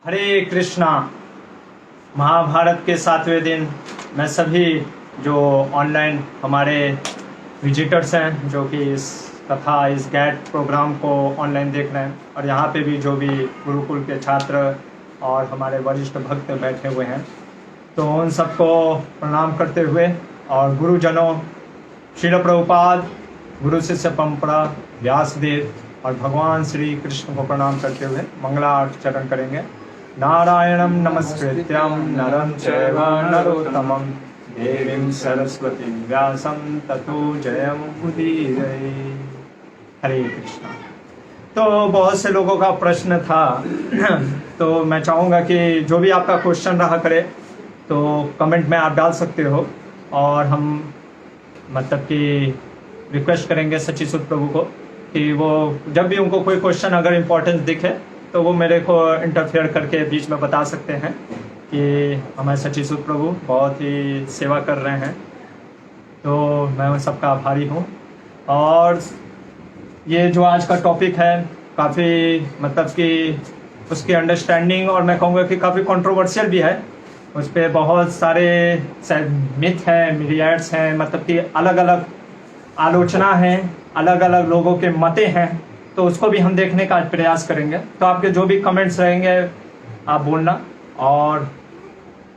हरे कृष्णा। महाभारत के 7वें दिन मैं सभी जो ऑनलाइन हमारे विजिटर्स हैं जो कि इस कथा इस गैट प्रोग्राम को ऑनलाइन देख रहे हैं और यहाँ पे भी जो भी गुरुकुल के छात्र और हमारे वरिष्ठ भक्त बैठे हुए हैं, तो उन सबको प्रणाम करते हुए और गुरुजनों श्रील प्रभुपाद, गुरु शिष्य परंपरा, व्यासदेव और भगवान श्री कृष्ण को प्रणाम करते हुए मंगलाचरण करेंगे। नारायणं नमस्कृत्यं नरं चैव नरोत्तमं देवीं सरस्वतीं व्यासं ततो जयमुदीरये। हरे कृष्णा। तो बहुत से लोगों का प्रश्न था तो मैं चाहूँगा कि जो भी आपका क्वेश्चन रहा करे तो कमेंट में आप डाल सकते हो और हम मतलब कि रिक्वेस्ट करेंगे सच्चिसुत प्रभु को कि वो जब भी उनको कोई क्वेश्चन अगर इम्पोर्टेंस दिखे तो वो मेरे को इंटरफेयर करके बीच में बता सकते हैं कि हमारे सच्चिसुत प्रभु बहुत ही सेवा कर रहे हैं। तो मैं उन सबका आभारी हूँ। और ये जो आज का टॉपिक है काफ़ी मतलब कि उसकी अंडरस्टैंडिंग और मैं कहूँगा कि काफ़ी कंट्रोवर्शियल भी है। उस पर बहुत सारे मिथ हैं, मिलियर्ड्स हैं, मतलब कि अलग अलग आलोचना है, अलग अलग लोगों के मतें हैं, तो उसको भी हम देखने का प्रयास करेंगे। तो आपके जो भी कमेंट्स रहेंगे आप बोलना और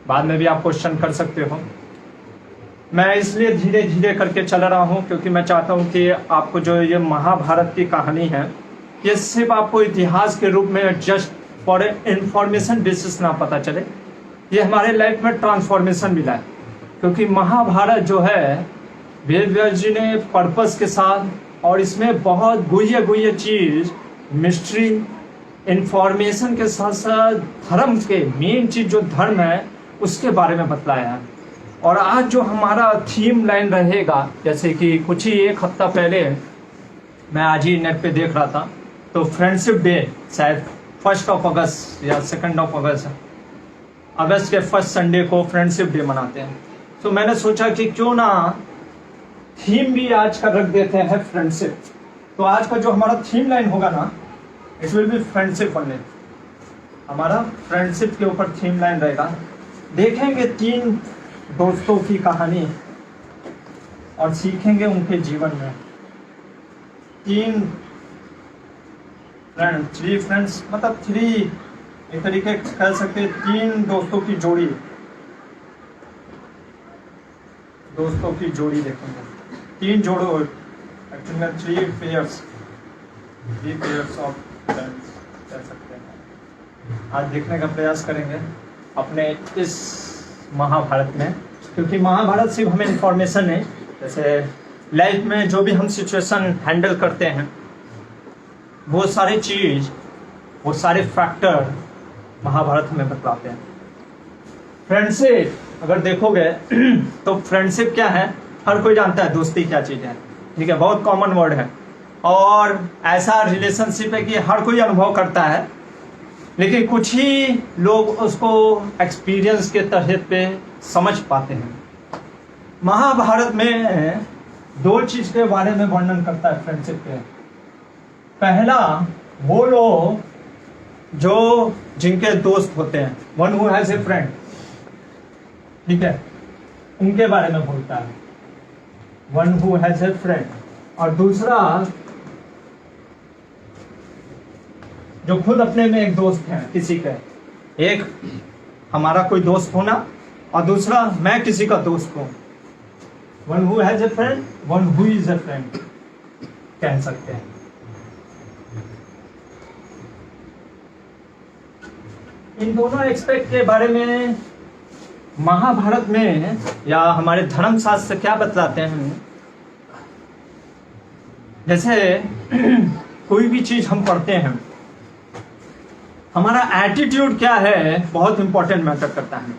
बाद में भी आप क्वेश्चन कर सकते हो। मैं इसलिए धीरे धीरे करके चल रहा हूँ क्योंकि मैं चाहता हूँ कि आपको जो ये महाभारत की कहानी है ये सिर्फ आपको इतिहास के रूप में जस्ट फॉर इंफॉर्मेशन बेसिस ना पता चले, ये हमारे लाइफ में ट्रांसफॉर्मेशन मिला है। क्योंकि महाभारत जो है वेद व्यास जी ने पर्पस के साथ और इसमें बहुत गुह्य चीज मिस्ट्री इंफॉर्मेशन के साथ साथ धर्म के मेन चीज जो धर्म है उसके बारे में बतलाया है। और आज जो हमारा थीम लाइन रहेगा, जैसे कि कुछ ही एक हफ्ता पहले मैं आज ही नेट पे देख रहा था तो फ्रेंडशिप डे शायद 1 अगस्त या 2 अगस्त, अगस्त के फर्स्ट संडे को फ्रेंडशिप डे मनाते हैं। तो मैंने सोचा कि क्यों ना थीम भी आज का रख देते हैं फ्रेंडशिप। तो आज का जो हमारा थीम लाइन होगा ना it will be friendship only. हमारा फ्रेंडशिप के ऊपर थीम लाइन रहेगा। देखेंगे 3 दोस्तों की कहानी और सीखेंगे उनके जीवन में 3 फ्रेंड्स मतलब 3 एक तरीके कह सकते हैं 3 दोस्तों की जोड़ी देखेंगे। 3 जोड़ों एक्चुअली में 3 पेयर्स ऑफ फ्रेंड्स कह सकते हैं। आज देखने का प्रयास करेंगे अपने इस महाभारत में, क्योंकि महाभारत सिर्फ हमें इंफॉर्मेशन नहीं, जैसे लाइफ में जो भी हम सिचुएशन हैंडल करते हैं वो सारे चीज वो सारे फैक्टर महाभारत में बतलाते हैं। फ्रेंडशिप अगर देखोगे तो फ्रेंडशिप क्या है हर कोई जानता है, दोस्ती क्या चीज़ है, ठीक है, बहुत कॉमन वर्ड है। और ऐसा रिलेशनशिप है कि हर कोई अनुभव करता है, लेकिन कुछ ही लोग उसको एक्सपीरियंस के तहत पे समझ पाते हैं। महाभारत में 2 चीज के बारे में वर्णन करता है फ्रेंडशिप के। पहला वो लोग जो जिनके दोस्त होते हैं, one who has a friend, ठीक है, उनके बारे में बोलता है, one who has a friend. और दूसरा जो खुद अपने में एक दोस्त है किसी का, एक हमारा कोई दोस्त होना और दूसरा मैं किसी का दोस्त हूं। One who has a friend, one who is a friend कह सकते हैं। इन दोनों एक्सपेक्ट के बारे में महाभारत में या हमारे धर्म शास्त्र क्या बतलाते हैं। जैसे कोई भी चीज हम पढ़ते हैं, हमारा एटीट्यूड क्या है बहुत इंपॉर्टेंट मैटर करता है।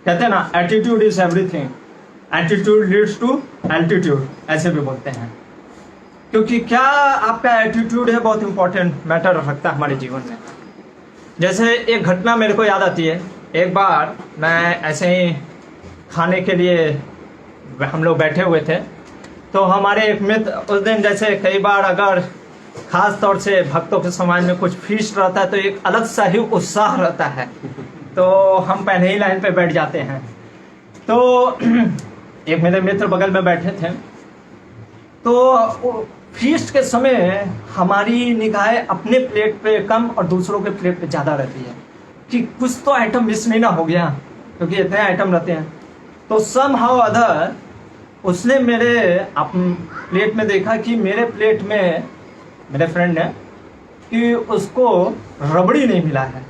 कहते हैं ना attitude is everything, attitude leads to altitude, ऐसे भी बोलते हैं। क्योंकि क्या आपका एटीट्यूड है बहुत इंपॉर्टेंट मैटर रखता है हमारे जीवन में। जैसे एक घटना मेरे को याद आती है। एक बार मैं ऐसे ही खाने के लिए हम लोग बैठे हुए थे, तो हमारे एक मित्र उस दिन, जैसे कई बार अगर खास तौर से भक्तों के समाज में कुछ फीस्ट रहता है तो एक अलग सा ही उत्साह रहता है, तो हम पहले ही लाइन पे बैठ जाते हैं। तो एक मेरे मित्र बगल में बैठे थे, तो फीस्ट के समय हमारी निगाहें अपने प्लेट पे कम और दूसरों के प्लेट पे ज़्यादा रहती है कि कुछ तो आइटम मिस नहीं ना हो गया, क्योंकि इतने आइटम रहते हैं। तो समहाउ अदर उसने मेरे प्लेट में देखा कि मेरे प्लेट में, मेरे फ्रेंड ने, कि उसको रबड़ी नहीं मिला है।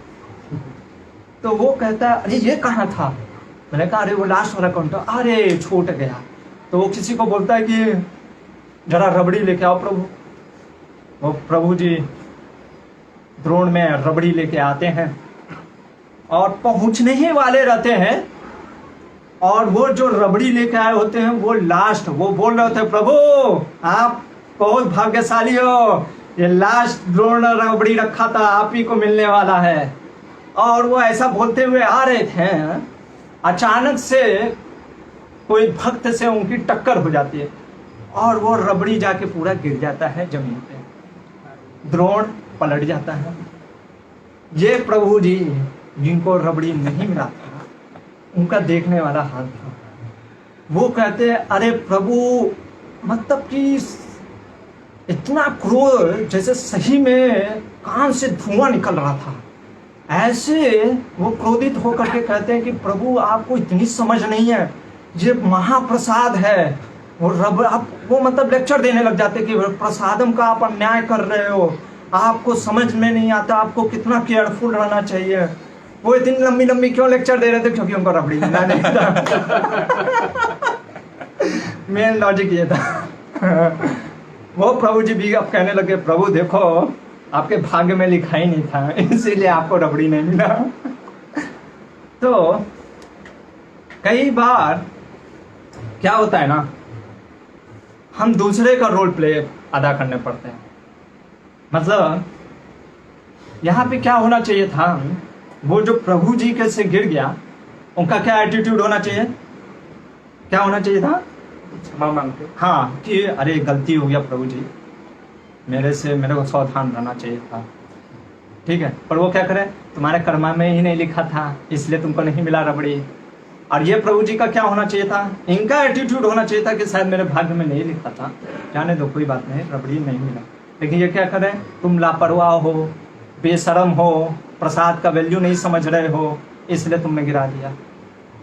तो वो कहता है अरे ये कहाँ था? मैंने कहा अरे वो लास्ट वाला काउंटर, अरे छूट गया। तो वो किसी को बोलता है कि जरा रबड़ी लेके आओ प्रभु। वो प्रभु जी द्रोण में रबड़ी लेके आते हैं और पहुंचने ही वाले रहते हैं, और वो जो रबड़ी लेके आए होते हैं वो लास्ट, वो बोल रहे होते हैं प्रभु आप बहुत भाग्यशाली हो, ये लास्ट द्रोण रबड़ी रखा था, आप ही को मिलने वाला है। और वो ऐसा बोलते हुए आ रहे थे, अचानक से कोई भक्त से उनकी टक्कर हो जाती है और वो रबड़ी जाके पूरा गिर जाता है जमीन पे, द्रोण पलट जाता है। ये प्रभु जी जिनको रबड़ी नहीं मिला था उनका देखने वाला हाल था। वो कहते हैं अरे प्रभु, मतलब कि इतना क्रोध जैसे सही में कान से धुआं निकल रहा था। ऐसे वो क्रोधित होकर के कहते हैं कि प्रभु आपको इतनी समझ नहीं है, ये महाप्रसाद है। वो मतलब लेक्चर देने लग जाते कि प्रसादम का आप अन्याय कर रहे हो, आपको समझ में नहीं आता, आपको कितना केयरफुल रहना चाहिए। वो इतनी लंबी लंबी क्यों लेक्चर दे रहे थे? क्योंकि उनको रबड़ी मिला नहीं था। मेन लॉजिक ये था। वो प्रभु जी भी अब कहने लगे प्रभु देखो आपके भाग्य में लिखा ही नहीं था, इसीलिए आपको रबड़ी नहीं मिला। तो कई बार क्या होता है ना, हम दूसरे का रोल प्ले अदा करने पड़ते हैं। मतलब यहाँ पे क्या होना चाहिए था, वो जो प्रभु जी के से गिर गया उनका क्या एटीट्यूड होना चाहिए, क्या होना चाहिए था? क्षमा मांगते, हाँ, कि अरे गलती हो गया प्रभु जी, मेरे को सावधान रहना चाहिए था, ठीक है। पर वो क्या करे, तुम्हारे कर्मा में ही नहीं लिखा था इसलिए तुमको नहीं मिला रबड़ी। और ये प्रभु जी का क्या होना चाहिए था, इनका एटीट्यूड होना चाहिए था कि शायद मेरे भाग्य में नहीं लिखा था, जाने दो कोई बात नहीं, रबड़ी नहीं मिला। लेकिन ये क्या करें, तुम लापरवाह हो, बेशरम हो, प्रसाद का वैल्यू नहीं समझ रहे हो, इसलिए तुमने गिरा दिया।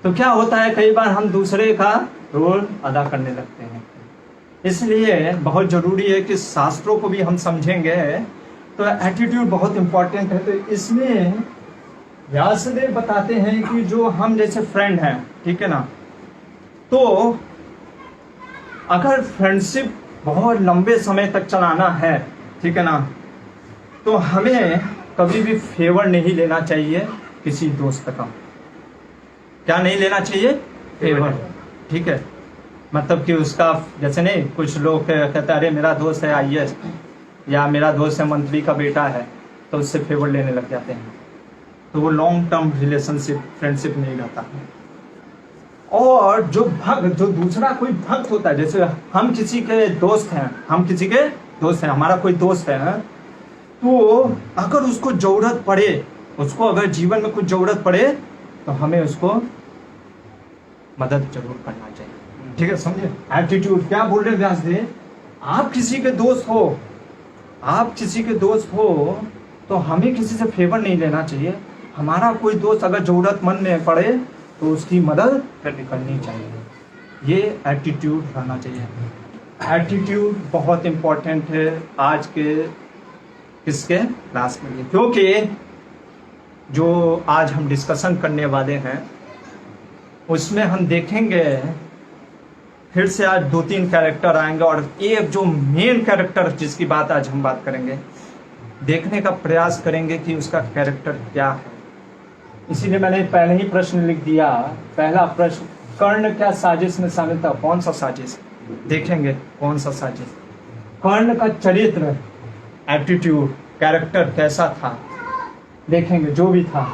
तो क्या होता है, कई बार हम दूसरे का रोल अदा करने लगते हैं। इसलिए बहुत जरूरी है कि शास्त्रों को भी हम समझेंगे तो एटीट्यूड बहुत इंपॉर्टेंट है। तो इसमें व्यासदेव बताते हैं कि जो हम जैसे फ्रेंड हैं, ठीक है ना, तो अगर फ्रेंडशिप बहुत लंबे समय तक चलाना है, ठीक है ना, तो हमें कभी भी फेवर नहीं लेना चाहिए किसी दोस्त का। क्या नहीं लेना चाहिए? फेवर, ठीक है। मतलब कि उसका जैसे नहीं, कुछ लोग कहते हैं अरे मेरा दोस्त है IAS या मेरा दोस्त है मंत्री का बेटा है, तो उससे फेवर लेने लग जाते हैं, तो वो लॉन्ग टर्म रिलेशनशिप फ्रेंडशिप नहीं रहता। और जो दूसरा कोई भक्त होता है, जैसे हम किसी के दोस्त हैं, हमारा कोई दोस्त है, तो अगर उसको जरूरत पड़े, उसको अगर जीवन में कुछ जरूरत पड़े तो हमें उसको मदद जरूर करना चाहिए, ठीक है, समझे। एटीट्यूड क्या बोल रहे व्यासदेव, आप किसी के दोस्त हो तो हमें किसी से फेवर नहीं लेना चाहिए। हमारा कोई दोस्त अगर जरूरतमंद में पड़े तो उसकी मदद करनी चाहिए, ये एटीट्यूड रहना चाहिए। एटीट्यूड बहुत इम्पोर्टेंट है आज के किसके क्लास के लिए, क्योंकि जो आज हम डिस्कशन करने वाले हैं उसमें हम देखेंगे, फिर से आज 2-3 कैरेक्टर आएंगे और एक जो मेन कैरेक्टर जिसकी बात आज हम बात करेंगे, देखने का प्रयास करेंगे कि उसका कैरेक्टर क्या है। इसीलिए मैंने पहले ही प्रश्न लिख दिया, पहला प्रश्न, कर्ण क्या साजिश में शामिल था? कौन सा साजिश? देखेंगे कौन सा साजिश। कर्ण का चरित्र, एटीट्यूड, कैरेक्टर कैसा था, देखेंगे जो भी था।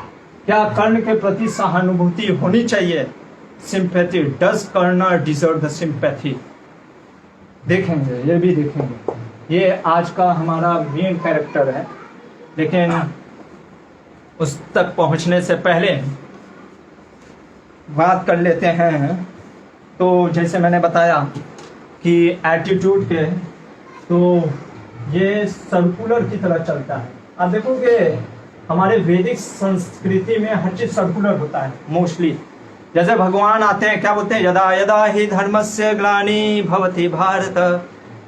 क्या कर्ण के प्रति सहानुभूति होनी चाहिए, sympathy, does Karna deserve the sympathy, देखेंगे, ये भी देखेंगे। ये आज का हमारा मेन कैरेक्टर है। लेकिन उस तक पहुंचने से पहले बात कर लेते हैं। तो जैसे मैंने बताया कि एटीट्यूड के, तो ये सर्कुलर की तरह चलता है। आप देखोगे हमारे वैदिक संस्कृति में हर चीज सर्कुलर होता है मोस्टली। जैसे भगवान आते हैं, क्या बोलते हैं, यदा यदा ही धर्मस्य ग्लानि भवति भारत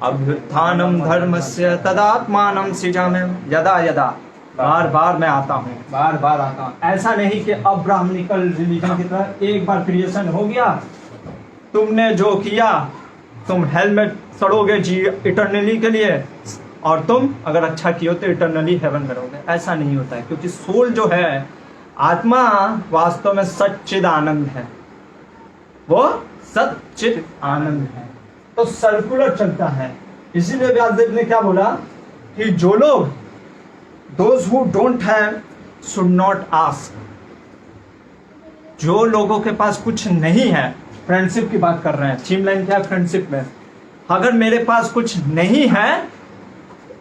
अभ्युत्थानम धर्मस्य तदात्मानं सृजाम्यहम्। यदा यदा, बार बार मैं आता हूँ, बार बार आता हूँ। ऐसा नहीं कि अब ब्राह्मणिकल रिलीजन की तरह एक बार क्रिएशन हो गया, तुमने जो किया, तुम हेल में सड़ोगे जी इटर्नली के लिए, और तुम अगर अच्छा किए तो इटर्नली हेवन में रहोगे। ऐसा नहीं होता है, क्योंकि सोल जो है, आत्मा वास्तव में सच्चिद आनंद है, वो सच्चिद आनंद है। तो सर्कुलर चलता है। इसीलिए व्यासदेव ने क्या बोला कि जो लोग those who don't have should not ask। जो लोगों के पास कुछ नहीं है, फ्रेंडशिप की बात कर रहे हैं, थीम लाइन क्या है फ्रेंडशिप में, अगर मेरे पास कुछ नहीं है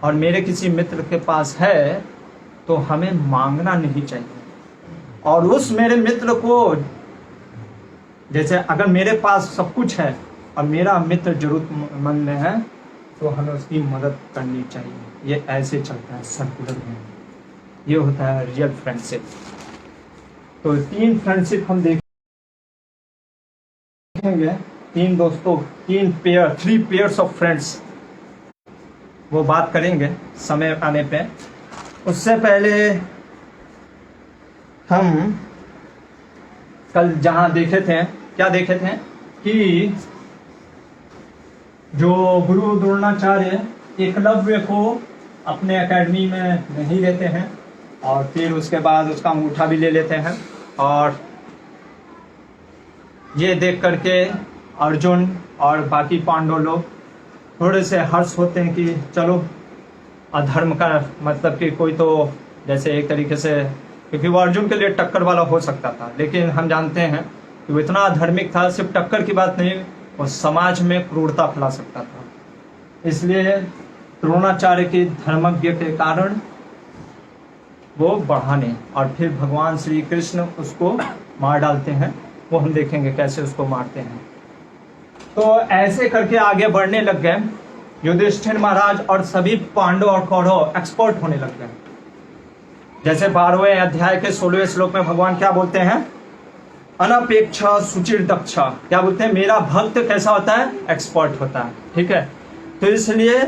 और मेरे किसी मित्र के पास है तो हमें मांगना नहीं चाहिए। और उस मेरे मित्र को, जैसे अगर मेरे पास सब कुछ है और मेरा मित्र जरूरतमंद में है तो हमें उसकी मदद करनी चाहिए। ये ऐसे चलता है सर्कुलर में, ये होता है रियल फ्रेंडशिप। तो 3 फ्रेंडशिप हम देखेंगे, 3 दोस्तों, 3 पेयर, 3 पेयर्स ऑफ फ्रेंड्स, वो बात करेंगे समय आने पे। उससे पहले हम कल जहां देखे थे, क्या देखे थे कि जो गुरु द्रोणाचार्य एकलव्य को अपने एकेडमी में नहीं लेते हैं और फिर उसके बाद उसका अंगूठा भी ले लेते हैं, और ये देख करके अर्जुन और बाकी पांडव लोग थोड़े से हर्ष होते हैं कि चलो अधर्म का मतलब कि कोई तो, जैसे एक तरीके से, क्योंकि वो अर्जुन के लिए टक्कर वाला हो सकता था, लेकिन हम जानते हैं कि वो इतना अधार्मिक था, सिर्फ टक्कर की बात नहीं, वो समाज में क्रूरता फैला सकता था। इसलिए द्रोणाचार्य की धर्मज्ञ के कारण वो बढ़ा नहीं, और फिर भगवान श्री कृष्ण उसको मार डालते हैं। वो हम देखेंगे कैसे उसको मारते हैं। तो ऐसे करके आगे बढ़ने लग गए युधिष्ठिर महाराज, और सभी पांडव और कौरव एक्सपर्ट होने लग गए। जैसे 12वें अध्याय के 16वें श्लोक में भगवान क्या बोलते हैं, अनपेक्षा सुचिर दक्षा, क्या बोलते हैं, मेरा भक्त कैसा होता है, एक्सपर्ट होता है। ठीक है, तो इसलिए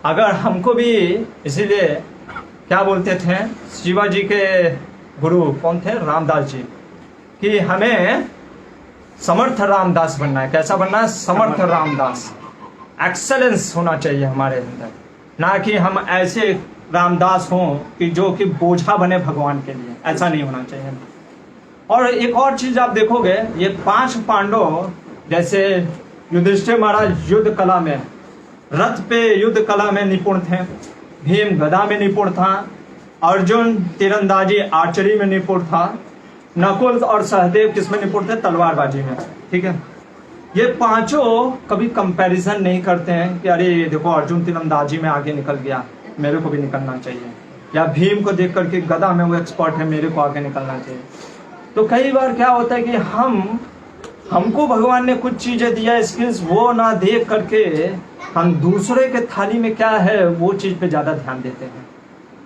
अगर हमको भी, इसीलिए क्या बोलते थे शिवाजी के गुरु कौन थे, रामदास जी, कि हमें समर्थ रामदास बनना है। कैसा बनना है, समर्थ रामदास। एक्सेलेंस होना चाहिए हमारे अंदर, ना कि हम ऐसे रामदास हों कि जो कि बोझा बने भगवान के लिए। ऐसा नहीं होना चाहिए। और एक और चीज आप देखोगे, ये 5 पांडव, जैसे युधिष्ठिर महाराज युद्ध कला में, रथ पे युद्ध कला में निपुण थे, भीम गदा में निपुण था, अर्जुन तीरंदाजी आर्चरी में निपुण था, नकुल और सहदेव किसमें निपुण थे, तलवारबाजी में। ठीक है, ये पांचों कभी कंपैरिजन नहीं करते हैं कि अरे ये देखो अर्जुन तीरंदाजी में आगे निकल गया, मेरे को भी निकलना चाहिए, या भीम को देख करके गदा में वो एक्सपर्ट है, मेरे को आगे निकलना चाहिए। तो कई बार क्या होता है कि हमको भगवान ने कुछ चीजें दिया, स्किल्स, वो ना देख करके हम दूसरे के थाली में क्या है वो चीज पे ज्यादा ध्यान देते हैं।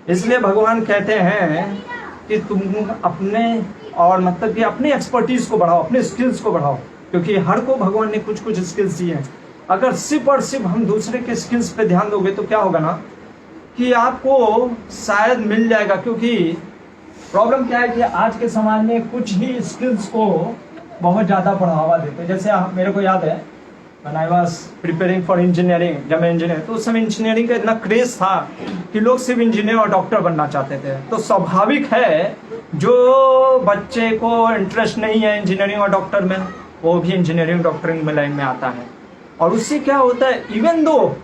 इसलिए भगवान कहते हैं कि तुम अपने, और मतलब कि अपने एक्सपर्टीज को बढ़ाओ, अपने स्किल्स को बढ़ाओ, क्योंकि हर को भगवान ने कुछ कुछ स्किल्स दिए हैं। अगर सिर्फ और सिर्फ हम दूसरे के स्किल्स पे ध्यान दोगे तो क्या होगा ना, कि आपको शायद मिल जाएगा। क्योंकि प्रॉब्लम क्या है कि आज के समाज में कुछ ही स्किल्स को बहुत ज़्यादा बढ़ावा देते हैं। जैसे मेरे को याद है, when I was preparing for engineering, जब मैं इंजीनियर, तो उस समय इंजीनियरिंग का इतना क्रेज था कि लोग सिर्फ इंजीनियर और डॉक्टर बनना चाहते थे। तो स्वाभाविक है जो बच्चे को इंटरेस्ट नहीं है इंजीनियरिंग और डॉक्टर में, वो भी इंजीनियरिंग डॉक्टरिंग में लाइन में आता है। और उससे क्या होता है, इवन दो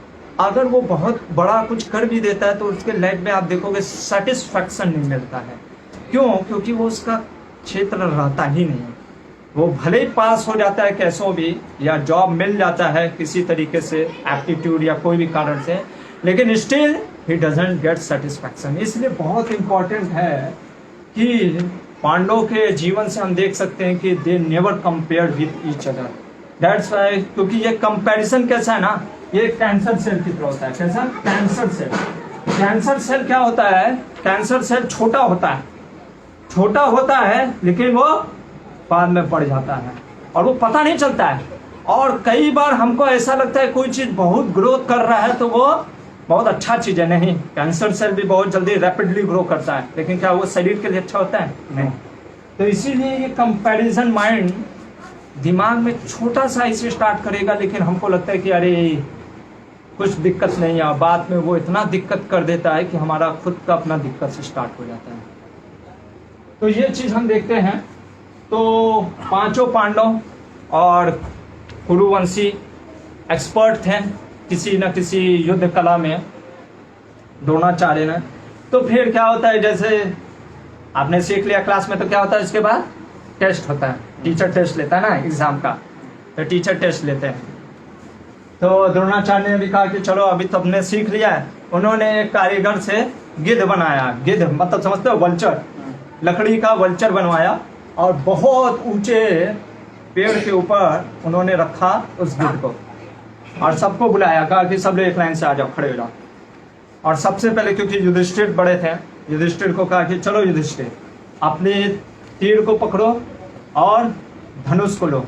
अगर वो बहुत बड़ा कुछ कर भी देता है तो उसके लाइफ में आप देखोगे सेटिस्फैक्शन नहीं मिलता है। क्यों? क्योंकि वो उसका क्षेत्र रहता ही नहीं। वो भले ही पास हो जाता है कैसो भी, या जॉब मिल जाता है किसी तरीके से, एप्टीट्यूड या कोई भी कारण से, लेकिन still he doesn't get satisfaction. इसलिए बहुत इंपॉर्टेंट है कि पांडवों के जीवन से हम देख सकते हैं कि they never compare with each other. That's why, क्योंकि ये कंपैरिजन कैसा है ना, ये कैंसर सेल की तरह होता है। कैसा? Cancer cell. कैंसर सेल क्या होता है? कैंसर सेल छोटा होता है, छोटा होता है लेकिन वो बाद में बढ़ जाता है और वो पता नहीं चलता है। और कई बार हमको ऐसा लगता है कोई चीज बहुत ग्रोथ कर रहा है तो वो बहुत अच्छा चीज है। नहीं, कैंसर सेल भी बहुत जल्दी रैपिडली ग्रो करता है, लेकिन क्या वो शरीर के लिए अच्छा होता है? नहीं। तो इसीलिए ये कंपैरिजन माइंड दिमाग में छोटा सा इसे स्टार्ट करेगा, लेकिन हमको लगता है कि अरे कुछ दिक्कत नहीं है, बाद में वो इतना दिक्कत कर देता है कि हमारा खुद का अपना दिक्कत से स्टार्ट हो जाता है। तो ये चीज हम देखते हैं। तो पांचों पांडव और कुरुवंशी एक्सपर्ट थे किसी न किसी युद्ध कला में, द्रोणाचार्य ने। तो फिर क्या होता है, जैसे आपने सीख लिया क्लास में, तो क्या होता है इसके बाद टेस्ट होता है, टीचर टेस्ट लेता है ना एग्जाम का, तो टीचर टेस्ट लेते हैं। तो द्रोणाचार्य ने भी कहा कि चलो अभी तो हमने सीख लिया है। उन्होंने एक कारीगर से गिद्ध बनाया, गिद्ध मतलब समझते हो, वल्चर, लकड़ी का वल्चर बनवाया और बहुत ऊंचे पेड़ के ऊपर उन्होंने रखा उस गिद्ध को और सबको बुलाया, कहा कि सब एक लाइन से आ जाओ, खड़े हो जाओ। और सबसे पहले, क्योंकि युधिष्ठिर बड़े थे, युधिष्ठिर को कहा कि चलो युधिष्ठिर, अपने तीर को पकड़ो और धनुष को लो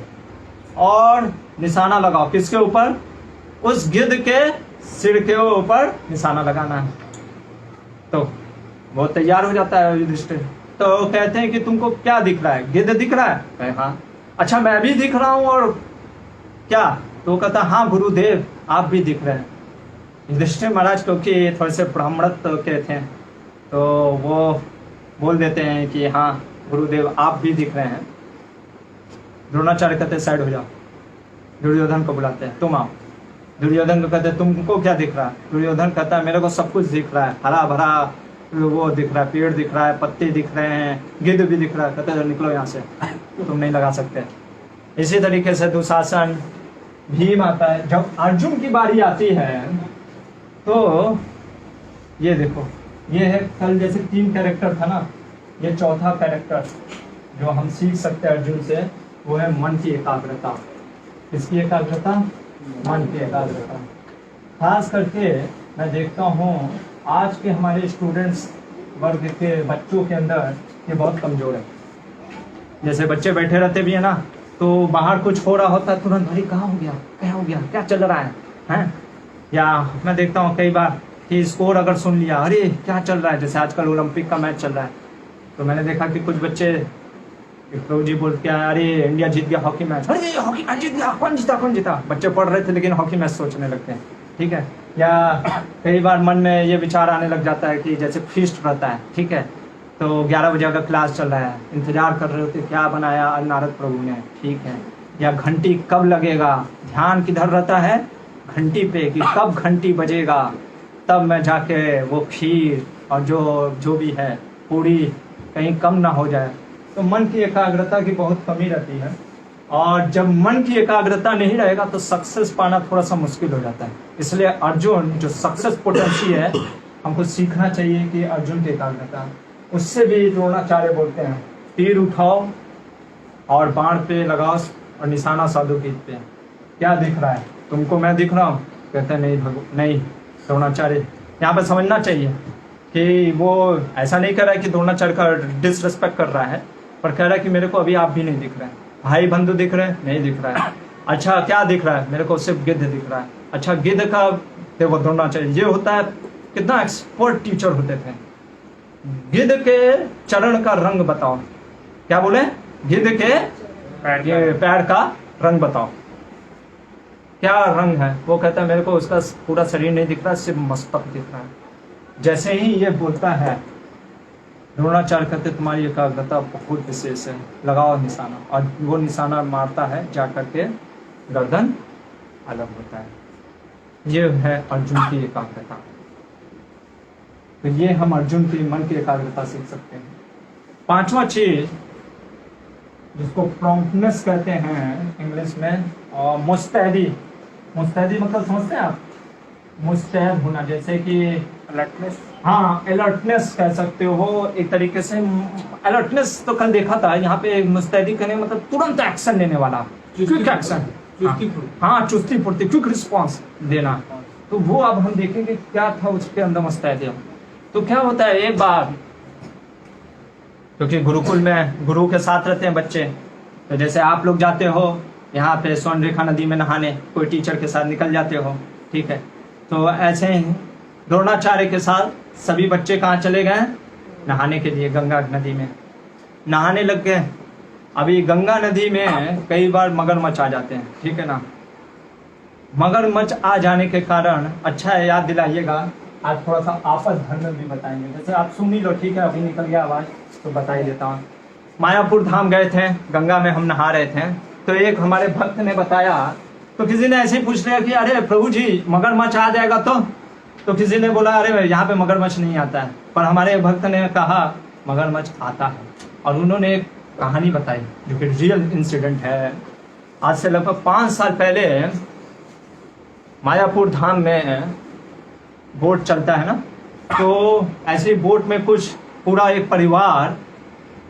और निशाना लगाओ। किसके ऊपर? उस गिद्ध के सिर के ऊपर निशाना लगाना है। तो वो तैयार हो जाता है युधिष्ठिर। तो कहते हैं कि तुमको क्या दिख रहा है? गिद्ध दिख रहा है? हाँ। अच्छा, मैं भी दिख रहा हूं और क्या? तो कहता हाँ गुरुदेव, आप भी दिख रहे हैं। युधिष्ठिर महाराज क्योंकि थोड़े से ब्राह्मणत्व के थे, तो वो बोल देते हैं कि हाँ गुरुदेव, आप भी दिख रहे हैं। द्रोणाचार्य कहते साइड हो जाओ। दुर्योधन को बुलाते हैं, तुम आओ। दुर्योधन को कहते तुमको क्या दिख रहा है? दुर्योधन कहता है मेरे को सब कुछ दिख रहा है, हरा भरा वो दिख रहा है, पेड़ दिख रहा है, पत्ते दिख रहे हैं, गिद्ध भी दिख रहा है। कहते निकलो यहाँ से, तुम नहीं लगा सकते। इसी तरीके से दुशासन, भीम आता है। जब अर्जुन की बारी आती है तो ये देखो, ये है कल जैसे 3 कैरेक्टर था ना, ये चौथा कैरेक्टर जो हम सीख सकते हैं अर्जुन से, वो है मन की एकाग्रता। किसकी एकाग्रता? मन की एकाग्रता। खास करके मैं देखता हूँ आज के हमारे स्टूडेंट्स वर्ग के बच्चों के अंदर ये बहुत कमजोर है। जैसे बच्चे बैठे रहते भी है ना, तो बाहर कुछ हो रहा होता है तुरंत, अरे कहाँ हो गया, क्या हो गया, क्या चल रहा है, हैं? या मैं देखता हूँ कई बार कि स्कोर अगर सुन लिया, अरे क्या चल रहा है, जैसे आजकल ओलंपिक का मैच चल रहा है, तो मैंने देखा कि कुछ बच्चे, प्रभु जी बोलते हैं अरे इंडिया जीत गया हॉकी मैच, अरे हॉकी मैच जीत गया, कौन जीता कौन जीता। बच्चे पढ़ रहे थे लेकिन हॉकी मैच सोचने लगते हैं, ठीक है। या कई बार मन में ये विचार आने लग जाता है कि जैसे फीस्ट रहता है, ठीक है, तो 11 बजे अगर क्लास चल रहा है, इंतजार कर रहे होते क्या बनाया नारद प्रभु ने, ठीक है। या घंटी कब लगेगा, ध्यान किधर रहता है? घंटी पे, कि कब घंटी बजेगा तब मैं जाके वो खीर और जो भी है पूरी कहीं कम ना हो जाए। तो मन की एकाग्रता की बहुत कमी रहती है, और जब मन की एकाग्रता नहीं रहेगा तो सक्सेस पाना थोड़ा सा मुश्किल हो जाता है। इसलिए अर्जुन जो सक्सेस पोटेंशियल है, हमको सीखना चाहिए कि अर्जुन की एकाग्रता। उससे भी द्रोणाचार्य बोलते हैं तीर उठाओ और बाण पे लगाओ और निशाना साधो गिद्ध पे। क्या दिख रहा है तुमको? मैं दिख रहा हूँ? कहते नहीं द्रोणाचार्य, यहाँ पे समझना चाहिए कि वो ऐसा नहीं कर रहा है कि द्रोणाचार्य का डिसरिस्पेक्ट कर रहा है, पर कह रहा है कि मेरे को अभी आप भी नहीं दिख रहे हैं, भाई बंधु दिख रहे हैं? नहीं दिख रहा है। अच्छा क्या दिख रहा है? मेरे को सिर्फ गिद्ध दिख रहा है। अच्छा गिद्ध का देखो द्रोणाचार्य ये होता है, कितना एक्सपर्ट टीचर होते थे। गिद्ध के चरण का रंग बताओ। क्या बोले? गिद्ध के पैर का रंग बताओ, क्या रंग है? वो कहता है मेरे को उसका पूरा शरीर नहीं दिख रहा, सिर्फ मस्तक दिख रहा है। जैसे ही ये बोलता है, द्रोणाचार्य कहते तुम्हारी एकाग्रता बहुत विशेष है, लगाओ निशाना, और वो निशाना मारता है, जा करके गर्दन अलग होता है। ये है अर्जुन की एकाग्रता। तो ये हम अर्जुन की मन की एकाग्रता सीख सकते हैं। 5वां चीज जिसको प्रॉम्प्टनेस कहते हैं इंग्लिश में, और मुस्तैदी। मुस्तैदी मतलब समझते हैं आप? मुस्तैद होना, जैसे कि अलर्टनेस। हाँ अलर्टनेस कह सकते हो एक तरीके से। अलर्टनेस तो कल देखा था यहाँ पे, मुस्तैदी करने मतलब तुरंत एक्शन लेने वाला, क्विक एक्शन। हाँ चुस्ती फुर्ती, क्विक रिस्पॉन्स देना। तो वो अब हम देखेंगे क्या था उसके अंदर मुस्तैदी। तो क्या होता है एक बार, क्योंकि गुरुकुल में गुरु के साथ रहते हैं बच्चे, तो जैसे आप लोग जाते हो यहाँ पे स्वर्ण रेखा नदी में नहाने, कोई टीचर के साथ निकल जाते हो, ठीक है। तो ऐसे ही द्रोणाचार्य के साथ सभी बच्चे कहाँ चले गए, नहाने के लिए गंगा नदी में नहाने लग गए। अभी गंगा नदी में कई बार मगरमच्छ आ जाते हैं, ठीक है ना। मगरमच्छ आ जाने के कारण, अच्छा है याद दिलाइएगा, आज थोड़ा सा आपस धर्म भी बताएंगे। जैसे आप सुन ही लो, ठीक है, अभी निकल गया आवाज़ तो बता ही देता हूँ। मायापुर धाम गए थे, गंगा में हम नहा रहे थे, तो एक हमारे भक्त ने बताया, तो किसी ने ऐसे ही पूछ लिया कि अरे प्रभु जी मगरमच्छ आ जाएगा तो किसी ने बोला अरे यहाँ पे मगरमच्छ नहीं आता है, पर हमारे भक्त ने कहा मगरमच्छ आता है। और उन्होंने एक कहानी बताई जो कि रियल इंसिडेंट है। आज से लगभग 5 साल पहले मायापुर धाम में बोट चलता है ना, तो ऐसे बोट में कुछ पूरा एक परिवार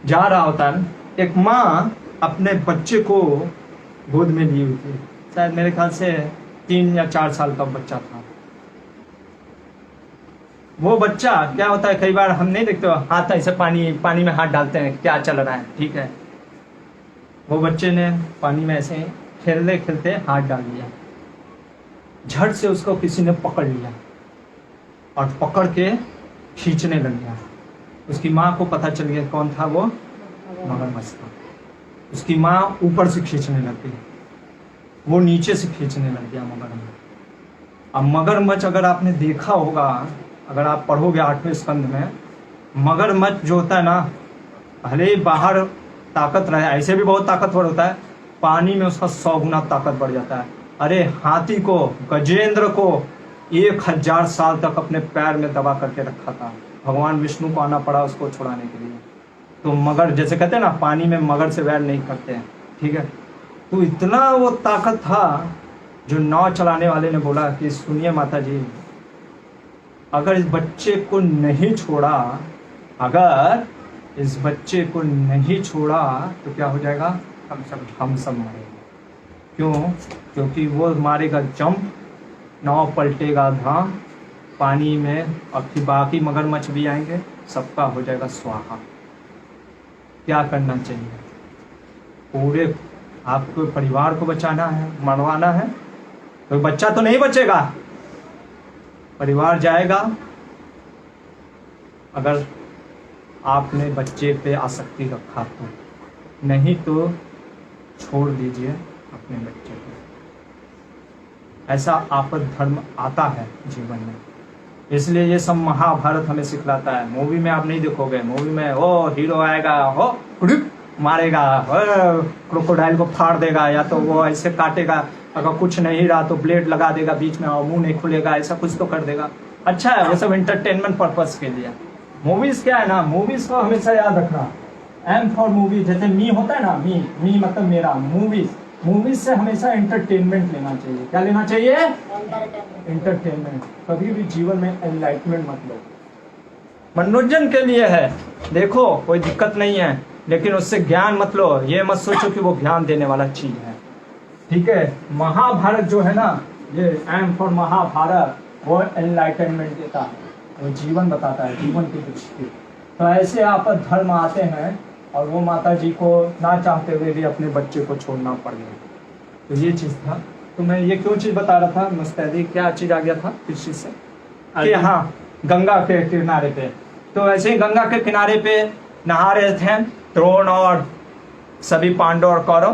जा रहा होता है। एक माँ अपने बच्चे को गोद में ली हुई थी, शायद मेरे ख्याल से 3 या 4 साल का बच्चा था। वो बच्चा क्या होता है, कई बार हम नहीं देखते हो हाथ ऐसे पानी में हाथ डालते हैं क्या चल रहा है, ठीक है। वो बच्चे ने पानी में ऐसे खेलते खेलते हाथ डाल दिया, झट से उसको किसी ने पकड़ लिया और पकड़ के खींचने लग गया। उसकी माँ को पता चल गया कौन था वो, मगरमच्छ था। उसकी माँ ऊपर से खींचने लग गई, वो नीचे से खींचने लग गया मगरमच्छ। अब मगरमच्छ अगर आपने देखा होगा, अगर आप पढ़ोगे 8वें स्कंद में, मगरमच्छ जो होता है ना, भले ही बाहर ताकत रहे, ऐसे भी बहुत ताकतवर होता है, पानी में उसका 100 गुना ताकत बढ़ जाता है। अरे हाथी को, गजेंद्र को 1000 साल तक अपने पैर में दबा करके रखा था, भगवान विष्णु को आना पड़ा उसको छुड़ाने के लिए। तो मगर जैसे कहते हैं ना, पानी में मगर से वैर नहीं करते हैं, ठीक है। तो इतना वो ताकत था, जो नाव चलाने वाले ने बोला कि सुनिए माता जी, अगर इस बच्चे को नहीं छोड़ा, अगर इस बच्चे को नहीं छोड़ा तो क्या हो जाएगा, हम सब मरेंगे। क्यों? क्योंकि वो मारेगा जंप, नाव पलटेगा धाम पानी में, और फिर बाकी मगरमच्छ भी आएंगे, सबका हो जाएगा स्वाहा। क्या करना चाहिए, पूरे आपको परिवार को बचाना है, मरवाना है, तो बच्चा तो नहीं बचेगा, परिवार जाएगा। अगर आपने बच्चे पे आसक्ति रखा तो, नहीं तो छोड़ दीजिए अपने बच्चे को। ऐसा आपद धर्म आता है जीवन में, इसलिए ये सब महाभारत हमें सिखलाता है। मूवी में आप नहीं देखोगे, मूवी में ओ हीरो आएगा, हो मारेगा, क्रोकोडाइल को फाड़ देगा, या तो वो ऐसे काटेगा, अगर कुछ नहीं रहा तो ब्लेड लगा देगा बीच में और मुंह नहीं खुलेगा, ऐसा कुछ तो कर देगा। अच्छा है, वो सब एंटरटेनमेंट पर्पस के लिए। मूवीज क्या है ना, मूवीज को हमेशा याद रखना, एम फॉर मूवी, जैसे मी होता है ना, मी मतलब मेरा, मूवीज से हमेशा एंटरटेनमेंट लेना चाहिए। क्या लेना चाहिए? एंटरटेनमेंट। कभी भी जीवन में एनलाइटमेंट मत लो, मनोरंजन के लिए है, देखो कोई दिक्कत नहीं है, लेकिन उससे ज्ञान मत लो। ये मत सोचो कि वो ज्ञान देने वाला चीज है, ठीक है। महाभारत जो है ना, ये एम फॉर महाभारत, वो एनलाइटनमेंट देता है, वो जीवन बताता है, जीवन की दृष्टि। तो ऐसे आपद धर्म आते हैं, और वो माता जी को ना चाहते हुए भी अपने बच्चे को छोड़ना पड़ गया। तो ये चीज़ था। तो मैं ये क्यों चीज़ बता रहा था, मुस्तैदी क्या चीज़ आ गया था इस चीज़ से कि हाँ, गंगा के किनारे पे, तो ऐसे ही गंगा के किनारे पे नहा रहे थे द्रोण और सभी पांडव और कौरव।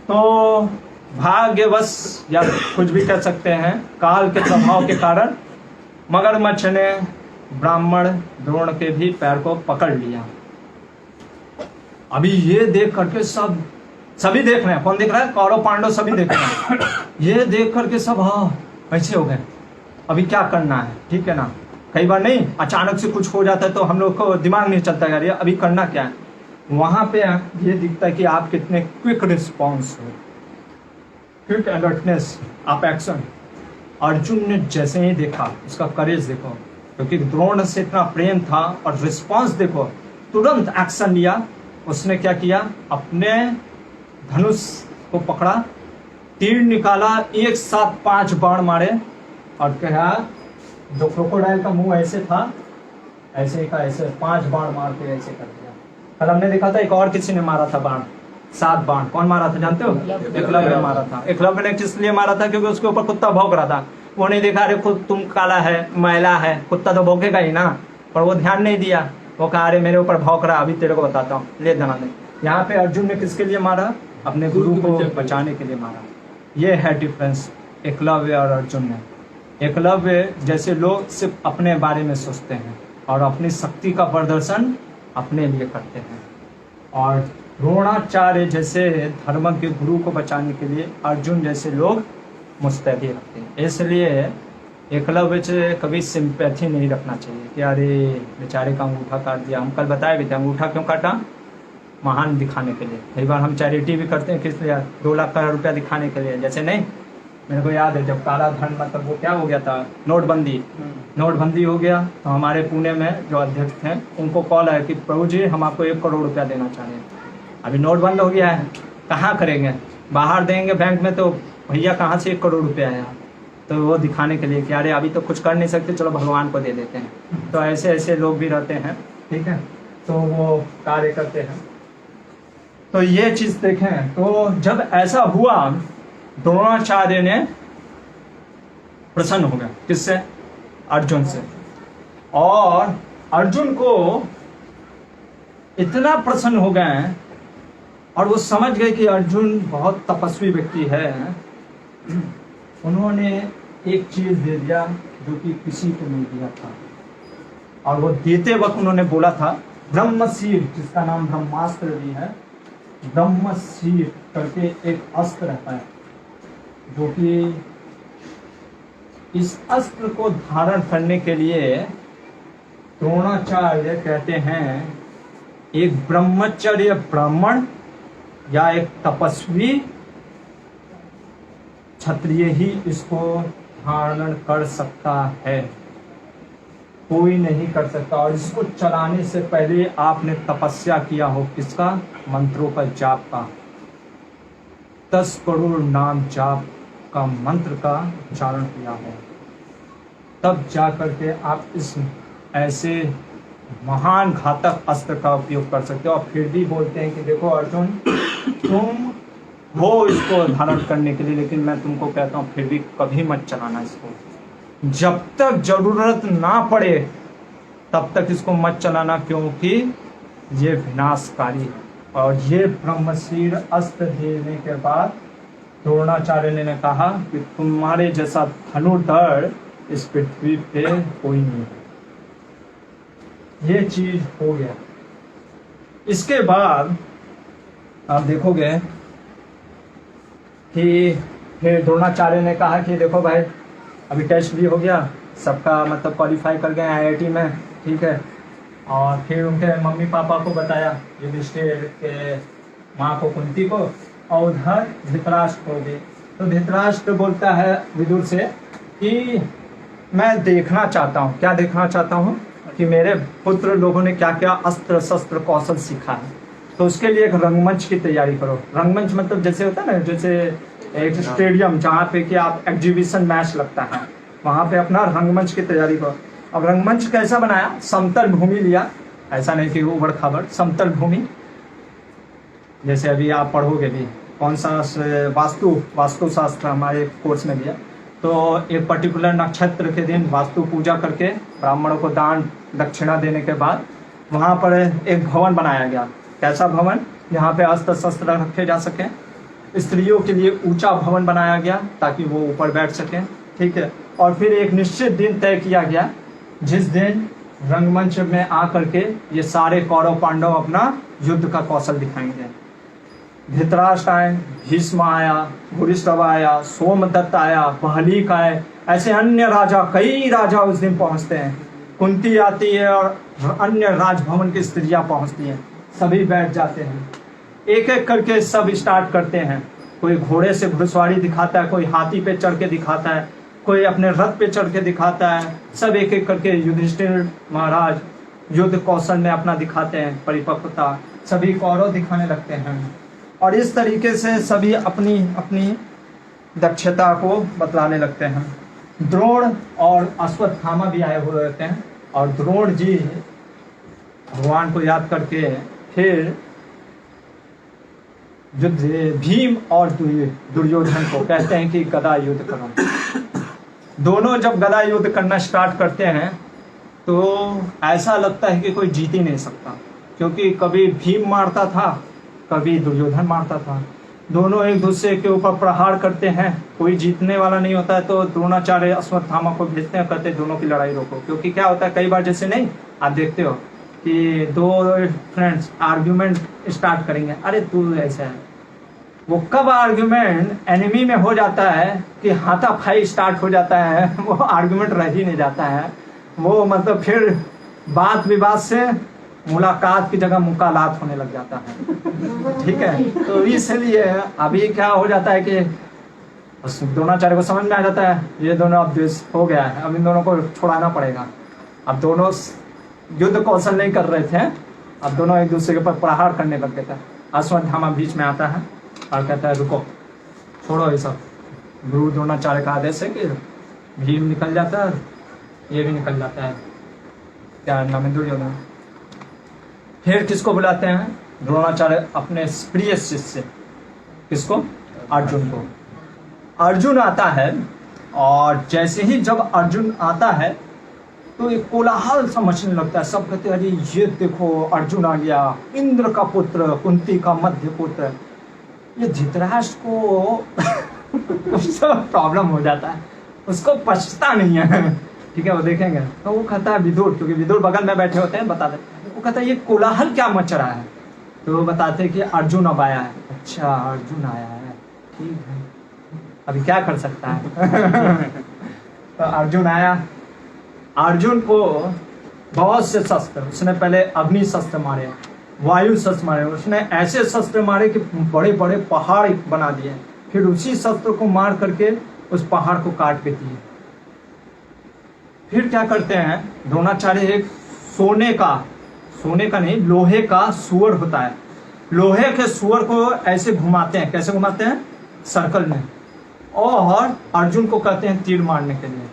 तो भाग्यवश या कुछ भी कह सकते हैं, काल के प्रभाव के कारण मगरमच्छ ने ब्राह्मण द्रोण के भी पैर को पकड़ लिया। अभी ये देख करके सभी देख रहे हैं, कौन देख रहा है? कौरव पांडव सभी देख रहे हैं। ये देख करके सब हाँ ऐसे हो गए, अभी क्या करना है, ठीक है ना। कई बार नहीं, अचानक से कुछ हो जाता है तो हम लोग को दिमाग नहीं चलता यार ये अभी करना क्या है। वहां पे ये दिखता है कि आप कितने क्विक रिस्पॉन्स हो, क्विक अलर्टनेस, आप एक्शन। अर्जुन ने जैसे ही देखा, उसका करेज देखो, क्योंकि द्रोण से इतना प्रेम था, और रिस्पांस देखो, तुरंत एक्शन लिया। उसने क्या किया, अपने धनुष को पकड़ा, तीर निकाला, एक साथ 5 बाण मारे, और कहा, जो क्रोकोडाइल का मुंह ऐसे था, ऐसे का ऐसे 5 बाण मार के ऐसे कर दिया। कल हमने देखा था एक और किसी ने मारा था बाण, 7 बाण। कौन मारा था जानते हो? एकलव्य ने मारा था। एकलव्य ने किस लिए मारा था? क्योंकि उसके ऊपर कुत्ता भौंक रहा था। वो नहीं देखा, अरे खुद तुम काला है, मैला है, कुत्ता तो भौंकेगा ही ना, पर वो ध्यान नहीं दिया। वो कहा, अरे मेरे ऊपर भौंक रहा, अभी तेरे को बताता हूँ, ले जाना दे। यहाँ पे अर्जुन ने किसके लिए मारा? अपने गुरु को बचाने के लिए मारा। ये है डिफरेंस एकलव्य और अर्जुन में। एकलव्य जैसे लोग सिर्फ अपने बारे में सोचते हैं और अपनी शक्ति का प्रदर्शन अपने लिए करते हैं, और द्रोणाचार्य जैसे धर्म के गुरु को बचाने के लिए अर्जुन जैसे लोग मुस्तैदी रखते हैं। इसलिए एकलव्य से कभी सिंपैथी नहीं रखना चाहिए कि अरे बेचारे का अंगूठा काट दिया। हम कल बताए भी थे, अंगूठा क्यों काटा? महान दिखाने के लिए। कई बार हम चैरिटी भी करते हैं, किस लिए? 2 लाख करोड़ रुपया दिखाने के लिए। जैसे नहीं, मेरे को याद है जब काला धन, मतलब वो क्या हो गया था, नोटबंदी हो गया, तो हमारे पुणे में जो अध्यक्ष थे उनको कॉल आया कि प्रभु जी हम आपको 1 करोड़ रुपया देना चाहें। अभी नोट बंद हो गया है, कहाँ करेंगे? बाहर देंगे बैंक में, तो भैया कहाँ से 1 करोड़ रुपया आया? तो वो दिखाने के लिए कि अरे अभी तो कुछ कर नहीं सकते, चलो भगवान को दे देते हैं। तो ऐसे ऐसे लोग भी रहते हैं, ठीक है, तो वो कार्य करते हैं। तो ये चीज़ देखें, तो जब ऐसा हुआ, द्रोणाचार्य ने प्रसन्न हो गया। किससे? अर्जुन से। और अर्जुन को इतना प्रसन्न हो गए, और वो समझ गए कि अर्जुन बहुत तपस्वी व्यक्ति है। उन्होंने एक चीज दे दिया जो कि किसी को नहीं दिया था, और वो देते वक्त उन्होंने बोला था, ब्रह्मशीर, जिसका नाम ब्रह्मास्त्र भी है, ब्रह्मशीर करके एक अस्त्र है, जो कि इस अस्त्र को धारण करने के लिए द्रोणाचार्य कहते हैं एक ब्रह्मचर्य ब्राह्मण या एक तपस्वी क्षत्रिय ही इसको धारण कर सकता है, कोई नहीं कर सकता। और इसको चलाने से पहले आपने तपस्या किया हो, किसका? मंत्रों का जाप का, 10 करोड़ नाम जाप का मंत्र का उच्चारण किया हो, तब जा करके आप इस ऐसे महान घातक अस्त्र का उपयोग कर सकते हो। और फिर भी बोलते हैं कि देखो अर्जुन, तुम हो इसको धारण करने के लिए, लेकिन मैं तुमको कहता हूँ फिर भी कभी मत चलाना इसको। जब तक जरूरत ना पड़े तब तक इसको मत चलाना, क्योंकि ये विनाशकारी है। और ये ब्रह्मशीर अस्त्र देने के बाद द्रोणाचार्य ने कहा कि तुम्हारे जैसा धनुर्धर इस पृथ्वी पे कोई नहीं है। ये चीज हो गया। इसके बाद आप देखोगे कि फिर द्रोणाचार्य ने कहा कि देखो भाई, अभी टेस्ट भी हो गया, सबका मतलब क्वालिफाई कर गए IIT में, ठीक है। और फिर उनके मम्मी पापा को बताया, युधिष्ठिर के माँ को, कुंती को, और उधर धृतराष्ट्र को भी। तो धृतराष्ट्र बोलता है विदुर से कि मैं देखना चाहता हूँ। क्या देखना चाहता हूँ? कि मेरे पुत्र लोगों ने क्या क्या अस्त्र शस्त्र कौशल सीखा है। तो उसके लिए एक रंगमंच की तैयारी करो। रंगमंच मतलब जैसे होता है ना, जैसे एक स्टेडियम जहाँ पे कि आप एग्जीबिशन मैच लगता है, वहाँ पे अपना रंगमंच की तैयारी करो। अब रंगमंच कैसा बनाया? समतल भूमि लिया, ऐसा नहीं कि उबड़ खाबड़, समतल भूमि। जैसे अभी आप पढ़ोगे भी, कौन सा वास्तुशास्त्र हमारे कोर्स में दिया, तो एक पर्टिकुलर नक्षत्र के दिन वास्तु पूजा करके ब्राह्मणों को दान दक्षिणा देने के बाद वहाँ पर एक भवन बनाया गया। कैसा भवन? यहाँ पे अस्त्र शस्त्र रखे जा सकें। स्त्रियों के लिए ऊंचा भवन बनाया गया ताकि वो ऊपर बैठ सकें, ठीक है। और फिर एक निश्चित दिन तय किया गया, जिस दिन रंगमंच में आकर के ये सारे कौरव पांडव अपना युद्ध का कौशल दिखाएंगे। धृतराष्ट्र आए, भीष्म आया, भूरिश्रव आया, सोमदत्त आया, बहलीक आए, ऐसे अन्य राजा, कई राजा उस दिन पहुंचते हैं। कुंती आती है और अन्य राजभवन की स्त्रियां पहुंचती हैं, सभी बैठ जाते हैं। एक एक करके सब स्टार्ट करते हैं। कोई घोड़े से घुड़सवारी दिखाता है, कोई हाथी पे चढ़ के दिखाता है, कोई अपने रथ पे चढ़ के दिखाता है, सब एक एक करके युधिष्ठिर महाराज युद्ध कौशल में अपना दिखाते हैं परिपक्वता, सभी कौरव दिखाने लगते हैं और इस तरीके से सभी अपनी अपनी दक्षता को बतलाने लगते हैं। द्रोण और अश्वत्थामा भी आए हुए रहते हैं और द्रोण जी भगवान को याद करके फिर युद्ध भीम और दुर्योधन को कहते हैं कि गदा युद्ध करो। दोनों जब गदा युद्ध करना स्टार्ट करते हैं तो ऐसा लगता है कि कोई जीत ही नहीं सकता, क्योंकि कभी भीम मारता था, कभी दुर्योधन मारता था। दोनों एक दूसरे के ऊपर प्रहार करते हैं, कोई जीतने वाला नहीं होता है। तो द्रोणाचार्य अश्वत्थामा को भेजते हैं, कहते हैं दोनों की लड़ाई रोको। क्योंकि क्या होता है कई बार जैसे नहीं आप देखते हो कि दो फ्रेंड्स आर्ग्यूमेंट स्टार्ट करेंगे, अरे तू ऐसा है, वो कब आर्ग्यूमेंट एनिमी में हो जाता है कि हाथापाई स्टार्ट हो जाता है, वो आर्ग्यूमेंट रह ही नहीं जाता है। वो मतलब फिर बात विवाद से मुलाकात की जगह मुकालात होने लग जाता है। ठीक है, तो इसलिए अभी क्या हो जाता है कि द्रोणाचार्य को समझ में आ जाता है ये दोनों अब द्वेष हो गया है, अब इन दोनों को छुड़ाना पड़ेगा। अब दोनों युद्ध कौशल नहीं कर रहे थे, अब दोनों एक दूसरे के ऊपर प्रहार करने लग गए थे। अश्वत्थामा बीच में आता है और कहता है रुको, छोड़ो ये सब। गुरु द्रोणाचार्य का आदेश है कि भीम निकल जाता है, ये भी निकल जाता है, क्या नाम है, दुर्योधन। फिर किसको बुलाते हैं? द्रोणाचार्य अपने प्रिय शिष्य, किसको? अर्जुन को। अर्जुन आता है और जैसे ही जब अर्जुन आता है तो एक कोलाहल सा मचने लगता है। सब कहते हैं अरे ये देखो अर्जुन आ गया, इंद्र का पुत्र, कुंती का मध्य पुत्र। ये धृतराष्ट्र को उसको प्रॉब्लम हो जाता है, उसको पछता नहीं है। ठीक है, वो देखेंगे तो वो कहता है विदुर, क्योंकि विदुर बगल में बैठे होते हैं, बता देते हैं। वो कहता है ये कोलाहल क्या मच रहा है? तो वो बताते हैं कि अर्जुन अब आया है। अच्छा अर्जुन आया है, ठीक है, अभी क्या कर सकता है। तो अर्जुन आया। अर्जुन को बहुत से शस्त्र, उसने पहले अग्नि शस्त्र मारे, वायु शस्त्र मारे, उसने ऐसे शस्त्र मारे कि बड़े बड़े पहाड़ बना दिए। फिर उसी शस्त्र को मार करके उस पहाड़ को काट के दिए। फिर क्या करते हैं द्रोणाचार्य, एक सोने का नहीं, लोहे का सूअर होता है, लोहे के सूअर को ऐसे घुमाते हैं। कैसे घुमाते हैं? सर्कल में। और अर्जुन को कहते हैं तीर मारने के लिए।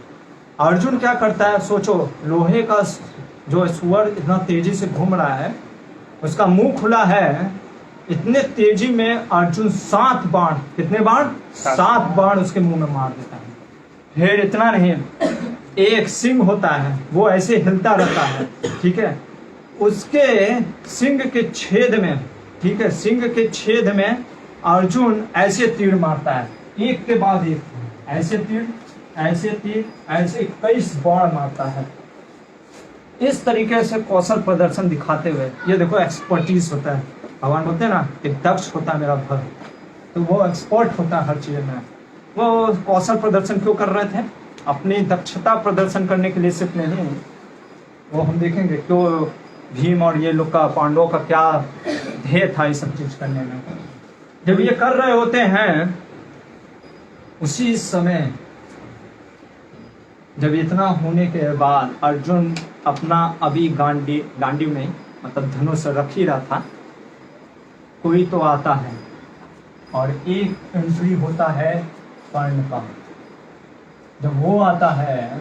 अर्जुन क्या करता है, सोचो, लोहे का जो सूअर इतना तेजी से घूम रहा है, उसका मुंह खुला है, इतने तेजी में अर्जुन 7 बाण, कितने बाण? 7 बाण उसके मुंह में मार देता है। फिर इतना नहीं, एक सिंह होता है, वो ऐसे हिलता रहता है। ठीक है, उसके सिंह के छेद में, ठीक है, सिंह के छेद में अर्जुन ऐसे तीर मारता है, एक के बाद एक, ऐसे तीर, ऐसे तीर, ऐसे 21 बाण मारता है। इस तरीके से कौशल प्रदर्शन दिखाते हुए, ये देखो एक्सपर्टीज होता है। भगवान बोलते हैं ना कि दक्ष होता है मेरा भक्त, तो वो एक्सपर्ट होता है हर चीज में। वो कौशल प्रदर्शन क्यों कर रहे थे? अपनी दक्षता प्रदर्शन करने के लिए सिर्फ नहीं, वो हम देखेंगे क्यों भीम और ये लोग का, पांडवों का क्या ध्येय था इस सब चीज करने में। जब ये कर रहे होते हैं उसी समय, जब इतना होने के बाद अर्जुन अपना अभी गांडीव नहीं, मतलब धनुष रख ही रहा था, कोई तो आता है और एक एंट्री होता है कर्ण का। जब वो आता है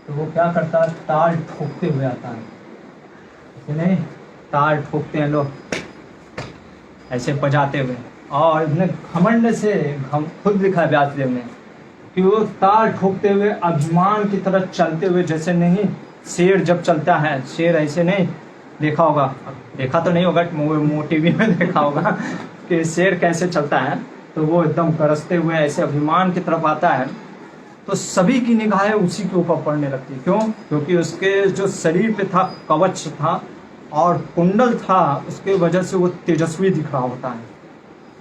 तो वो क्या करता है, ताल ठोकते हुए आता है। नहीं, ताल ठोकते हैं लोग ऐसे बजाते हुए, और इतने घमंड से खुद लिखा है व्यासदेव ने कि वो ताल ठोकते हुए अभिमान की तरह चलते हुए, जैसे नहीं शेर जब चलता है, शेर ऐसे नहीं, देखा होगा, देखा तो नहीं होगा, टीवी में देखा होगा कि शेर कैसे चलता है, तो वो एकदम गरजते हुए ऐसे अभिमान की तरफ आता है। तो सभी की निगाहें उसी के ऊपर पड़ने लगती। क्यों? क्योंकि उसके जो शरीर पे था कवच था और कुंडल था, उसके वजह से वो तेजस्वी दिख रहा होता है।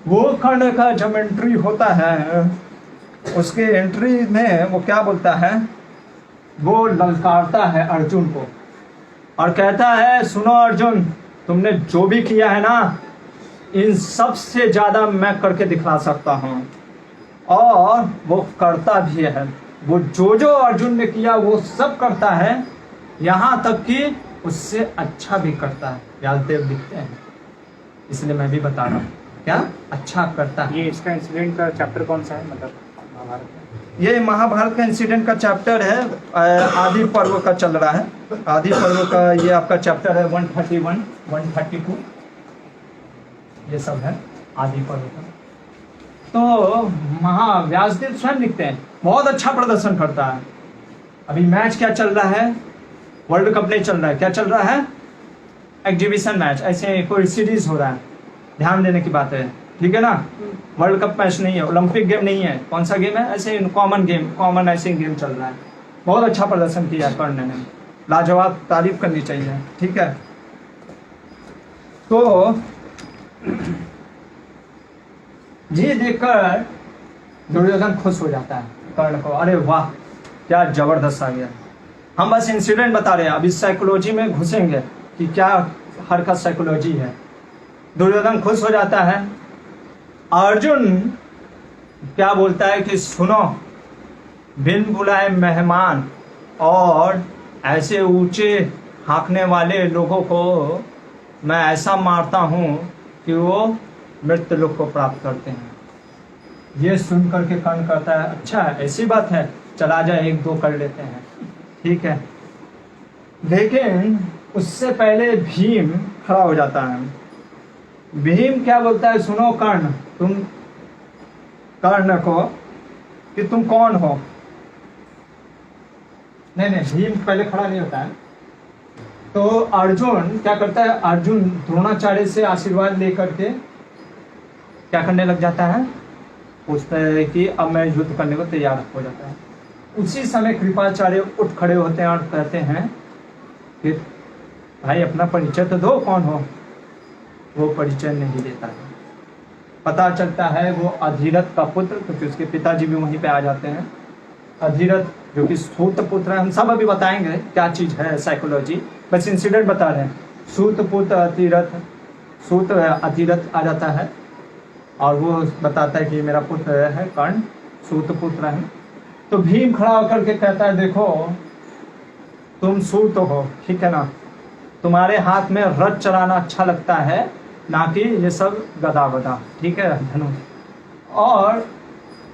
वो कर्ण का जब एंट्री होता है, उसके एंट्री में वो क्या बोलता है, वो ललकारता है अर्जुन को और कहता है सुनो अर्जुन, तुमने जो भी किया है ना, इन सब से ज्यादा मैं करके दिखा सकता हूँ। और वो करता भी है। वो जो अर्जुन ने किया वो सब करता है, यहाँ तक कि उससे अच्छा भी करता है। व्यासदेव लिखते हैं, इसलिए मैं भी बता रहा हूँ क्या अच्छा करता है। ये इसका इंसिडेंट का चैप्टर कौन सा है, मतलब महाभारत में? ये महाभारत का इंसिडेंट का चैप्टर है, आदि पर्व का चल रहा है। आदि पर्व का ये आपका चैप्टर है 131, 132, ये सब है आदि पर्व का। तो व्यासदेव स्वयं लिखते हैं, बहुत अच्छा प्रदर्शन करता है। अभी मैच क्या चल रहा है, वर्ल्ड कप नहीं चल रहा है, क्या चल रहा है, एग्जीबिशन मैच, ऐसे कोई सीरीज हो रहा है, ध्यान देने की बात है, ठीक है ना। वर्ल्ड कप मैच नहीं है, ओलंपिक गेम नहीं है, कौन सा गेम है, ऐसे कॉमन गेम, कॉमन ऐसे गेम चल रहा है। बहुत अच्छा प्रदर्शन किया है कर्ण ने, लाजवाब, तारीफ करनी चाहिए, ठीक है। तो ये देखकर दुर्योधन खुश हो जाता है कर्ण को, अरे वाह क्या जबरदस्त आ गया। हम बस इंसिडेंट बता रहे हैं, अभी साइकोलॉजी में घुसेंगे कि क्या हरकत साइकोलॉजी है। दुर्योधन खुश हो जाता है। अर्जुन क्या बोलता है कि सुनो, बिन बुलाए मेहमान और ऐसे ऊंचे हाँकने वाले लोगों को मैं ऐसा मारता हूँ कि वो मृत्यु लोक को प्राप्त करते हैं। ये सुन करके कर्ण कहता है अच्छा ऐसी बात है, चला जाए एक दो कर लेते हैं, ठीक है। लेकिन उससे पहले भीम खड़ा हो जाता है। भीम क्या बोलता है, सुनो कर्ण, तुम कर्ण को कि तुम कौन हो। नहीं, भीम पहले खड़ा नहीं होता है। तो अर्जुन क्या करता है, अर्जुन द्रोणाचार्य से आशीर्वाद लेकर के क्या करने लग जाता है, पूछता है कि अब मैं युद्ध करने को तैयार हो जाता है। उसी समय कृपाचार्य उठ खड़े होते हैं और कहते हैं कि भाई अपना परिचय तो दो, कौन हो। वो परिचय नहीं देता है। पता चलता है वो अधिरथ का पुत्र, क्योंकि उसके पिताजी भी वहीं पे आ जाते हैं। अधिरथ जो कि सूत पुत्र है, हम सब अभी बताएंगे क्या चीज है साइकोलॉजी, बस इंसिडेंट बता रहे हैं। सूत पुत्र अधिरथ, सूत अधिरथ आ जाता है और वो बताता है कि मेरा पुत्र है कर्ण, सूत पुत्र है। तो भीम खड़ा होकर के कहता है देखो तुम सूत हो, ठीक है ना, तुम्हारे हाथ में रथ चलाना अच्छा लगता है, ना कि ये सब गदा गदा, ठीक है, धनुष। और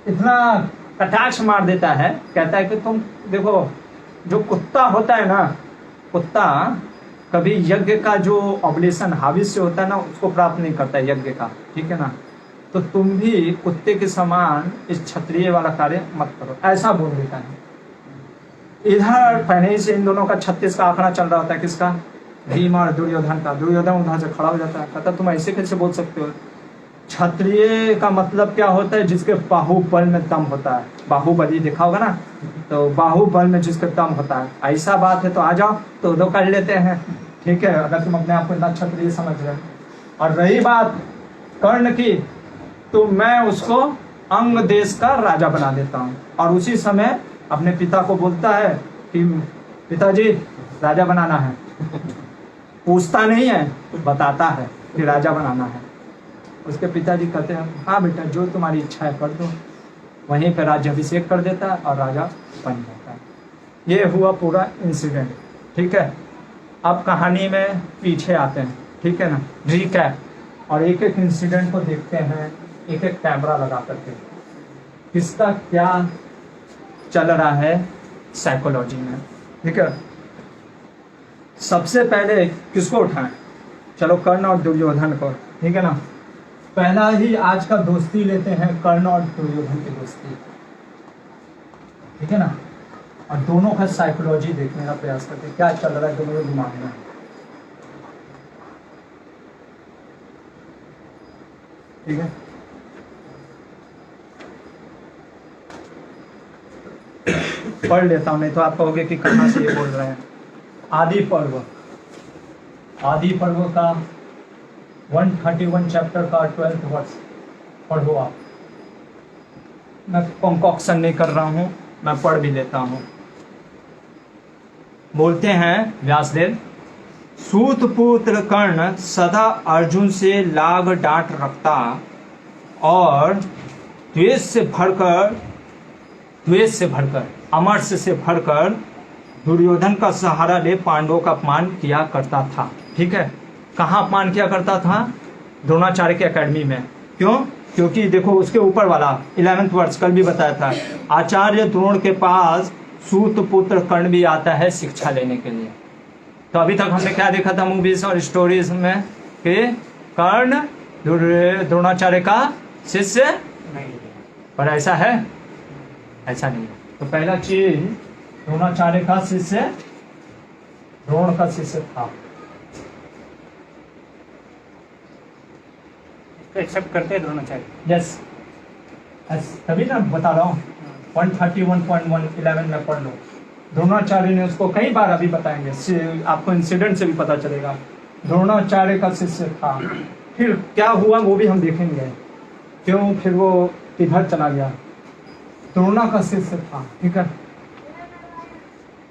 इतना कटाक्ष मार देता है, कहता है कि तुम देखो जो कुत्ता होता है ना, कुत्ता कभी यज्ञ का जो ऑब्लेशन हाविस से होता है ना उसको प्राप्त नहीं करता है यज्ञ का, ठीक है ना। तो तुम भी कुत्ते के समान इस क्षत्रिय वाला कार्य मत करो, ऐसा बोल देता है। इधर पहले ही से इन दोनों का 36 का आंकड़ा चल रहा होता है, किसका, भीम और दुर्योधन का। दुर्योधन उधर से खड़ा हो जाता है, कहता तुम ऐसे कैसे बोल सकते हो, क्षत्रिय का मतलब क्या होता है, जिसके बाहुबल में दम होता है। बाहुबली देखा होगा ना, तो बाहुबल में जिसके दम होता है, ऐसा बात है तो आ जाओ तो दो कर लेते हैं, ठीक है, अगर तुम अपने आप को इतना क्षत्रिय समझ रहे हो। और रही बात कर्ण की, तो मैं उसको अंग देश का राजा बना देता हूँ। और उसी समय अपने पिता को बोलता है कि पिताजी राजा बनाना है। पूछता नहीं है, बताता है कि राजा बनाना है। उसके पिताजी कहते हैं हाँ बेटा जो तुम्हारी इच्छा है कर दो। वहीं पर राज्याभिषेक कर देता है और राजा बन जाता है। ये हुआ पूरा इंसिडेंट, ठीक है। अब कहानी में पीछे आते हैं, ठीक है ना, रिकैप, और एक एक इंसिडेंट को देखते हैं एक एक कैमरा लगा करके किसका क्या चल रहा है साइकोलॉजी में, ठीक है। सबसे पहले किसको उठाएं, चलो कर्ण और दुर्योधन को, ठीक है ना। पहला ही आज का दोस्ती लेते हैं, कर्ण और दुर्योधन की दोस्ती, ठीक है ना। और दोनों का साइकोलॉजी देखने का प्रयास करते हैं, क्या चल रहा है दोनों के दिमाग में, ठीक है। पढ़ लेता हूं, नहीं तो आप कहोगे कि कहाँ से ये बोल रहे हैं। आदि पर्व, आदि पर्व का 131 चैप्टर का 12th वर्स पढ़ो आप। मैं कंकॉक्शन नहीं कर रहा हूं, मैं पढ़ भी लेता हूं। बोलते हैं व्यासदेव, सूत पुत्र कर्ण सदा अर्जुन से लाग डांट रखता और द्वेष से भरकर अमरस से भरकर दुर्योधन का सहारा ले पांडवों का अपमान किया करता था। ठीक है, कहाँ अपमान किया करता था? द्रोणाचार्य की एकेडमी में। क्यों? क्योंकि देखो उसके ऊपर वाला 11th वर्ष कल भी बताया था, आचार्य द्रोण के पास सूत पुत्र कर्ण भी आता है शिक्षा लेने के लिए। तो अभी तक हमने क्या देखा था मूवीज और स्टोरीज में कि कर्ण द्रोणाचार्य का शिष्य, नहीं पर ऐसा है? ऐसा नहीं है। तो पहला चीज द्रोणाचार्य का शिष्य द्रोण का शिष्य था। एक्सेप्ट करते हैं द्रोणाचार्य। यस, तभी ना बता रहा हूँ 131.111 में पढ़ लो। द्रोणाचार्य ने उसको कई बार अभी बताएंगे, आपको इंसिडेंट से भी पता चलेगा। द्रोणाचार्य का शिष्य था। फिर क्या हुआ वो भी हम देखेंगे, क्यों फिर वो किधर चला गया। द्रोणा का शिष्य था। ठीक है,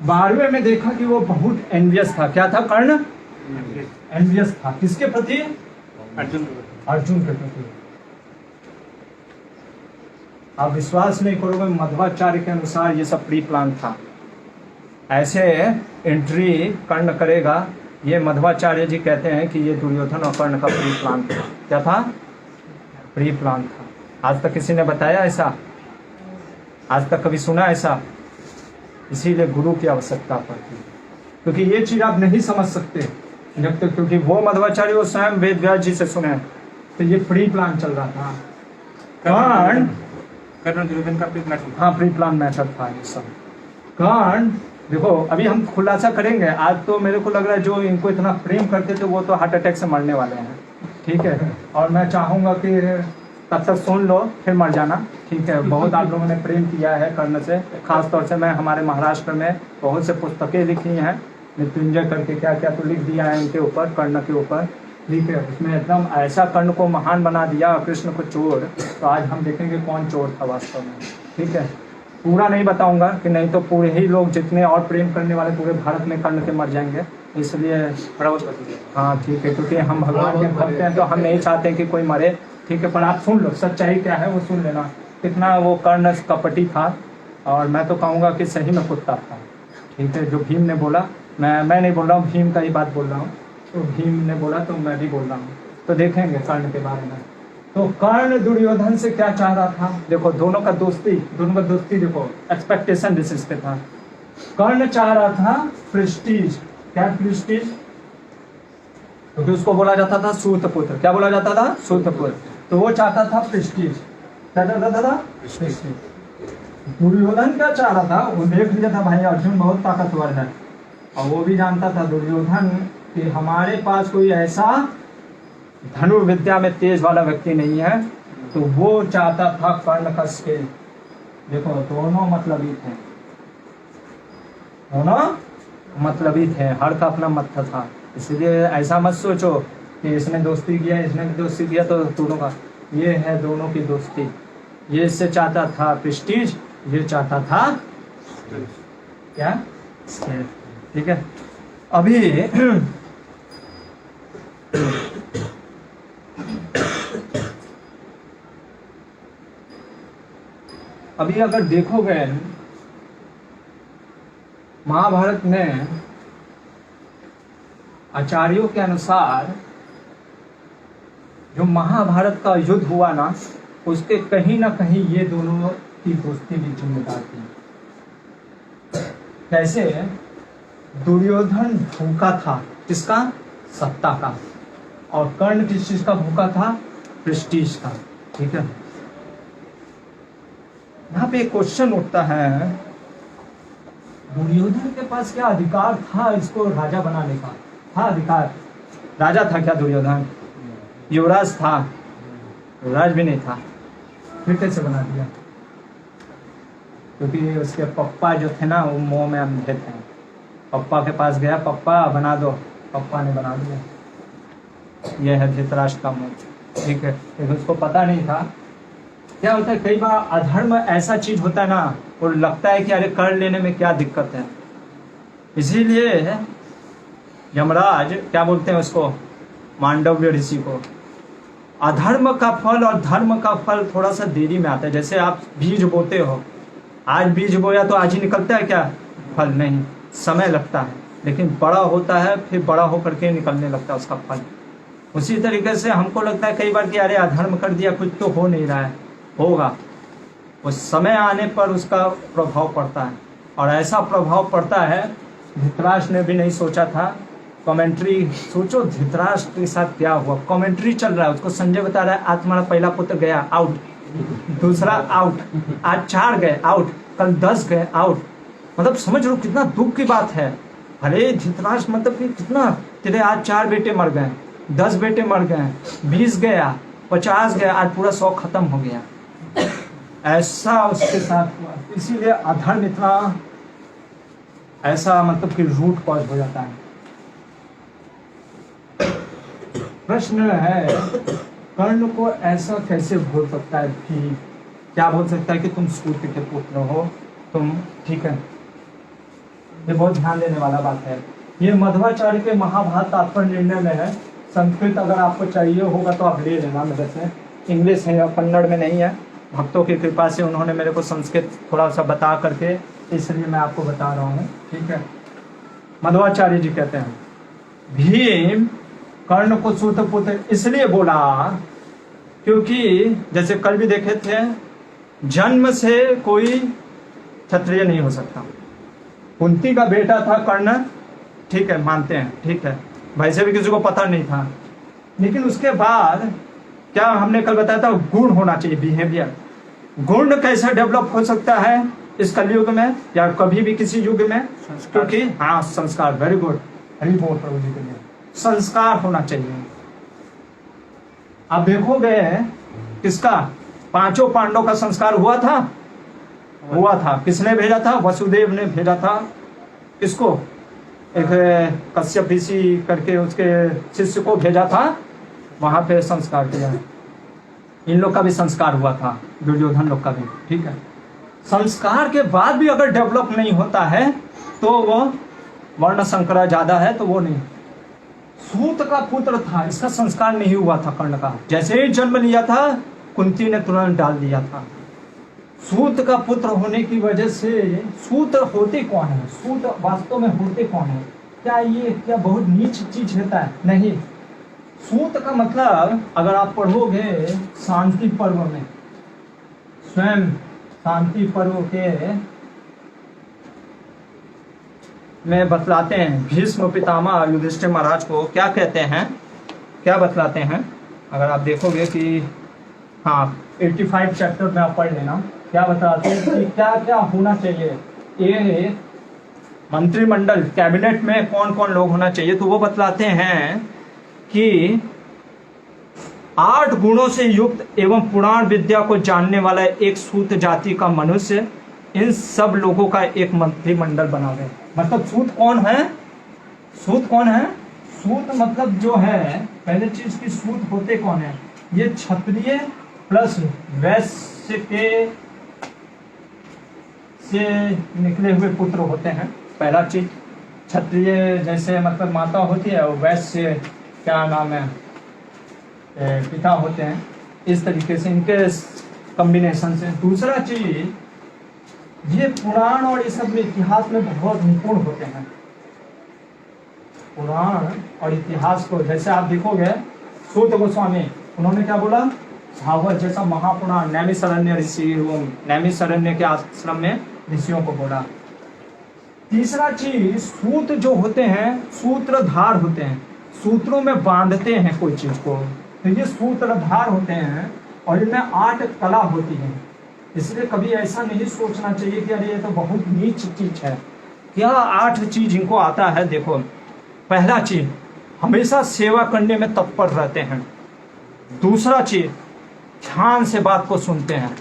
12वें में देखा कि वो बहुत एनवियस था। क्या था? कर्ण एनवियस था। किसके प्रति? अर्जुन। अर्जुन के प्रति। आप विश्वास नहीं करोगे, मध्वाचार्य के अनुसार ये सब प्री प्लान था। ऐसे एंट्री कर्ण करेगा, ये मध्वाचार्य जी कहते हैं कि ये दुर्योधन और कर्ण का प्री प्लान था। क्या था? प्री प्लान था। आज तक किसी ने बताया ऐसा? आज तक कभी सुना ऐसा? इसीलिए गुरु की आवश्यकता पड़ती है, क्योंकि ये चीज आप नहीं समझ सकते जब तक, क्योंकि वो मध्वाचार्य वो स्वयं वेद व्यास जी से सुने। तो ये प्री प्लान चल रहा था। कर्ण दुर्योधन का प्री प्लान। हाँ, प्री प्लान मैटर था ये सब। कर्ण देखो, अभी हम खुलासा करेंगे। आज तो मेरे को लग रहा है जो इनको इतना प्रेम करते थे वो तो हार्ट अटैक से मरने वाले हैं। ठीक है, और मैं चाहूंगा कि तब तक सुन लो फिर मर जाना। ठीक है, बहुत आप लोगों ने प्रेम किया है कर्ण से। खास तौर से मैं हमारे महाराष्ट्र में बहुत से पुस्तकें लिखी हैं, मृत्युंजय करके क्या क्या तो लिख दिया है इनके ऊपर, कर्ण के ऊपर। ठीक है, उसमें एकदम ऐसा कर्ण को महान बना दिया, कृष्ण को चोर। तो आज हम देखेंगे कौन चोर था वास्तव में। ठीक है, पूरा नहीं बताऊंगा कि नहीं तो पूरे ही लोग जितने और प्रेम करने वाले पूरे भारत में कर्ण के मर जाएंगे, इसलिए थोड़ा बहुत बता। हाँ ठीक है, क्योंकि हम भगवान के भक्त हैं तो हम नहीं चाहते कि कोई मरे। ठीक है, पर आप सुन लो, सच्चाई क्या है वो सुन लेना। कितना वो कर्ण कपटी था, और मैं तो कहूँगा कि सही में कुत्ता था। ठीक है, जो भीम ने बोला, मैं नहीं बोल रहा हूँ, भीम का ही बात बोल रहा हूँ। तो भीम ने बोला तो मैं भी बोल रहा हूँ। तो देखेंगे कर्ण के बारे में। तो कर्ण दुर्योधन से क्या चाह रहा था? देखो दोनों का दोस्ती देखो, एक्सपेक्टेशन बेसिस पे था। कर्ण चाह रहा था प्रेस्टीज। क्या प्रेस्टीज? क्योंकि उसको बोला जाता था सूत पुत्र। क्या बोला जाता था? सूत पुत्र। तो वो चाहता था प्रेस्टीज। क्या चाहता था? प्रेस्टीज। दुर्योधन क्या चाह रहा था? वो देख लिया था भाई अर्जुन बहुत ताकतवर है, और वो भी जानता था दुर्योधन कि हमारे पास कोई ऐसा धनुर्विद्या में तेज वाला व्यक्ति नहीं है। तो वो चाहता था कर्ण का स्केल। देखो दोनों मतलबी थे, दोनों मतलबी थे, हर का अपना मत था। इसलिए ऐसा मत सोचो कि इसने दोस्ती किया इसने दोस्ती किया तो दोनों का, ये है दोनों की दोस्ती। ये इससे चाहता था प्रेस्टीज, ये चाहता था क्या? स्केल। ठीक है, अभी अभी अगर देखोगे महाभारत में आचार्यों के अनुसार जो महाभारत का युद्ध हुआ ना, उसके कहीं ना कहीं ये दोनों की दोस्ती भी जिम्मेदार थी। कैसे? दुर्योधन भूखा था किसका? सत्ता का। और कर्ण किस चीज का भूखा था? प्रेस्टीज का। ठीक है, यहाँ पे एक क्वेश्चन उठता है, दुर्योधन के पास क्या अधिकार था इसको राजा बनाने का? था अधिकार? राजा था क्या दुर्योधन? युवराज था? युवराज भी नहीं था। फिर कैसे बना दिया? क्योंकि उसके पप्पा जो थे ना वो मोह में अंधे थे। पप्पा के पास गया, पप्पा बना दो, पप्पा ने बना दिया। यह है धृतराष्ट्र का मोह। ठीक है, लेकिन उसको पता नहीं था। क्या होता है कई बार अधर्म ऐसा चीज होता है ना, और लगता है कि अरे कर लेने में क्या दिक्कत है। इसीलिए यमराज क्या बोलते हैं उसको, मांडव्य ऋषि को, अधर्म का फल और धर्म का फल थोड़ा सा देरी में आता है। जैसे आप बीज बोते हो आज बीज बोया तो आज ही निकलता है क्या फल? नहीं, समय लगता है, लेकिन बड़ा होता है, फिर बड़ा होकर के निकलने लगता है उसका फल। उसी तरीके से हमको लगता है कई बार कि अरे अधर्म कर दिया, कुछ तो हो नहीं रहा है, होगा। उस समय आने पर उसका प्रभाव पड़ता है, और ऐसा प्रभाव पड़ता है धृतराष्ट्र ने भी नहीं सोचा था। कमेंट्री सोचो धृतराष्ट्र के साथ क्या हुआ, कमेंट्री चल रहा है, उसको संजय बता रहा है आज तुम्हारा पहला पुत्र गया आउट, दूसरा आउट, आज 4 गए आउट, कल 10 गए आउट। मतलब समझ लो कितना दुख की बात है। अरे धृतराष्ट्र मतलब कि कितना, तेरे आज 4 बेटे मर गए, 10 बेटे मर गए, 20 गया, 50 गया, आज पूरा 100 खत्म हो गया। ऐसा उसके साथ हुआ, इसीलिए अधर्म इतना ऐसा मतलब कि रूट कॉज हो जाता है। प्रश्न है कर्ण को ऐसा कैसे बोल सकता है कि क्या बोल सकता है कि तुम सूत के पुत्र हो, तुम ठीक है। ये बहुत ध्यान देने वाला बात है। ये मध्वाचार्य के महाभारत तात्पर्य निर्णय में है। संस्कृत अगर आपको चाहिए होगा तो आप ले लेना मेरे से, इंग्लिश है या कन्नड़ में नहीं है। भक्तों की कृपा से उन्होंने मेरे को संस्कृत थोड़ा सा बता करके, इसलिए मैं आपको बता रहा हूँ, ठीक है। मध्वाचार्य जी कहते हैं भीम कर्ण को सूत पुत्र इसलिए बोला क्योंकि जैसे कल भी देखे थे, जन्म से कोई क्षत्रिय नहीं हो सकता। कुंती का बेटा था कर्ण, ठीक है, मानते हैं, ठीक है, वैसे भी किसी को पता नहीं था। लेकिन उसके बाद क्या हमने कल बताया था, गुण होना चाहिए, बिहेवियर। गुण कैसे डेवलप हो सकता है इस कलयुग में या कभी भी किसी युग में? क्योंकि हाँ, संस्कार, वेरी गुड, हरि बोल प्रभु जी के लिए, संस्कार होना चाहिए। आप देखोगे किसका, 5 पांडवों का संस्कार हुआ था, हुआ था। किसने भेजा था? वसुदेव ने भेजा था। किसको? एक कश्यप ऋषि करके उसके शिष्य को भेजा था, वहां पे संस्कार किया। इन लोग का भी संस्कार हुआ था, दुर्योधन लोग का भी, ठीक है। संस्कार के बाद भी अगर डेवलप नहीं होता है तो वो वर्ण संकरा ज्यादा है तो वो नहीं। सूत का पुत्र था, इसका संस्कार नहीं हुआ था कर्ण का। जैसे ही जन्म लिया था कुंती ने तुरंत डाल दिया था। सूत का पुत्र होने की वजह से, सूत होते कौन है, सूत वास्तव में होते कौन है? क्या ये क्या बहुत नीच चीज रहता है? नहीं। सूत का मतलब अगर आप पढ़ोगे शांति पर्व में, स्वयं शांति पर्व के में बतलाते हैं, भीष्म पितामह युधिष्ठिर महाराज को क्या कहते हैं, क्या बतलाते हैं? अगर आप देखोगे कि हाँ 85 चैप्टर में आप पढ़ लेना, क्या बताते हैं कि क्या क्या होना चाहिए। ये मंत्रिमंडल कैबिनेट में कौन कौन लोग होना चाहिए, तो वो बतलाते हैं कि 8 गुणों से युक्त एवं पुराण विद्या को जानने वाला एक सूत जाति का मनुष्य इन सब लोगों का एक मंत्रिमंडल बनावे। मतलब सूत कौन है? सूत कौन है? सूत मतलब जो है, पहले चीज की सूत होते कौन है? ये क्षत्रिय प्लस वैश्य के से निकले हुए पुत्र होते हैं। पहला चीज क्षत्रिय जैसे मतलब माता होती है, और वैश्य क्या नाम है, पिता होते हैं। इस तरीके से इनके कॉम्बिनेशन से। दूसरा चीज, ये पुराण और इस सब में इतिहास में बहुत निपुण होते हैं। पुराण और इतिहास को जैसे आप देखोगे, सूत गोस्वामी उन्होंने क्या बोला, भागवत जैसा महापुराण, नैमिषारण्य ऋषि, नैमिषारण्य के आश्रम में ऋषियों को बोला। तीसरा चीज, सूत जो होते हैं सूत्रधार होते हैं, सूत्रों में बांधते हैं कोई चीज को, तो ये सूत्रधार होते हैं। और इनमें 8 कला होती है। इसलिए कभी ऐसा नहीं सोचना चाहिए कि अरे ये तो बहुत नीच चीज है। क्या 8 चीज इनको आता है? देखो, पहला चीज, हमेशा सेवा करने में तत्पर रहते हैं। दूसरा चीज, ध्यान से बात को सुनते हैं।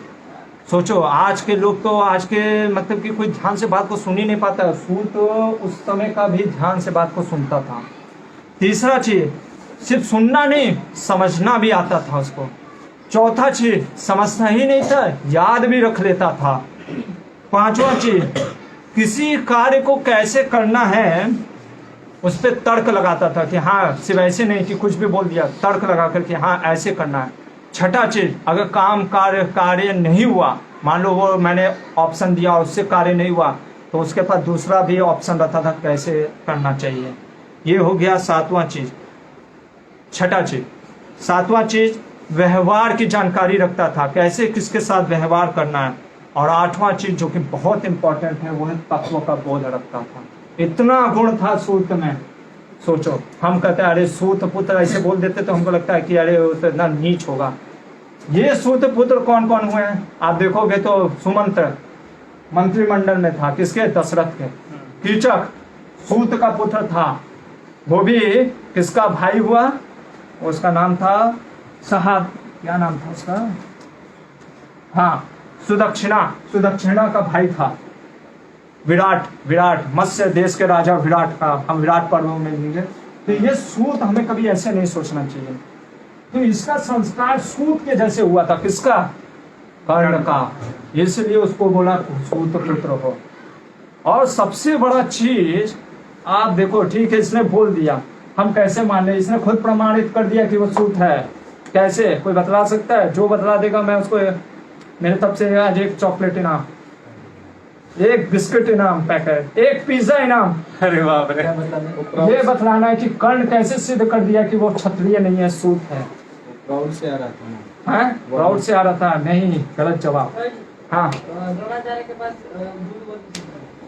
सोचो आज के लोग तो आज के मतलब कि कोई ध्यान से बात को सुन ही नहीं पाता। सूत तो उस समय का भी ध्यान से बात को सुनता था। तीसरा चीज, सिर्फ सुनना नहीं, समझना भी आता था उसको। चौथा चीज, समझना ही नहीं था, याद भी रख लेता था। पांचवा चीज, किसी कार्य को कैसे करना है उस पर तर्क लगाता था कि हाँ, सिर्फ ऐसे नहीं कि कुछ भी बोल दिया, तर्क लगा कर कि हाँ ऐसे करना है। छठा चीज, अगर कार्य नहीं हुआ, मान लो वो मैंने ऑप्शन दिया उससे कार्य नहीं हुआ, तो उसके पास दूसरा भी ऑप्शन रहता था कैसे करना चाहिए। ये हो गया सातवां चीज, छठा चीज। सातवां चीज, व्यवहार की जानकारी रखता था, कैसे किसके साथ व्यवहार करना है। और आठवां चीज जो कि बहुत इंपॉर्टेंट है, वो है तत्व का बोध रखता था। इतना गुण था सूत में, सोचो। हम कहते हैं अरे सूत पुत्र ऐसे बोल देते तो हमको लगता है कि अरे वो तो इतना नीच होगा। ये सूत पुत्र कौन कौन हुए हैं आप देखोगे तो सुमंत्र मंत्रिमंडल में था, किसके? दशरथ के। कीचक सूत का पुत्र था, वो भी किसका भाई हुआ? उसका नाम था क्या नाम था उसका? हाँ, सुदक्षिणा का भाई था। विराट मत्स्य देश के राजा विराट का हम विराट पर्व में लेंगे। तो ये सूत हमें कभी ऐसे नहीं सोचना चाहिए। तो इसका संस्कार सूत के जैसे हुआ था, किसका? कर्ण का। इसलिए उसको बोला सूत पुत्र हो। और सबसे बड़ा चीज आप देखो, ठीक है इसने बोल दिया, हम कैसे मान ले? इसने खुद प्रमाणित कर दिया कि वो सूत है। कैसे? कोई बतला सकता है? जो बतला देगा मैं उसको, मेरे तरफ से आज एक चॉकलेट इनाम, एक बिस्किट इनाम पैकेट, एक पिज्जा इनाम। अरे बाप रे। ये बतलाना है कि कर्ण कैसे सिद्ध कर दिया कि वो क्षत्रिय नहीं है, सूत है। प्राउड से आ रहा था। हैं? प्राउड से आ रहा था? नहीं, गलत जवाब। हाँ, द्रोणाचार्य के पास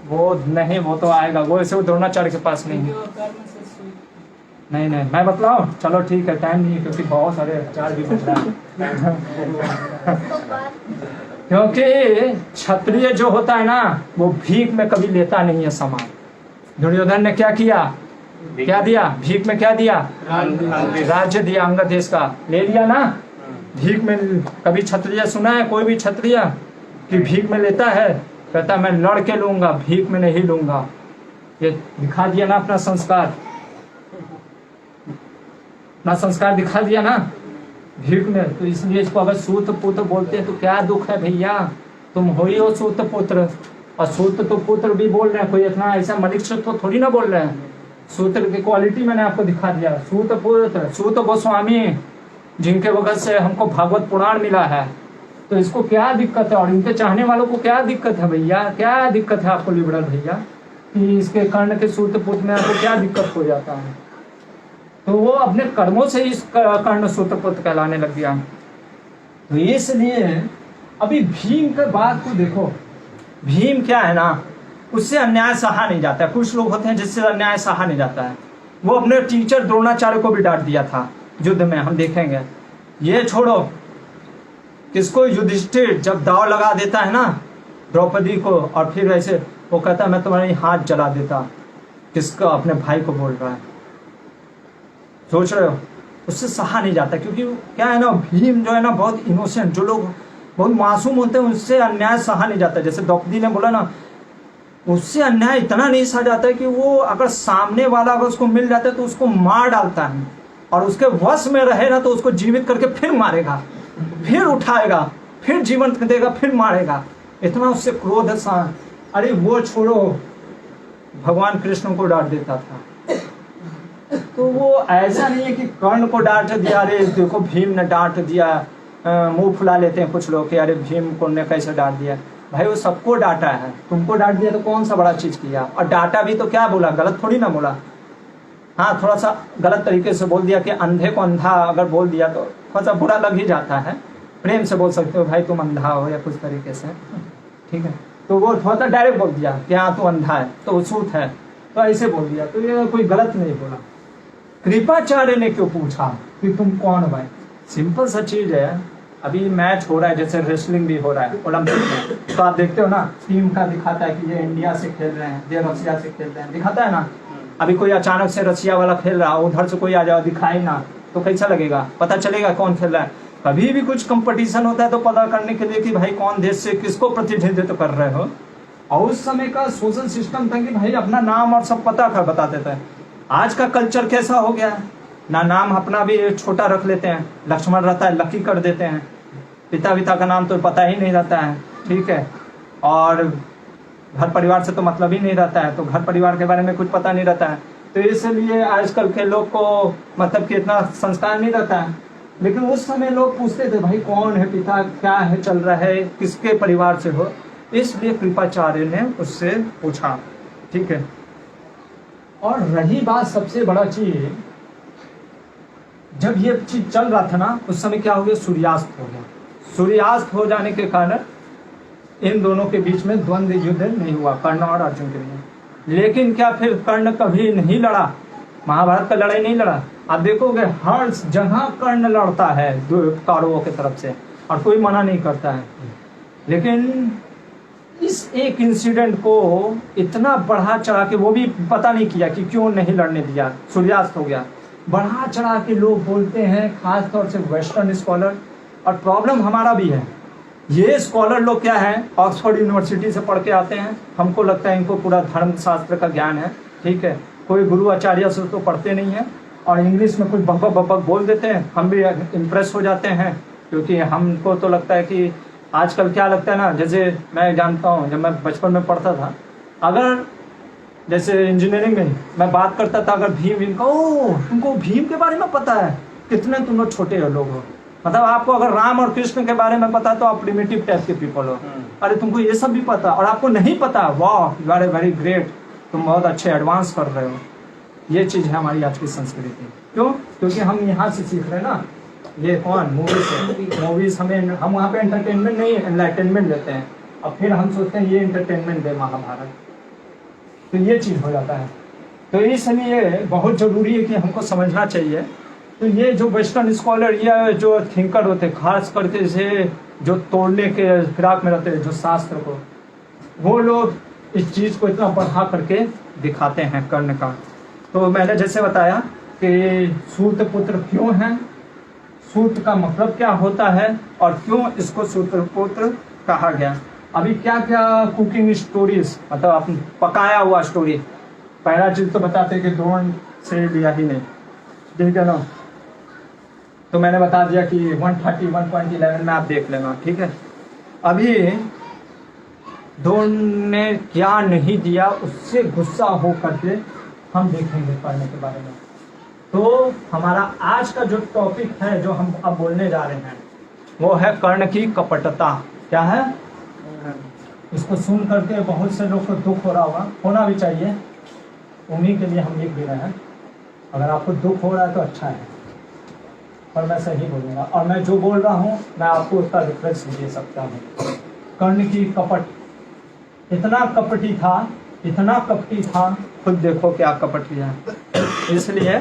वो नहीं, वो तो आएगा, वो ऐसे द्रोणाचार्य के पास नहीं। नहीं, मैं बतलाऊं? चलो ठीक है, टाइम नहीं है क्योंकि बहुत सारे अचार भी बच रहा है। क्योंकि क्षत्रिय जो होता है ना, वो भीख में कभी लेता नहीं है सामान। दुर्योधन ने क्या किया? क्या दिया? भीख में क्या दिया? राज्य दिया, अंग देश का ले लिया ना। भीख में कभी क्षत्रिय सुना है कोई भी क्षत्रिय कि भीख में लेता है? कहता मैं लड़ के लूंगा, भीख में नहीं लूंगा। ये दिखा दिया ना अपना संस्कार, अपना संस्कार दिखा दिया ना भीख में। तो इसलिए इसको अगर सूत पुत्र बोलते हैं तो क्या दुख है भैया, तुम हो ही हो सूत पुत्र। और सूत तो पुत्र भी बोल रहे हैं, कोई इतना ऐसा मलिक्ष तो थोड़ी ना बोल रहे हैं। सूत्र की क्वालिटी मैंने आपको दिखा दिया। सूत पुत्र, सूत गोस्वामी, जिनके वजह से हमको भागवत पुराण मिला है। तो इसको क्या दिक्कत है? और इनके चाहने वालों को क्या दिक्कत है भैया? क्या दिक्कत है आपको लिबरल भैया कि इसके कर्ण के सूत पुत्र में आपको क्या दिक्कत हो जाता है? तो वो अपने कर्मों से इस कर्ण सूत्र पुत्र कहलाने लग गया। तो इसलिए अभी भीम के बात को देखो, भीम क्या है ना, उससे अन्याय सहा नहीं जाता है। कुछ लोग होते हैं जिससे अन्याय सहा नहीं जाता है। वो अपने टीचर द्रोणाचार्य को भी डांट दिया था युद्ध में, हम देखेंगे। ये छोड़ो, किसको? युधिष्ठिर जब दाव लगा देता है ना द्रौपदी को, और फिर ऐसे वो कहता मैं तुम्हारे हाथ जला देता। किसका? अपने भाई को बोल रहा है। सोच रहे हो? उससे सहा नहीं जाता, क्योंकि क्या है ना, भीम जो है ना बहुत इनोसेंट, जो लोग बहुत मासूम होते हैं उससे अन्याय सहा नहीं जाता। जैसे द्रौपदी ने बोला ना, उससे अन्याय इतना नहीं सहा जाता है कि वो अगर सामने वाला अगर उसको मिल जाता है तो उसको मार डालता है, और उसके वश में रहे ना तो उसको जीवित करके फिर मारेगा, फिर उठाएगा, फिर जीवंत देगा, फिर मारेगा। इतना उससे क्रोध है। अरे वो छोड़ो, भगवान कृष्ण को डांट देता था। तो वो ऐसा नहीं है कि कर्ण को डांट दिया, अरे देखो भीम ने डांट दिया। मुंह फुला लेते हैं कुछ लोग कि अरे भीम को ने कैसे डांट दिया। भाई वो सबको डांटा है, तुमको डांट दिया तो कौन सा बड़ा चीज किया? और डांटा भी तो क्या बोला, गलत थोड़ी ना बोला। हाँ, थोड़ा सा गलत तरीके से बोल दिया कि अंधे को अंधा अगर बोल दिया तो थोड़ा सा बुरा लग ही जाता है। प्रेम से बोल सकते हो भाई तुम अंधा हो, या कुछ तरीके से, ठीक है। तो वो थोड़ा सा डायरेक्ट बोल दिया कि हाँ तू अंधा है, तो वो सूत है, तो ऐसे बोल दिया। तो ये कोई गलत नहीं बोला। कृपाचार्य ने क्यों पूछा कि तुम कौन भाई? सिंपल सा चीज है। अभी मैच हो रहा है, जैसे रेसलिंग भी हो रहा है ओलंपिक में, तो आप देखते हो ना टीम का दिखाता है कि ये इंडिया से खेल रहे हैं, ये रशिया से खेल रहे हैं, दिखाता है ना। अभी कोई अचानक से रशिया वाला खेल रहा है, उधर से कोई आ जाओ दिखाए ना, तो कैसा लगेगा? पता चलेगा कौन खेल रहा है। कभी भी कुछ कंपटीशन होता है तो पता करने के लिए कि भाई कौन देश से किसको प्रतिनिधित्व कर रहे हो। और उस समय का सोशल सिस्टम था कि भाई अपना नाम और सब पता कर बता देते हैं। आज का कल्चर कैसा हो गया है ना, नाम अपना भी छोटा रख लेते हैं। लक्ष्मण रहता है लकी कर देते हैं, पिता का नाम तो पता ही नहीं रहता है, ठीक है। और घर परिवार से तो मतलब ही नहीं रहता है, तो घर परिवार के बारे में कुछ पता नहीं रहता है। तो इसलिए आजकल के लोग को मतलब कि इतना संस्कार नहीं रहता है। लेकिन उस समय लोग पूछते थे भाई कौन है पिता, क्या है चल रहा है, किसके परिवार से हो, इसलिए कृपाचार्य ने उससे पूछा। ठीक है। और रही बात सबसे बड़ा चीज, जब ये चीज चल रहा था ना उस समय क्या हो गया, सूर्यास्त हो गया। सूर्यास्त हो जाने के कारण इन दोनों के बीच में द्वंद्व युद्ध नहीं हुआ, कर्ण और अर्जुन के लिए। लेकिन क्या फिर कर्ण कभी नहीं लड़ा, महाभारत का लड़ाई नहीं लड़ा। आप देखोगे हर जगह कर्ण लड़ता है कौरवों की तरफ से और कोई मना नहीं करता है। लेकिन इस एक इंसिडेंट को इतना बढ़ा चढ़ा के, वो भी पता नहीं किया कि क्यों नहीं लड़ने दिया, सूर्यास्त हो गया, बढ़ा चढ़ा के लोग बोलते हैं, खास तौर से वेस्टर्न स्कॉलर। और प्रॉब्लम हमारा भी है, ये स्कॉलर लोग क्या है, ऑक्सफोर्ड यूनिवर्सिटी से पढ़ के आते हैं, हमको लगता है इनको पूरा धर्म शास्त्र का ज्ञान है। ठीक है, कोई गुरु आचार्य से तो पढ़ते नहीं है और इंग्लिश में कुछ बकबक बकबक बोल देते हैं, हम भी इम्प्रेस हो जाते हैं। क्योंकि हमको तो लगता है कि आजकल क्या लगता है ना, जैसे मैं जानता हूँ जब मैं बचपन में पढ़ता था, अगर जैसे इंजीनियरिंग में मैं बात करता था, अगर भीम का, ओह तुमको भीम के बारे में पता है, कितने तुम लोग छोटे हो लोग हो, मतलब आपको अगर राम और कृष्ण के बारे में पता है तो आप प्रिमिटिव टाइप के पीपल हो। अरे तुमको ये सब भी पता और आपको नहीं पता, वाह यू आर वेरी ग्रेट, तुम बहुत अच्छे एडवांस कर रहे हो। ये चीज़ है हमारी आज की संस्कृति। क्यों? क्योंकि हम यहाँ से सीख रहे हैं ना, ये कौन मूवी से, मूवीज हमें, हम वहाँ पे एंटरटेनमेंट नहीं एनलाइटनमेंट लेते हैं और फिर हम सोचते हैं ये एंटरटेनमेंट दे महाभारत, तो ये चीज़ हो जाता है। तो इसलिए बहुत ज़रूरी है कि हमको समझना चाहिए। तो ये जो वेस्टर्न स्कॉलर या जो थिंकर होते, खास करके से जो तोड़ने के फिराक में रहते हैं जो शास्त्र को, वो लोग इस चीज़ को इतना बढ़ा करके दिखाते हैं कर्ण का। तो मैंने जैसे बताया कि सूत पुत्र क्यों है, सूत का मतलब क्या होता है और क्यों इसको सूत पुत्र कहा गया। अभी क्या क्या कुकिंग स्टोरीज, मतलब आप पकाया हुआ स्टोरी, पहला चीज़ तो बताते हैं कि द्रोण से लिया ही नहीं, ठीक है ना। तो मैंने बता दिया कि 131.11 में आप देख लेना, ठीक है। अभी द्रोण ने क्या नहीं दिया, उससे गुस्सा हो करके हम देखेंगे पढ़ने के बारे में। तो हमारा आज का जो टॉपिक है, जो हम अब बोलने जा रहे हैं, वो है कर्ण की कपटता। क्या है? इसको सुन करके बहुत से लोग को दुख हो रहा होगा, होना भी चाहिए, उन्हीं के लिए हम लिख भी रहे हैं। अगर आपको दुख हो रहा है तो अच्छा है, पर मैं सही बोलूँगा और मैं जो बोल रहा हूँ मैं आपको उसका रेफरेंस भी दे सकता हूँ। कर्ण की कपट, इतना कपटी था, इतना कपटी था, खुद देखो क्या कपटी है। इसलिए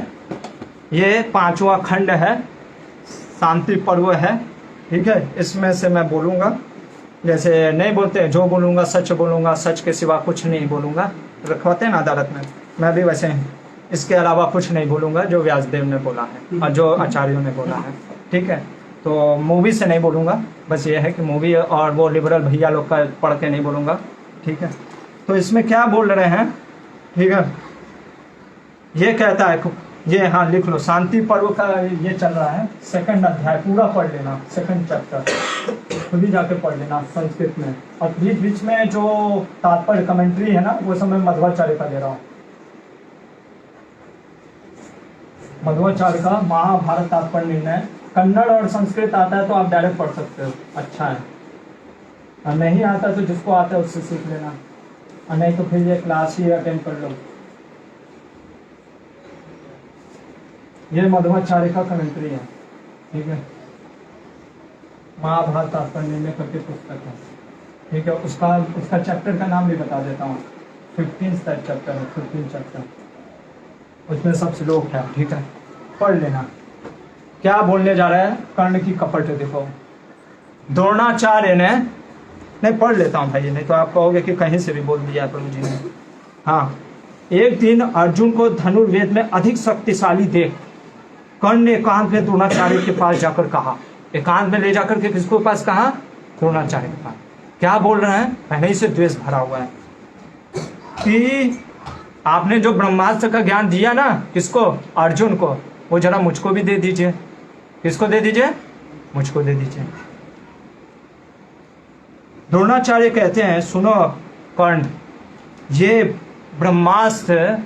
ये 5वां खंड है, शांति पर्व है, ठीक है। इसमें से मैं बोलूँगा, जैसे नहीं बोलते जो बोलूँगा सच बोलूँगा, सच के सिवा कुछ नहीं बोलूँगा, रखवाते हैं ना अदालत में, मैं भी वैसे ही इसके अलावा कुछ नहीं बोलूँगा जो व्यासदेव ने बोला है और जो आचार्यों ने बोला है, ठीक है। तो मूवी से नहीं बोलूँगा, बस ये है कि मूवी और वो लिबरल भैया लोग का पढ़ के नहीं बोलूँगा, ठीक है। तो इसमें क्या बोल रहे हैं, ठीक है, ये कहता है, ये हाँ लिख लो, शांति पर्व का ये चल रहा है, 2nd अध्याय पूरा पढ़ लेना, 2nd चैप्टर खुद ही जाके पढ़ लेना संस्कृत में। और बीच बीच में जो तात्पर्य कमेंट्री है ना, वो सब मैं मध्वाचार्य का दे रहा हूँ, मध्वाचार्य का महाभारत तात्पर्य निर्णय। कन्नड़ और संस्कृत आता है तो आप डायरेक्ट पढ़ सकते हो, अच्छा है। और नहीं आता तो जिसको आता है उससे सीख लेना, और नहीं तो फिर ये क्लास ही अटेंड कर लो। ये मध्वाचार्य का कमेंट्री है, ठीक है, महाभारत तात्पर्य निर्णय करके पुस्तक है, ठीक है। उसका चैप्टर का नाम भी बता देता हूँ, 15th चैप्टर है, 15 चैप्टर, उसमें सब श्लोक है, ठीक है, पढ़ लेना। क्या बोलने जा रहा है, कर्ण की कपट। देखो द्रोणाचार्य ने, नहीं पढ़ लेता हूँ भाई, नहीं तो आप कहोगे कि कहीं से भी बोल दिया प्रभु जी ने। हाँ, एक दिन अर्जुन को धनुर्वेद में अधिक शक्तिशाली देख कर्ण ने एकांत में द्रोणाचार्य के पास जाकर कहा, एकांत में ले जाकर के किसको पास कहा, द्रोणाचार्य के पास। क्या बोल रहे हैं, पहले ही से द्वेष भरा हुआ है कि आपने जो ब्रह्मास्त्र का ज्ञान दिया ना, किसको, अर्जुन को, वो जरा मुझको भी दे दीजिए। किसको दे दीजिए, मुझको दे दीजिए। द्रोणाचार्य कहते हैं, सुनो कर्ण, ये ब्रह्मास्त्र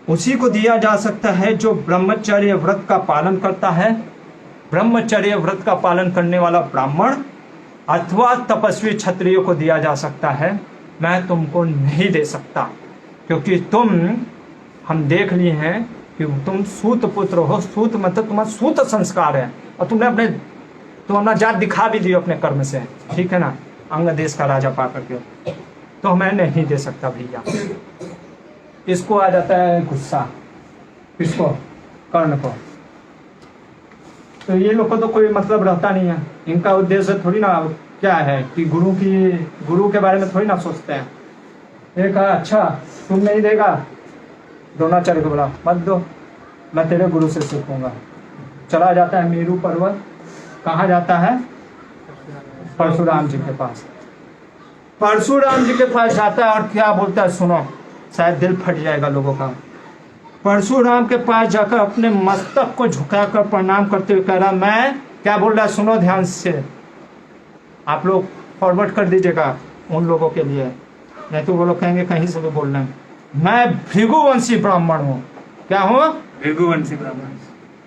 उसी को दिया जा सकता है जो ब्रह्मचर्य व्रत का पालन करता है ब्रह्मचर्य व्रत का पालन करने वाला ब्राह्मण अथवा तपस्वी क्षत्रिय को दिया जा सकता है, मैं तुमको नहीं दे सकता, क्योंकि हम देख लिए हैं कि तुम सूत पुत्र हो। सूत मतलब तुम्हारा सूत संस्कार है, और तुम अपना जात दिखा भी दियो अपने कर्म से, ठीक है ना, अंग देश का राजा पा करके, तो मैं नहीं दे सकता भैया। इसको आ जाता है गुस्सा, किसको? कर्ण को। तो ये लोग को तो कोई मतलब रहता नहीं है, इनका उद्देश्य थोड़ी ना क्या है कि गुरु के बारे में थोड़ी ना सोचते हैं। ये कहा अच्छा तुम नहीं देगा, द्रोणाचार्य को बोला मत दो, मैं तेरे गुरु से सीखूंगा। चला जाता है मेरू पर्वत, कहाँ जाता है? परशुराम जी के पास। परशुराम जी के पास जाता है और क्या बोलता है सुनो, शायद दिल फट जाएगा लोगों का। परशुराम के पास जाकर अपने मस्तक को झुकाकर प्रणाम करते हुए कह रहा, मैं क्या बोल रहा है सुनो ध्यान से, आप लोग फॉरवर्ड कर दीजिएगा उन लोगों के लिए, नहीं तो वो लोग कहेंगे कहीं से भी बोल रहे हैं। मैं भृगुवंशी ब्राह्मण हूँ। क्या हूँ? भृगुवंशी ब्राह्मण।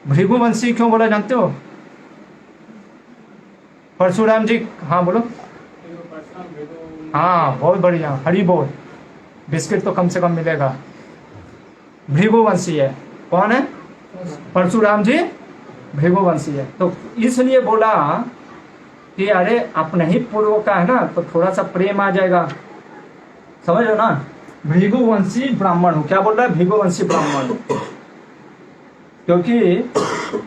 भृगुवंशी क्यों बोला जानते हो? परशुराम जी, हाँ बोलो। हाँ बहुत बढ़िया, हरी बोल, बिस्किट तो कम से कम मिलेगा। भृगुवंशी है, कौन है? परशुराम जी भृगुवंशी है। तो इसलिए बोला कि अरे अपने ही पूर्व का है ना, तो थोड़ा सा प्रेम आ जाएगा, समझ लो ना। भृगुवंशी ब्राह्मण हूँ, क्या बोल रहा है? भृगुवंशी ब्राह्मण हूँ, क्योंकि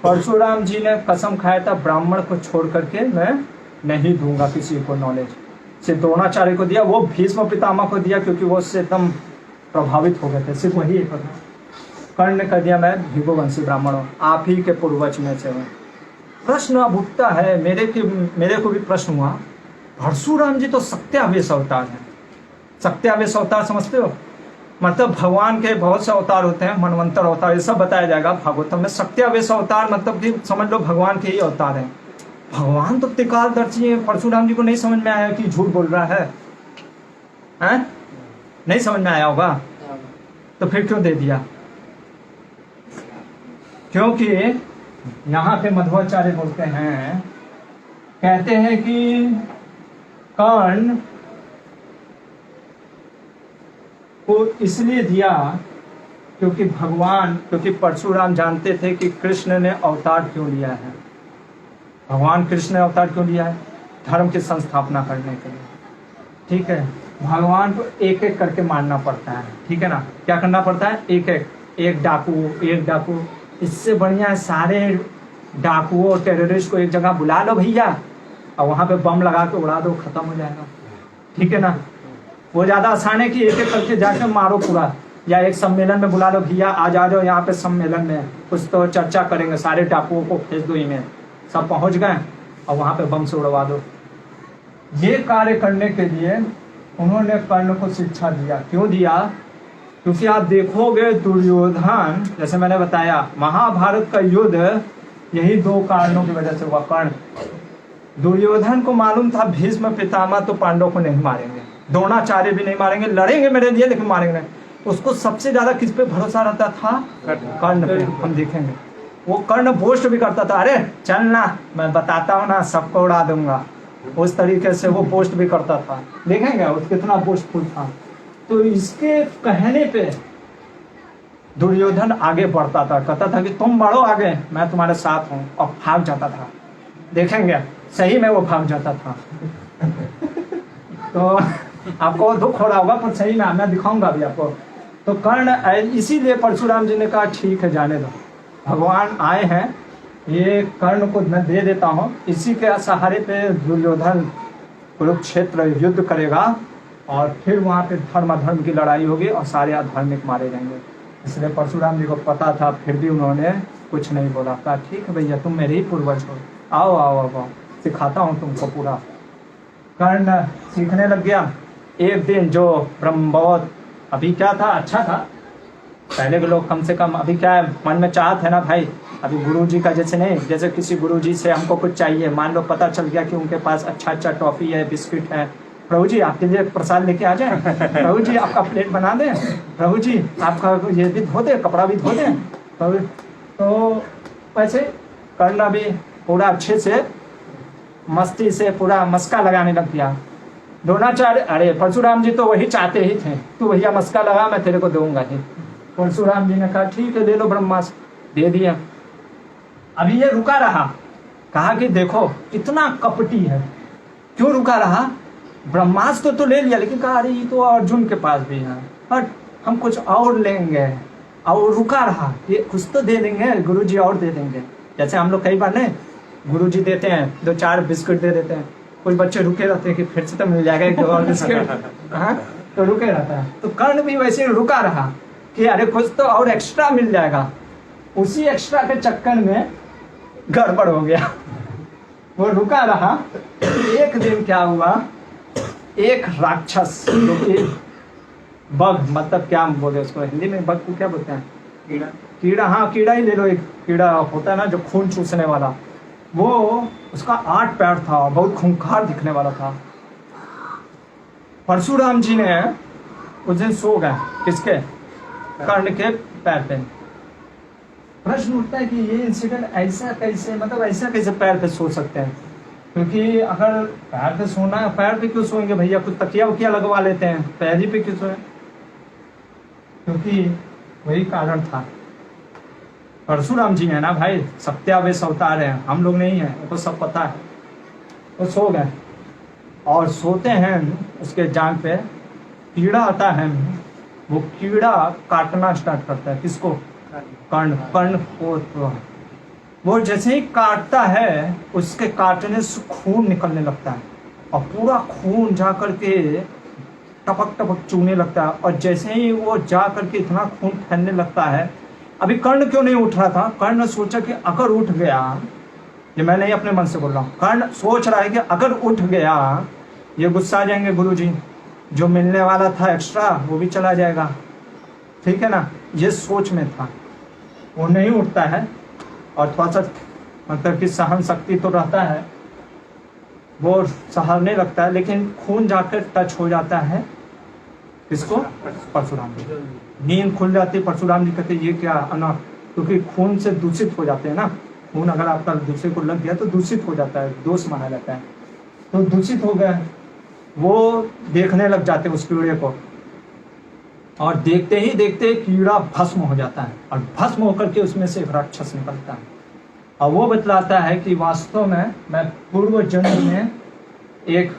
परशुराम जी ने कसम खाया था ब्राह्मण को छोड़ करके मैं नहीं दूंगा किसी को नॉलेज। सिर्फ द्रोणाचार्य को दिया, वो भीष्म पितामह को दिया क्योंकि वो उससे एकदम प्रभावित हो गए थे, सिर्फ वही एक। कर्ण ने कह दिया मैं भृगुवंशी ब्राह्मण हूँ, आप ही के पूर्वज में से हूँ। प्रश्न अब उठता है, मेरे को भी प्रश्न हुआ, परशुराम जी तो सत्यावेश अवतार है। सत्यावेश अवतार समझते हो? मतलब भगवान के बहुत से अवतार होते हैं, मनवंतर अवतार, ये सब बताया जाएगा भागवतम में। सत्यावेश अवतार मतलब कि समझ लो भगवान के ही अवतार हैं। भगवान तो त्रिकालदर्शी है, परशुराम जी को नहीं समझ में आया कि झूठ बोल रहा है, हैं? नहीं समझ में आया होगा, तो फिर क्यों दे दिया? क्योंकि यहाँ पे मध्वाचार्य बोलते हैं, कहते हैं कि कर्ण को इसलिए दिया क्योंकि परशुराम जानते थे कि कृष्ण ने अवतार क्यों लिया है। भगवान कृष्ण ने अवतार क्यों लिया है? धर्म की संस्थापना करने के लिए, ठीक है। भगवान को एक एक करके मारना पड़ता है, ठीक है ना। क्या करना पड़ता है? एक डाकू। इससे बढ़िया है सारे डाकुओं और टेररिस्ट को एक जगह बुला लो भैया, और वहां पे बम लगा के उड़ा दो, खत्म हो जाएगा, ठीक है ना। वो ज्यादा आसान है कि एक एक करके जाके मारो पूरा, या एक सम्मेलन में बुला लो भैया आ जाओ यहाँ पे सम्मेलन में कुछ तो चर्चा करेंगे, सारे डाकुओं को भेज दो ईमेल, सब पहुंच गए और वहां पे बम से उड़वा दो। ये कार्य करने के लिए उन्होंने कर्ण को शिक्षा दिया। क्यों दिया? क्योंकि आप देखोगे दुर्योधन, जैसे मैंने बताया महाभारत का युद्ध यही दो कारणों की वजह से हुआ। कर्ण, दुर्योधन को मालूम था भीष्म पितामह तो पांडवों को नहीं मारेंगे, द्रोणाचार्य भी नहीं मारेंगे, लड़ेंगे मेरे लिए लेकिन मारेंगे नहीं। उसको सबसे ज्यादा किस पे भरोसा रहता था? कर्ण पे। हम देखेंगे वो कर्ण बोस्ट भी करता था, अरे चलना मैं बताता हूँ ना सबको उड़ा दूंगा, उस तरीके से वो बोस्ट भी करता था। देखेंगे वो कितना बोस्टफुल था। तो इसके कहने पे दुर्योधन आगे बढ़ता था, कहता था कि तुम बढ़ो आगे मैं तुम्हारे साथ हूँ, और भाग जाता था। देखेंगे सही में वो भाग जाता था। तो आपको दुख हो रहा होगा पर सही में मैं दिखाऊंगा भी आपको। तो कर्ण, इसीलिए परशुराम जी ने कहा ठीक है जाने दो, भगवान आए हैं, ये कर्ण को मैं दे देता हूँ। इसी के सहारे पे दुर्योधन कुरुक्षेत्र युद्ध करेगा और फिर वहाँ पे धर्म अधर्म की लड़ाई होगी और सारे अधर्मिक मारे जाएंगे। इसलिए परशुराम जी को पता था, फिर भी उन्होंने कुछ नहीं बोला। कहा ठीक है भैया तुम मेरे ही पूर्वज हो, आओ आओ आओ, आओ सिखाता हूँ तुमको पूरा। कर्ण सीखने लग गया। एक दिन जो ब्रह्मबोध, अभी क्या था, अच्छा था पहले के लोग कम से कम, अभी क्या है मन में चाहत है ना भाई, अभी गुरुजी का जैसे नहीं, जैसे किसी गुरुजी से हमको कुछ चाहिए, मान लो पता चल गया कि उनके पास अच्छा टॉफी है, बिस्किट है, प्रभु जी आपके लिए प्रसाद लेके आ जाए, प्रभु जी आपका प्लेट बना दें, प्रभु जी आपका ये भी धो दे, कपड़ा भी धो दें। तो वैसे कर्ण भी पूरा अच्छे से मस्ती से पूरा मस्का लगाने लग गया। द्रोणाचार्य, अरे परशुराम जी तो वही चाहते ही थे, तू भैया मस्का लगा, मैं तेरे को दूंगा ही। परशुराम जी ने कहा ठीक है, ले लो ब्रह्मास्त्र, दे दिया। अभी ये रुका रहा, कहा कि देखो कितना कपटी है। क्यों रुका रहा? ब्रह्मास्त्र तो ले लिया, लेकिन कहा अरे ये तो अर्जुन के पास भी है, और हम कुछ और लेंगे। और रुका रहा, ये कुछ तो दे देंगे गुरुजी, और दे देंगे। जैसे हम लोग कई बार नहीं, गुरुजी देते हैं 2-4 बिस्कुट दे देते हैं, कुछ बच्चे रुके रहते हैं कि फिर से तो मिल जाएगा एक और बिस्कुट, हाँ, तो रुके रहता है। तो कर्ण भी वैसे रुका रहा कि अरे कुछ तो और एक्स्ट्रा मिल जाएगा। उसी एक्स्ट्रा के चक्कर में गड़बड़ हो गया, वो रुका रहा। एक दिन क्या हुआ, एक राक्षस जो कि बग, मतलब क्या बोले उसको हिंदी में, बग को क्या बोलते हैं? कीड़ा। कीड़ा, हाँ कीड़ा ही ले लो। एक कीड़ा होता है ना जो खून चूसने वाला, वो उसका 8 पैर था, बहुत खूंखार दिखने वाला था। परशुराम जी ने उस दिन सो गए किसके? कर्ण के पैर पे। प्रश्न उठता है कि ये इंसिडेंट ऐसा कैसे, मतलब ऐसा कैसे पैर पे सो सकते हैं? क्योंकि अगर पैर पे सोना है, पैर पे क्यों सोएंगे भैया? कुछ तकिया वकिया लगवा लेते हैं, पैर ही पे क्यों सोए? क्योंकि वही कारण था। परशुराम जी है ना भाई, सत्यावेश अवतार है, हम लोग नहीं है, उनको सब पता है। वो सो गए और सोते हैं, उसके जांग पे कीड़ा आता है, वो कीड़ा काटना स्टार्ट करता है। किसको? कर्ण को। वो जैसे ही काटता है, उसके काटने से खून निकलने लगता है, और पूरा खून जा करके टपक टपक चूने लगता है। और जैसे ही वो जा करके इतना खून फैलने लगता है, अभी कर्ण क्यों नहीं उठ रहा था? कर्ण ने सोचा कि अगर उठ गया, ये मैं नहीं अपने मन से बोल रहा हूँ, कर्ण सोच रहा है कि अगर उठ गया ये गुस्सा आ जाएंगे गुरुजी, जो मिलने वाला था एक्स्ट्रा वो भी चला जाएगा, ठीक है ना, ये सोच में था। वो नहीं उठता है, और थोड़ा सा मतलब कि सहन शक्ति तो रहता है, वो सहने लगता है, लेकिन खून जाकर टच हो जाता है किसको? परशुराम जी। नींद खुल जाती है। परशुराम जी कहते ये क्या अनाथ, क्योंकि खून से दूषित हो जाते हैं ना, खून अगर आपका दूसरे को लग गया तो दूषित हो जाता है, दोष माना जाता है। तो दूषित हो गया, वो देखने लग जाते उस कीड़े को, और देखते ही देखते कीड़ा भस्म हो जाता है, और भस्म होकर के उसमें से एक राक्षस निकलता है। और वो बतलाता है कि वास्तव में मैं पूर्व जन्म में एक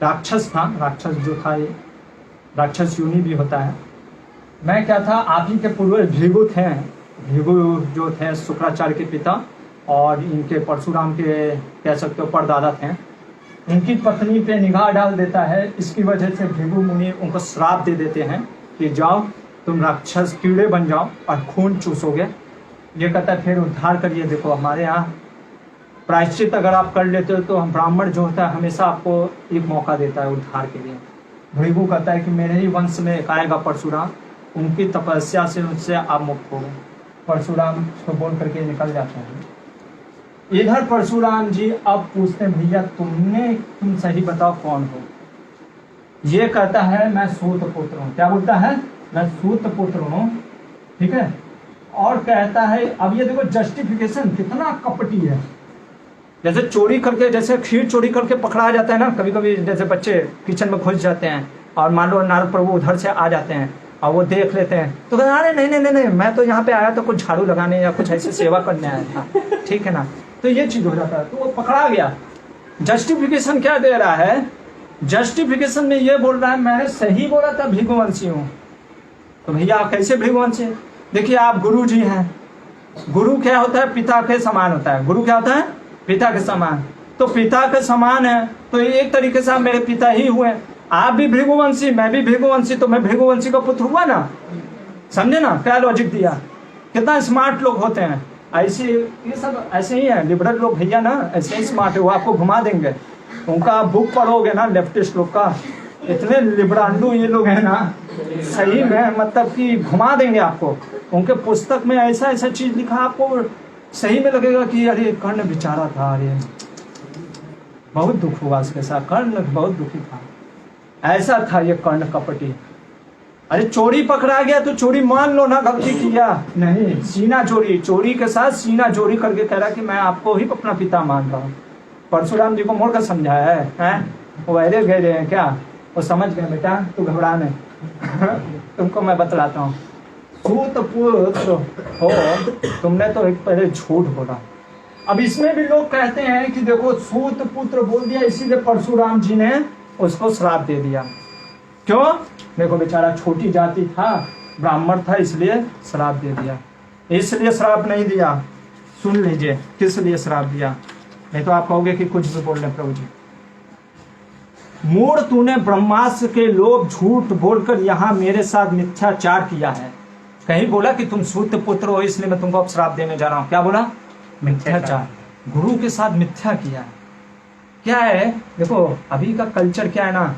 राक्षस था। राक्षस जो था, ये राक्षस योनि भी होता है। मैं क्या था, आप ही के पूर्वज भृगु थे। भृगु जो थे शुक्राचार्य के पिता, और इनके परशुराम के कह सकते हो परदादा थे। उनकी पत्नी पे निगाह डाल देता है, इसकी वजह से भृगु मुनि उनको श्राप दे देते हैं कि जाओ तुम राक्षस कीड़े बन जाओ और खून चूसोगे। ये कहता है फिर उद्धार करिए। देखो हमारे यहाँ प्रायश्चित अगर आप कर लेते हो तो हम ब्राह्मण जो होता है हमेशा आपको एक मौका देता है उद्धार के लिए। भृगु कहता है कि मेरे ही वंश में एक आएगा परशुराम, उनकी तपस्या से उससे आप मुक्त हो गए। परशुराम को बोल करके निकल जाते हैं। इधर परशुराम जी अब पूछते हैं भैया तुम सही बताओ कौन हो? ये कहता है मैं सूत पुत्र हूँ। क्या बोलता है? मैं सूत पुत्र हूँ, ठीक है। और कहता है, अब ये देखो जस्टिफिकेशन कितना कपटी है। जैसे चोरी करके, जैसे खीर चोरी करके पकड़ा जाता है ना कभी कभी, जैसे बच्चे किचन में घुस जाते हैं और मान लो नारद प्रभु उधर से आ जाते हैं और वो देख लेते हैं तो कहते हैं अरे नहीं नहीं नहीं नहीं, मैं तो यहाँ पे आया तो कुछ झाड़ू लगाने या कुछ ऐसे सेवा करने आया था, ठीक है ना। तो ये चीज हो जाता है, तो वो पकड़ा गया। जस्टिफिकेशन क्या दे रहा है? जस्टिफिकेशन में ये बोल रहा है मैंने सही बोला था, भृगुवंशी हूँ। तो भैया आप कैसे भृगुवंशी? देखिए आप गुरु जी हैं। गुरु क्या होता है? पिता के समान होता है। गुरु क्या होता है? पिता के समान। तो पिता के समान है तो एक तरीके से आप मेरे पिता ही हुए। आप भी भृगुवंशी, मैं भी भृगुवंशी, तो मैं भृगुवंशी का पुत्र हुआ ना। समझे ना क्या लॉजिक दिया? कितना स्मार्ट लोग होते हैं। ऐसे ये सब ऐसे ही है लिबरल लोग भैया ना, ऐसे ही स्मार्ट है, वो आपको घुमा देंगे। उनका बुक पढ़ोगे ना लेफ्टिस्ट लोग का, इतने लिबरांडू ये लोग हैं ना, सही में मतलब कि घुमा देंगे आपको। उनके पुस्तक में ऐसा ऐसा चीज लिखा, आपको सही में लगेगा कि अरे कर्ण बेचारा था, अरे बहुत दुख हुआ उसके साथ, कर्ण बहुत दुखी था। ऐसा था ये कर्ण कपटी। अरे चोरी पकड़ा गया तो चोरी मान लो ना, गलती किया नहीं, सीना चोरी, चोरी के साथ सीना चोरी करके कह रहा कि मैं आपको ही अपना पिता मान रहा हूँ। परशुराम जी को मोड़ कर समझाया है, हैं? वो अरे गए हैं क्या, वो समझ गए बेटा, तू घबरा नहीं तुमको मैं बतलाता हूँ। सूत पुत्र हो, तुमने तो एक पहले झूठ बोला। अब इसमें भी लोग कहते हैं कि देखो सूत पुत्र बोल दिया इसीलिए परशुराम जी ने उसको श्राप दे दिया। क्यों? देखो बेचारा छोटी जाति था, ब्राह्मण था, इसलिए श्राप दे दिया। इसलिए श्राप नहीं दिया, सुन लीजिए किस लिए श्राप दिया, नहीं तो आप कहोगे कि कुछ भी बोल रहे प्रभु जी। मूढ़ तूने ब्रह्मास्त्र के लोग झूठ बोलकर यहाँ मेरे साथ मिथ्याचार किया है। कहीं बोला कि तुम सूत पुत्र हो इसलिए मैं तुमको अब श्राप देने जा रहा हूं, क्या बोला? मिथ्याचार, गुरु के साथ मिथ्या किया है। क्या है देखो अभी का कल्चर क्या है ना,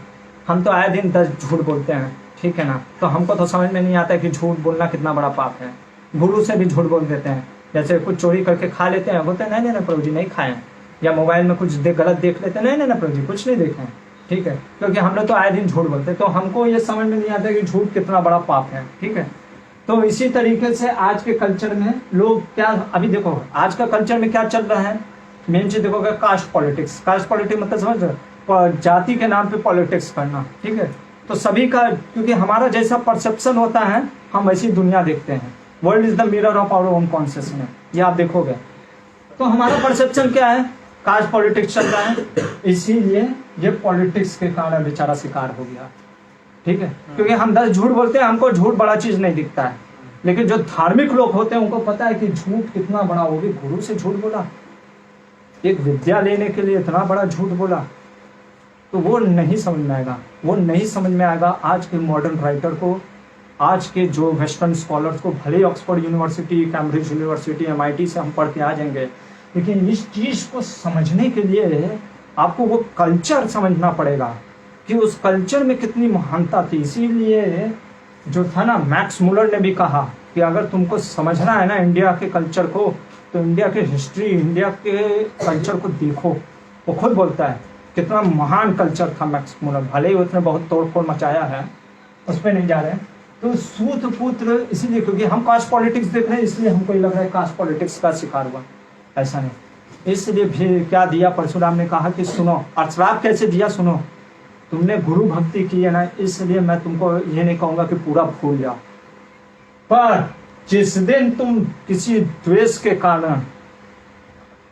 हम तो आए दिन 10 झूठ बोलते हैं, ठीक है ना, तो हमको तो समझ में नहीं आता कि झूठ बोलना कितना बड़ा पाप है। गुरु से भी झूठ बोल देते हैं, जैसे कुछ चोरी करके खा लेते हैं, बोलते हैं नहीं नहीं प्रभु जी नहीं खाए, या मोबाइल में कुछ गलत देख लेते हैं, नहीं नहीं प्रभु जी कुछ नहीं देखे, ठीक है, क्योंकि हम लोग तो आए दिन झूठ बोलते हैं, तो हमको ये समझ में नहीं आता कि झूठ कितना बड़ा पाप है, ठीक है। तो इसी तरीके से आज के कल्चर में लोग क्या, अभी देखो आज का कल्चर में क्या चल रहा है, मेन चीज देखोगे कास्ट पॉलिटिक्स। कास्ट पॉलिटिक्स मतलब समझ रहे, जाति के नाम पे पॉलिटिक्स करना, ठीक है। तो सभी का, क्योंकि हमारा जैसा परसेप्शन होता है हम वैसी दुनिया देखते हैं। World is the mirror of our own consciousness, ये आप देखोगे। तो हमारा परसेप्शन क्या है, कास्ट पॉलिटिक्स चल रहा है, इसीलिए ये पॉलिटिक्स के कारण बेचारा शिकार हो गया, ठीक है। क्योंकि हम 10 झूठ बोलते हैं, हमको झूठ बड़ा चीज नहीं दिखता है, लेकिन जो धार्मिक लोग होते हैं उनको पता है कि झूठ कितना बड़ा, वो भी गुरु से झूठ बोला, एक विद्या लेने के लिए इतना बड़ा झूठ बोला, तो वो नहीं समझ में आएगा। वो नहीं समझ में आएगा आज के मॉडर्न राइटर को, आज के जो वेस्टर्न स्कॉलर्स को। भले Oxford university, Cambridge university, MIT से हम पढ़ के आ जाएंगे, लेकिन इस चीज को समझने के लिए आपको वो कल्चर समझना पड़ेगा कि उस कल्चर में कितनी महानता थी। इसीलिए जो था ना, मैक्स मुलर ने भी कहा कि अगर तुमको समझना है ना इंडिया के कल्चर को, तो इंडिया के हिस्ट्री, इंडिया के कल्चर को देखो। वो खुद बोलता है कितना महान कल्चर था मैक्स मुलर, भले ही उसने बहुत तोड़फोड़ मचाया है, उस पर नहीं जा रहे हैं। तो सूत पुत्र इसीलिए, क्योंकि हम कास्ट पॉलिटिक्स देख रहे हैं, इसलिए हमको ये लग रहा है कास्ट पॉलिटिक्स का शिकार हुआ, ऐसा नहीं। इसलिए भी क्या दिया परशुराम ने, कहा कि सुनो, और श्राप कैसे दिया सुनो, तुमने गुरु भक्ति की है ना, इसलिए मैं तुमको ये नहीं कहूंगा कि पूरा भूल जाओ, पर जिस दिन तुम किसी द्वेष के कारण,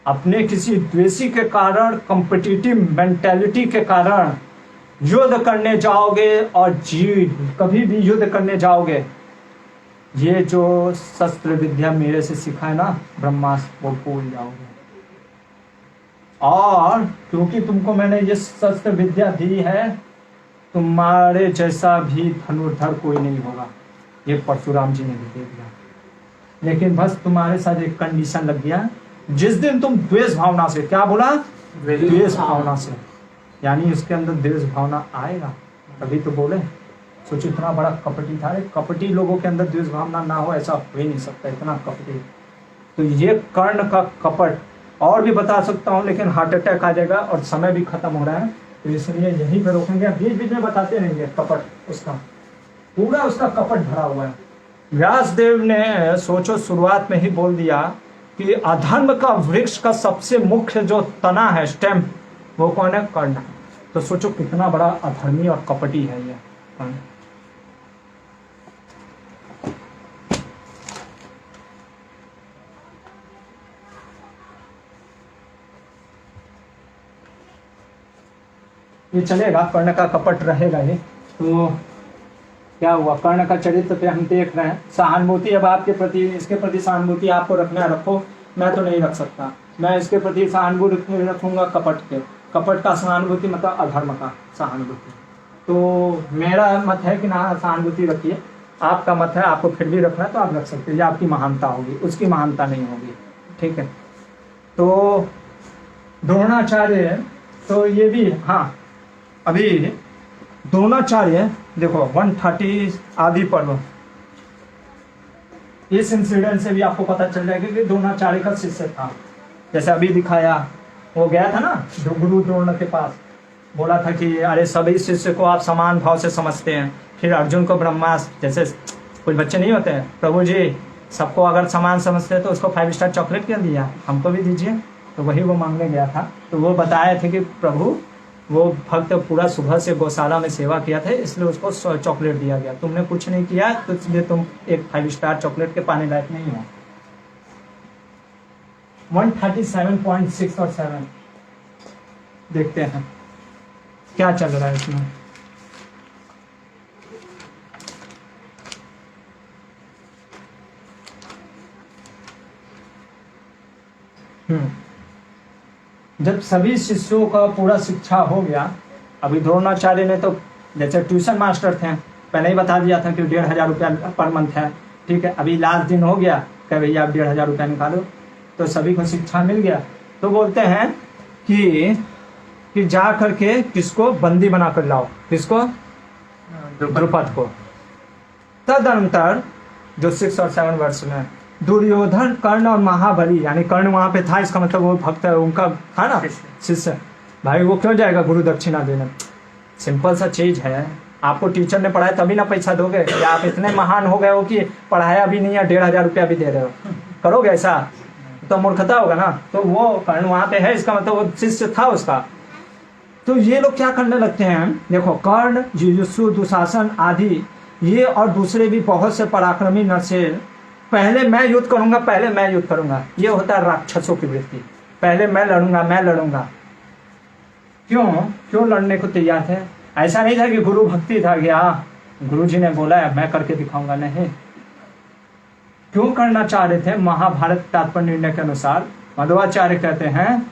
अपने किसी द्वेषी के कारण, कॉम्पिटिटिव मेंटेलिटी के कारण युद्ध करने जाओगे, और कभी भी युद्ध करने जाओगे, ये जो शस्त्र विद्या मेरे से सीखा है ना ब्रह्मास्त्र, वो भूल जाओगे। और क्योंकि तुमको मैंने ये शस्त्र विद्या दी है, तुम्हारे जैसा भी धनुर्धर कोई नहीं होगा, ये परशुराम जी ने भी दे दिया। लेकिन बस तुम्हारे साथ एक कंडीशन लग गया, जिस दिन तुम द्वेष भावना से, क्या बोला, द्वेष भावना से, यानी उसके अंदर द्वेष भावना आएगा तभी तो बोले। सोचो इतना बड़ा कपटी था, कपटी लोगों के अंदर द्वेष भावना ना हो ऐसा हो ही नहीं सकता, इतना कपटी। तो ये कर्ण का कपट और भी बता सकता हूँ, लेकिन हार्ट अटैक आ जाएगा और समय भी खत्म हो रहा है, तो इसलिए यहीं पे रोकेंगे। बीच बीच में बताते रहेंगे कपट, उसका पूरा उसका कपट भरा हुआ है। व्यासदेव ने सोचो शुरुआत में ही बोल दिया कि अधर्म का वृक्ष का सबसे मुख्य जो तना है, स्टेम, वो कौन है, कर्ण। तो सोचो कितना बड़ा अधर्मी और कपटी है ये कर्ण। ये चलेगा, कर्ण का कपट रहेगा ही। तो क्या हुआ, कर्ण का चरित्र पे हम देख रहे हैं, सहानुभूति अब आपके प्रति, इसके प्रति सहानुभूति आपको रखना है, रखो, मैं तो नहीं रख सकता। मैं इसके प्रति सहानुभूति रखूंगा कपट के, कपट का सहानुभूति मतलब अधर्म का सहानुभूति। तो मेरा मत है कि ना सहानुभूति रखिए, आपका मत है, आपको फिर भी रखना है तो आप रख सकते हैं, ये आपकी महानता होगी, उसकी महानता नहीं होगी, ठीक है। तो द्रोणाचार्य, तो ये भी, हाँ अभी द्रोणाचार्य देखो 130 आदि पर्व, इस इंसिडेंट से भी आपको पता चल जाएगा कि द्रोणाचार्य का शिष्य था। जैसे अभी दिखाया, वो गया था ना गुरु द्रोण के पास, बोला था कि अरे सभी शिष्य को आप समान भाव से समझते हैं, फिर अर्जुन को ब्रह्मास्त्र, जैसे कुछ बच्चे नहीं होते हैं, प्रभु जी सबको अगर समान समझते हैं तो उसको 5 स्टार चॉकलेट क्यों दिया, हमको भी दीजिए। तो वही वो मांगने गया था। तो वो बताए थे कि प्रभु वो भक्त पूरा सुबह से गौशाला में सेवा किया था, इसलिए उसको चॉकलेट दिया गया। तुमने कुछ नहीं किया तो इसलिए तुम एक 5 स्टार चॉकलेट के पाने लायक नहीं हो। 137.6 और 7 देखते हैं क्या चल रहा है इसमें। जब सभी शिष्यों का पूरा शिक्षा हो गया, अभी द्रोणाचार्य ने तो जैसे ट्यूशन मास्टर थे, पहले ही बता दिया था कि 1,500 रुपया पर मंथ है, ठीक है। अभी लास्ट दिन हो गया कि भैया आप 1,500 रुपया निकालो, तो सभी को शिक्षा मिल गया। तो बोलते हैं कि जा करके किसको बंदी बना कर लाओ, किसको, द्रुपद को। तदनंतर जो 6 और 7 वर्ष में दुर्योधन, कर्ण और महाबली, यानी कर्ण वहां पे था, इसका मतलब वो भक्त है, उनका था ना शिष्य, भाई वो क्यों जाएगा गुरु दक्षिणा देने। सिंपल सा चीज है, आपको टीचर ने पढ़ाया तभी ना पैसा दोगे, या आप इतने महान हो गए हो कि पढ़ाया भी नहीं है 1,500 रुपया भी दे रहे हो, करोगे ऐसा तो मूर्खता होगा ना। तो वो कर्ण वहां पे है, इसका मतलब वो शिष्य था उसका। तो ये लोग क्या करने लगते हैं, देखो कर्ण, जुजुत्सु, दुशासन आदि ये और दूसरे भी बहुत से पराक्रमी नरसेन, पहले मैं युद्ध करूंगा, पहले मैं युद्ध करूंगा, ये होता है राक्षसों की वृत्ति। पहले मैं लड़ूंगा, मैं लड़ूंगा। क्यों लड़ने को तैयार थे? ऐसा नहीं था कि गुरु भक्ति था कि गुरु जी ने बोला है मैं करके दिखाऊंगा, नहीं। क्यों करना चाह रहे थे? महाभारत तात्पर्य निर्णय के अनुसार मध्वाचार्य कहते हैं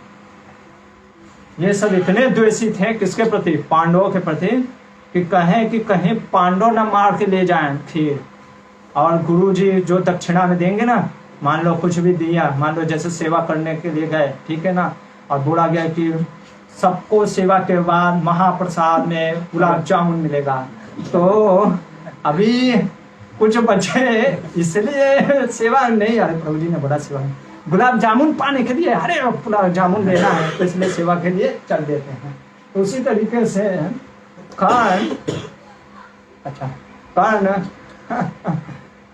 ये सब इतने द्वेषी थे किसके प्रति? पांडवों के प्रति, कि कहीं पांडव न मार के ले जाएं फिर। और गुरु जी जो दक्षिणा में देंगे ना, मान लो कुछ भी दिया, मान लो जैसे सेवा करने के लिए गए, ठीक है ना, और बोला गया कि सबको सेवा के बाद महाप्रसाद में गुलाब जामुन मिलेगा। तो अभी कुछ बच्चे इसलिए सेवा नहीं, अरे प्रभु जी ने बड़ा सेवा, गुलाब जामुन पाने के लिए अरे गुलाब जामुन लेना है, तो इसलिए सेवा के लिए चल देते हैं। तो उसी तरीके से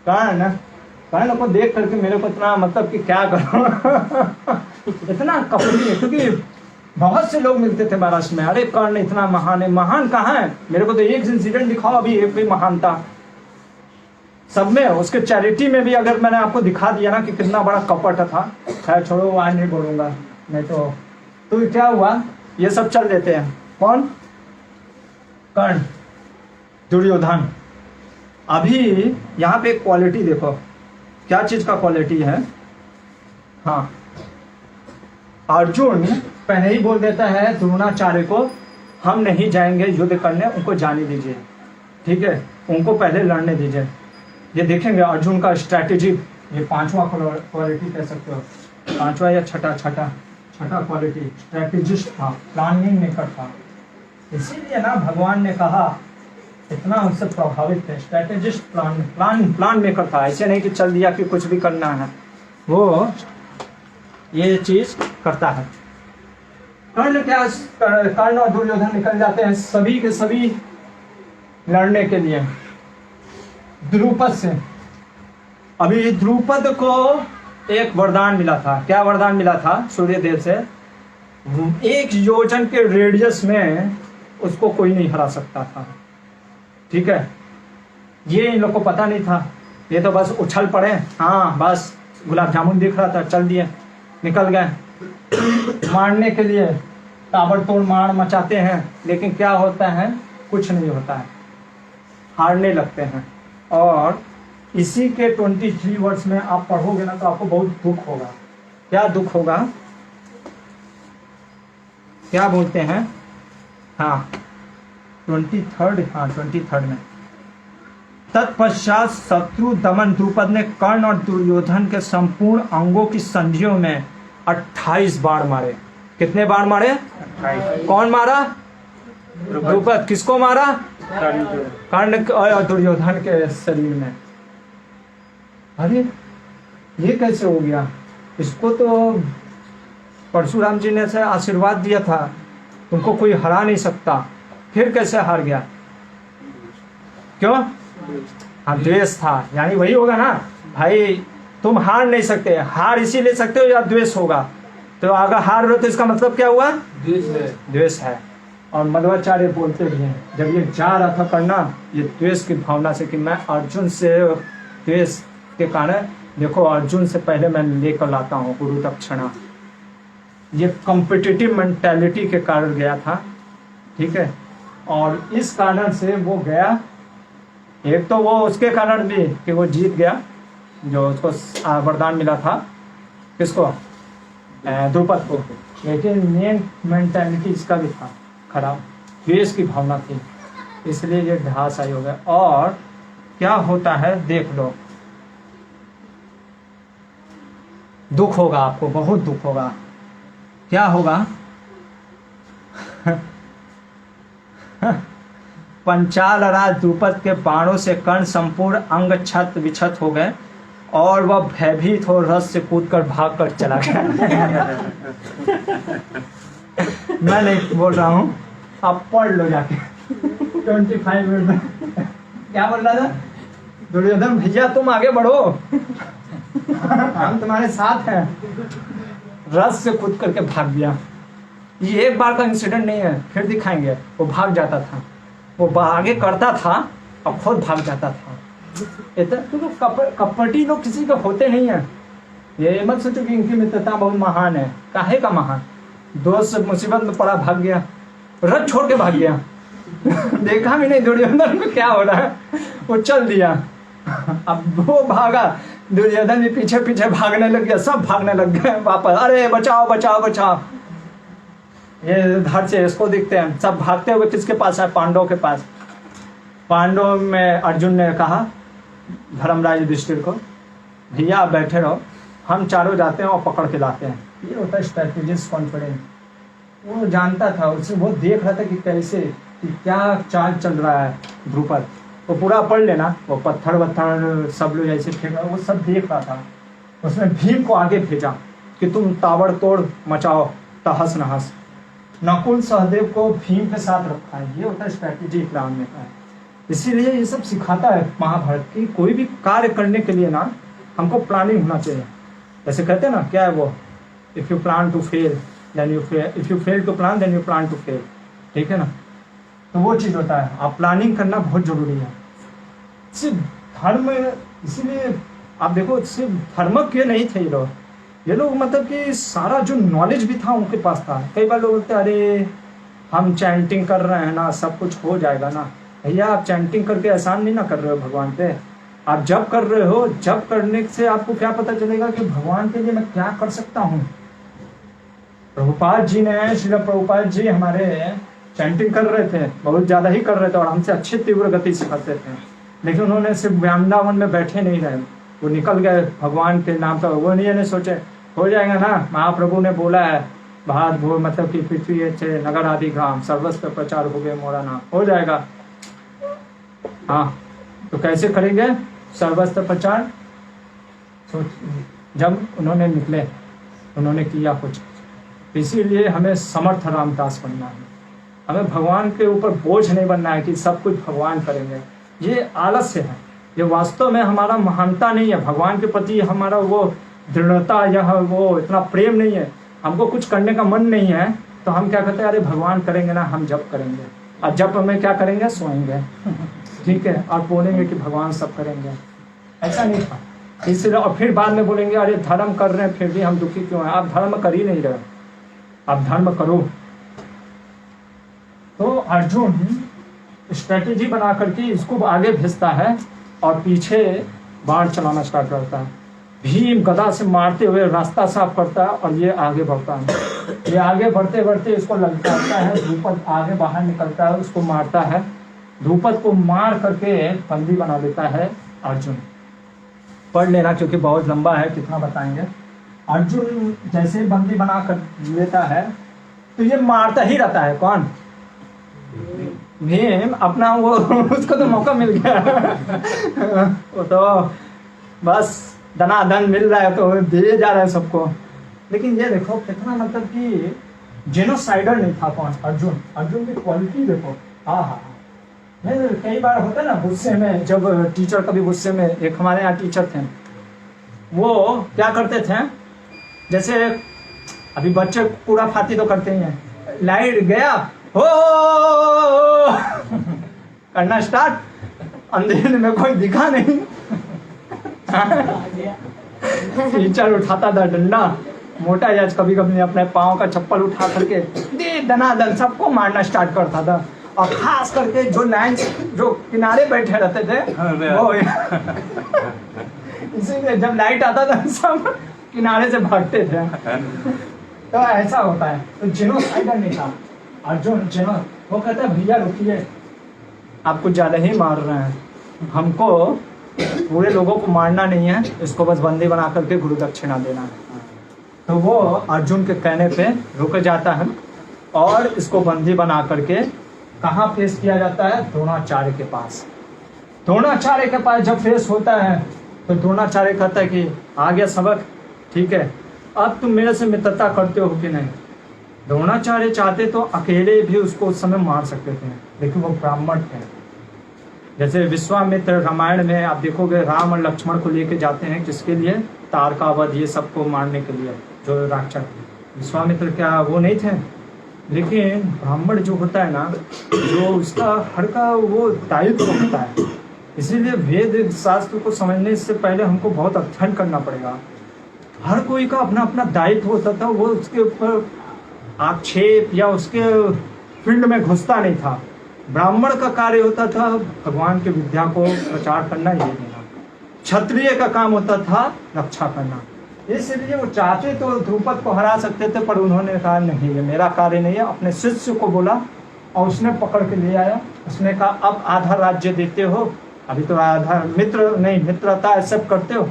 कर्ण को देख करके मेरे को इतना मतलब कि क्या करूं इतना कपड़ी है, क्योंकि बहुत से लोग मिलते थे महाराष्ट्र में, अरे कर्ण इतना महान है। महान कहाँ है? मेरे को तो एक इंसिडेंट दिखाओ अभी, एक भी महान था सब में। उसके चैरिटी में भी अगर मैंने आपको दिखा दिया ना कि कितना बड़ा कपट था, खैर छोड़ो, आज नहीं बोलूंगा, नहीं तो क्या हुआ, ये सब चल देते हैं। कौन? कर्ण, दुर्योधन। अभी यहाँ पे क्वालिटी देखो, क्या चीज का क्वालिटी है। हाँ, अर्जुन पहले ही बोल देता है द्रोणाचार्य को, हम नहीं जाएंगे युद्ध करने, उनको जाने दीजिए, ठीक है, उनको पहले लड़ने दीजिए। ये देखेंगे अर्जुन का स्ट्रैटेजी, ये 5वां क्वालिटी कह सकते हो, 5वां या छठा क्वालिटी, स्ट्रैटेजिस्ट था, प्लानिंग मेकर था। इसीलिए ना भगवान ने कहा, इतना उनसे प्रभावित थे, स्ट्रैटेजिस्ट, प्लान मेकर था। ऐसे नहीं कि चल दिया कि कुछ भी करना है, वो ये चीज करता है। कर्ण और दुर्योधन निकल जाते हैं सभी के सभी लड़ने के लिए द्रुपद से। अभी द्रुपद को एक वरदान मिला था। क्या वरदान मिला था? सूर्य देव से 1 योजन के रेडियस में उसको कोई नहीं हरा सकता था, ठीक है। ये इन लोग को पता नहीं था, ये तो बस उछल पड़े, हाँ बस गुलाब जामुन दिख रहा था, चल दिए, निकल गए मारने के लिए, ताबड़तोड़ मार मचाते हैं, लेकिन क्या होता है? कुछ नहीं होता है, हारने लगते हैं। और इसी के 23 वर्ष में आप पढ़ोगे ना तो आपको बहुत दुख होगा। क्या दुख होगा? क्या बोलते हैं? हाँ 23rd में, तत्पश्चात शत्रु दमन द्रुपद ने कर्ण और दुर्योधन के संपूर्ण अंगों की संधियों में 28 बाण मारे। कितने बाण मारे? 28। कौन मारा? द्रुपद। किसको मारा? कर्ण और दुर्योधन के शरीर में। अरे ये कैसे हो गया? इसको तो परशुराम जी ने से आशीर्वाद दिया था, तुमको कोई हरा नहीं सकता, फिर कैसे हार गया? क्यों? हाँ, द्वेष था। यानी वही होगा ना भाई, तुम हार नहीं सकते, हार इसी ले सकते हो या द्वेष होगा। तो अगर हार रहे हो तो इसका मतलब क्या हुआ? द्वेष है। और मध्वाचार्य बोलते भी हैं, जब ये जा रहा था करना, ये द्वेष की भावना से कि मैं अर्जुन से द्वेष के कारण, देखो अर्जुन से पहले मैं लेकर लाता हूँ गुरु दक्षिणा, ये कॉम्पिटिटिव मेंटालिटी के कारण गया था, ठीक है। और इस कारण से वो गया, एक तो वो उसके कारण भी कि वो जीत गया, जो उसको वरदान मिला था, किसको? द्रुपद को। लेकिन मेन मेंटालिटी इसका भी था खराब, द्वेष की भावना थी, इसलिए ये ढासाई हो गया। और क्या होता है देख लो, दुख होगा आपको, बहुत दुख होगा। क्या होगा? पंचाल राज द्रुपद के बाणों से कर्ण संपूर्ण अंग छत विछत हो गए और वह भयभीत हो रथ से कूदकर भागकर चला गया। मैं नहीं बोल रहा हूँ, आप पढ़ लो जाके 25 मिनट में। क्या बोल रहा था? दुर्योधन भैया तुम आगे बढ़ो, हम तुम्हारे साथ हैं। रथ से कूद करके भाग गया। ये एक बार का इंसिडेंट नहीं है, फिर दिखाएंगे। वो भाग जाता था, वो आगे करता था और खुद भाग जाता था। इतना तो कपटी लोग किसी के होते नहीं है। ये मत सोचो कि इनकी मित्रता बहुत महान है, काहे का महान? दोस्त मुसीबत में पड़ा, भाग गया, रथ छोड़ के भाग गया। देखा भी नहीं दुर्योधन को क्या हो रहा है, वो चल दिया। अब वो भागा, दुर्योधन भी पीछे पीछे भागने लग गया, सब भागने लग गए वापस, अरे बचाओ बचाओ बचाओ। ये धड़ से इसको दिखते हैं, सब भागते हुए किसके पास है? पांडवों के पास। पांडव में अर्जुन ने कहा धर्मराज युधिष्ठिर को, भैया आप बैठे रहो, हम चारों जाते हैं और पकड़ के लाते हैं। ये होता है स्ट्रेटेजिस्ट कॉन्फिडेंस। वो जानता था, उससे वो देख रहा था कि कैसे, कि क्या चाल चल रहा है द्रुपद। वो पूरा पढ़ लेना, वो पत्थर वत्थर सब लोग ऐसे फेंक, वो सब देख रहा था। उसने भीम को आगे भेजा कि तुम ताबड़तोड़ मचाओ तहस नहस। नकुल सहदेव को भीम के साथ रखा है। ये होता है स्ट्रैटेजी प्लान में का। इसीलिए ये सब सिखाता है महाभारत की, कोई भी कार्य करने के लिए ना हमको प्लानिंग होना चाहिए। जैसे कहते हैं ना, क्या है वो, if you plan to fail then you fail, if you fail to plan then you plan to fail, ठीक है ना। तो वो चीज़ होता है, आप प्लानिंग करना बहुत जरूरी है। सिर्फ धर्म, इसीलिए आप देखो सिर्फ धर्म के नहीं थे ये लोग मतलब कि सारा जो नॉलेज भी था उनके पास था। कई बार लोग बोलते अरे हम चैंटिंग कर रहे हैं ना, सब कुछ हो जाएगा ना। भैया आप चैंटिंग करके एहसान नहीं ना कर रहे हो भगवान पे। आप जब कर रहे हो, जब करने से आपको क्या पता चलेगा कि भगवान के लिए मैं क्या कर सकता हूँ। प्रभुपाद जी ने, श्रील प्रभुपाद जी हमारे चैंटिंग कर रहे थे, बहुत ज़्यादा ही कर रहे थे और हमसे अच्छी तीव्र गति से करते थे। लेकिन उन्होंने सिर्फ वृंदावन में बैठे नहीं रहे, वो निकल गए भगवान के नाम पर। वो नहीं सोचे हो जाएगा ना, महाप्रभु ने बोला है भारत भू मतलब कि पृथ्वी अच्छे नगर आदि ग्राम सर्वस्व प्रचार हो गए मोरा नाम, हो जाएगा। हाँ तो कैसे करेंगे सर्वस्व प्रचार? जब उन्होंने निकले, उन्होंने किया कुछ। इसीलिए हमें समर्थ रामदास बनना है, हमें भगवान के ऊपर बोझ नहीं बनना है कि सब कुछ भगवान करेंगे। ये आलस्य है, ये वास्तव में हमारा महानता नहीं है। भगवान के प्रति हमारा वो दृढ़ता या वो इतना प्रेम नहीं है, हमको कुछ करने का मन नहीं है, तो हम क्या कहते हैं, अरे भगवान करेंगे ना, हम जप करेंगे। और जप में क्या करेंगे, सोएंगे, ठीक है, और बोलेंगे कि भगवान सब करेंगे। ऐसा नहीं था। इसलिए और फिर बाद में बोलेंगे अरे धर्म कर रहे हैं फिर भी हम दुखी क्यों हैं। आप धर्म कर ही नहीं रहे, आप धर्म करो। तो अर्जुन स्ट्रेटेजी बना करके इसको आगे भेजता है और पीछे बाण चलाना स्टार्ट करता है। भीम गदा से मारते हुए रास्ता साफ करता है और ये आगे बढ़ता है। ये आगे बढ़ते बढ़ते इसको ललकारता है, द्रुपद आगे बाहर निकलता है, उसको मारता है। द्रुपद को मार करके बंदी बना देता है अर्जुन। पढ़ लेना क्योंकि बहुत लंबा है, कितना बताएंगे। अर्जुन जैसे बंदी बना कर लेता है तो ये मारता ही रहता है। कौन? भीम अपना वो उसको तो मौका मिल गया वो तो बस दनादन मिल रहा है तो दिए जा रहा है सबको। लेकिन ये देखो कितना मतलब कि जेनोसाइडर नहीं था। कौन? अर्जुन। अर्जुन की क्वालिटी देखो, हाँ हाँ, नहीं, कई बार होता है ना गुस्से में, जब टीचर कभी गुस्से में, एक हमारे यहाँ टीचर थे, वो क्या करते थे, जैसे अभी बच्चे कूड़ा फाती तो करते ही हैं, लाइट गया हो करना स्टार्ट, अंधेरे में कोई दिखा नहीं टीचर उठाता था डंडा, मोटा जज कभी कभी अपने पाँव का चप्पल उठा करके दे दनादन सबको मारना स्टार्ट करता था, और खास करके जो लाइन जो किनारे बैठे रहते थे वो इसीलिए जब लाइट आता था सब किनारे से भागते थे। तो ऐसा होता है। तो जेनोसाइडर नहीं था अर्जुन, वो कहता है भैया रुकिए, आप कुछ ज्यादा ही मार रहे हैं, हमको पूरे लोगों को मारना नहीं है, इसको बस बंदी बना करके गुरु दक्षिणा देना है। तो वो अर्जुन के कहने पे रुक जाता है और इसको बंदी बना करके कहाँ पेश किया जाता है, द्रोणाचार्य के पास। द्रोणाचार्य के पास जब पेश होता है तो द्रोणाचार्य कहता है कि आ गया सबक, ठीक है, अब तुम मेरे से मित्रता करते हो कि नहीं। द्रोणाचार्य चाहते तो अकेले भी उसको उस समय मार सकते थे, लेकिन वो ब्राह्मण थे। जैसे विश्वामित्र रामायण में आप देखोगे राम और लक्ष्मण को लेके जाते हैं, किसके लिए, तारकावध ये सबको मारने के लिए, जो राक्षस। विश्वामित्र क्या वो नहीं थे, लेकिन ब्राह्मण जो होता है ना, जो उसका हर का वो दायित्व होता है, इसीलिए वेद शास्त्र को समझने से पहले हमको बहुत अध्ययन करना पड़ेगा। हर कोई का अपना अपना दायित्व होता था, वो उसके ऊपर आक्षेप या उसके फील्ड में घुसता नहीं था। ब्राह्मण का कार्य होता था भगवान की विद्या को प्रचार करना, ये देना। क्षत्रिय का काम होता था रक्षा करना। इसलिए वो चाहते तो द्रुपद को हरा सकते थे, पर उन्होंने कहा नहीं, ये मेरा कार्य नहीं है। अपने शिष्य को बोला और उसने पकड़ के ले आया। उसने कहा अब आधा राज्य देते हो, अभी तो आधा मित्र नहीं, मित्रता एक्सेप्ट करते हो।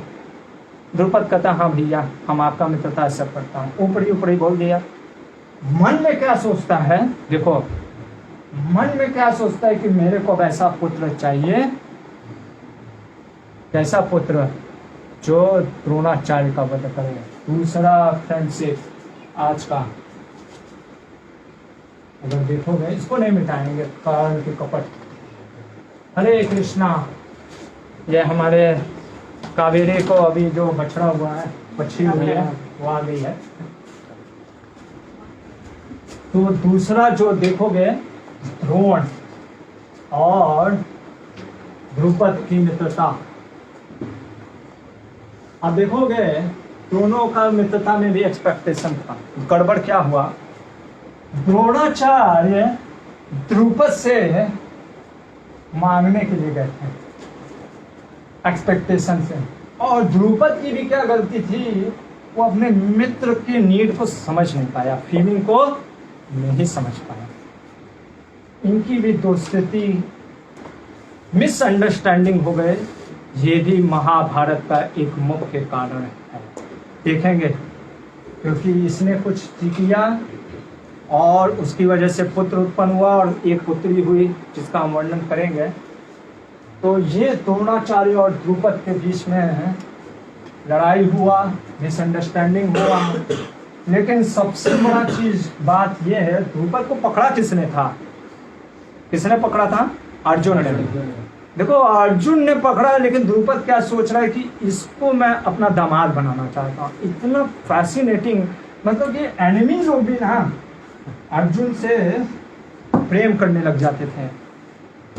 द्रुपद कहता हाँ भैया, हम आपका मित्रता एक्सेप्ट करता हूँ। ऊपरी ऊपरी बोल दिया। मन में क्या सोचता है, देखो मन में क्या सोचता है कि मेरे को वैसा पुत्र चाहिए, कैसा पुत्र जो द्रोणाचार्य का वध करे। दूसरा फ्रेंडशिप आज का अगर देखोगे, इसको नहीं मिटाएंगे, कारण के कपट। हरे कृष्णा, ये हमारे कावेरी को अभी जो बछड़ा हुआ है, बछी हुई है, वो आ गई है। तो दूसरा जो देखोगे, द्रोण और द्रुपद की मित्रता। अब देखोगे दोनों का मित्रता में भी एक्सपेक्टेशन था। गड़बड़ क्या हुआ, द्रोणाचार्य द्रुपद से मांगने के लिए गए थे एक्सपेक्टेशन से, और द्रुपद की भी क्या गलती थी, वो अपने मित्र के नीड को समझ नहीं पाया, फीलिंग को नहीं समझ पाया। इनकी भी दोस्ती मिसअंडरस्टैंडिंग हो गए। ये भी महाभारत का एक मुख्य कारण है, देखेंगे, क्योंकि इसने कुछ किया और उसकी वजह से पुत्र उत्पन्न हुआ और एक पुत्री हुई, जिसका हम वर्णन करेंगे। तो ये द्रोणाचार्य और द्रुपद के बीच में लड़ाई हुआ, मिसअंडरस्टैंडिंग हुआ। लेकिन सबसे बड़ा चीज बात यह है, द्रुपद को पकड़ा किसने था, किसने पकड़ा था, अर्जुन ने। देखो अर्जुन ने पकड़ा, लेकिन द्रुपद क्या सोच रहा है कि इसको मैं अपना दामाद बनाना चाहता हूँ। इतना फैसिनेटिंग, मतलब कि एनिमी लोग भी ना अर्जुन से प्रेम करने लग जाते थे।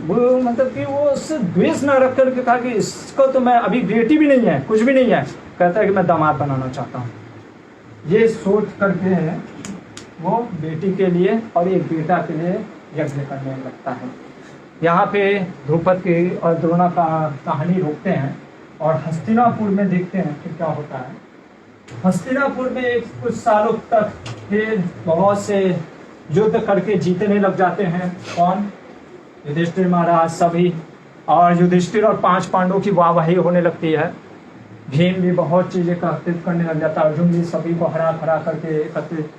वो मतलब कि वो उससे द्वेष न रख करके कहा कि इसको तो मैं, अभी बेटी भी नहीं है, कुछ भी नहीं है, कहता है कि मैं दामाद बनाना चाहता हूँ। ये सोच करके वो बेटी के लिए और एक बेटा के लिए यज्ञ करने लगता है। यहाँ पे द्रुपद की और द्रोणा का कहानी रोकते हैं और हस्तिनापुर में देखते हैं कि क्या होता है। हस्तिनापुर में कुछ सालों तक फिर बहुत से युद्ध करके जीतने लग जाते हैं। कौन, युधिष्ठिर महाराज सभी, और युधिष्ठिर और 5 पांडवों की वाहवाही होने लगती है। भीम भी बहुत चीजें एकत्रित करने लग जाता है। अर्जुन भी सभी को हरा खरा करके एकत्रित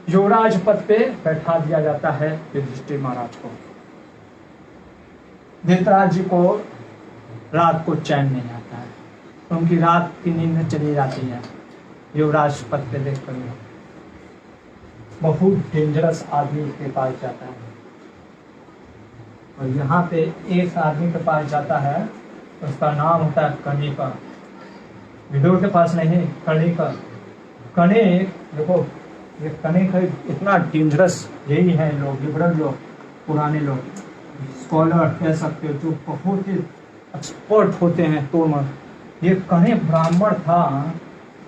युवराज पद पे बैठा दिया जाता है युधिष्ठिर महाराज को। धृतराज जी को रात को चैन नहीं आता है, उनकी रात की नींद चली जाती है युवराज पद पे देख कर। बहुत डेंजरस आदमी के पास जाता है और यहाँ पे एक आदमी के पास जाता है, उसका नाम होता है कणिका। विदुर के पास नहीं, कणिका। कणिक देखो, ये कणिक है, इतना डेंजरस यही है लोग, लिबरल लोग, पुराने लोग, स्कॉलर कह सकते हो, जो बहुत ही एक्सपर्ट होते हैं तोड़मोड़। ये कणिक ब्राह्मण था,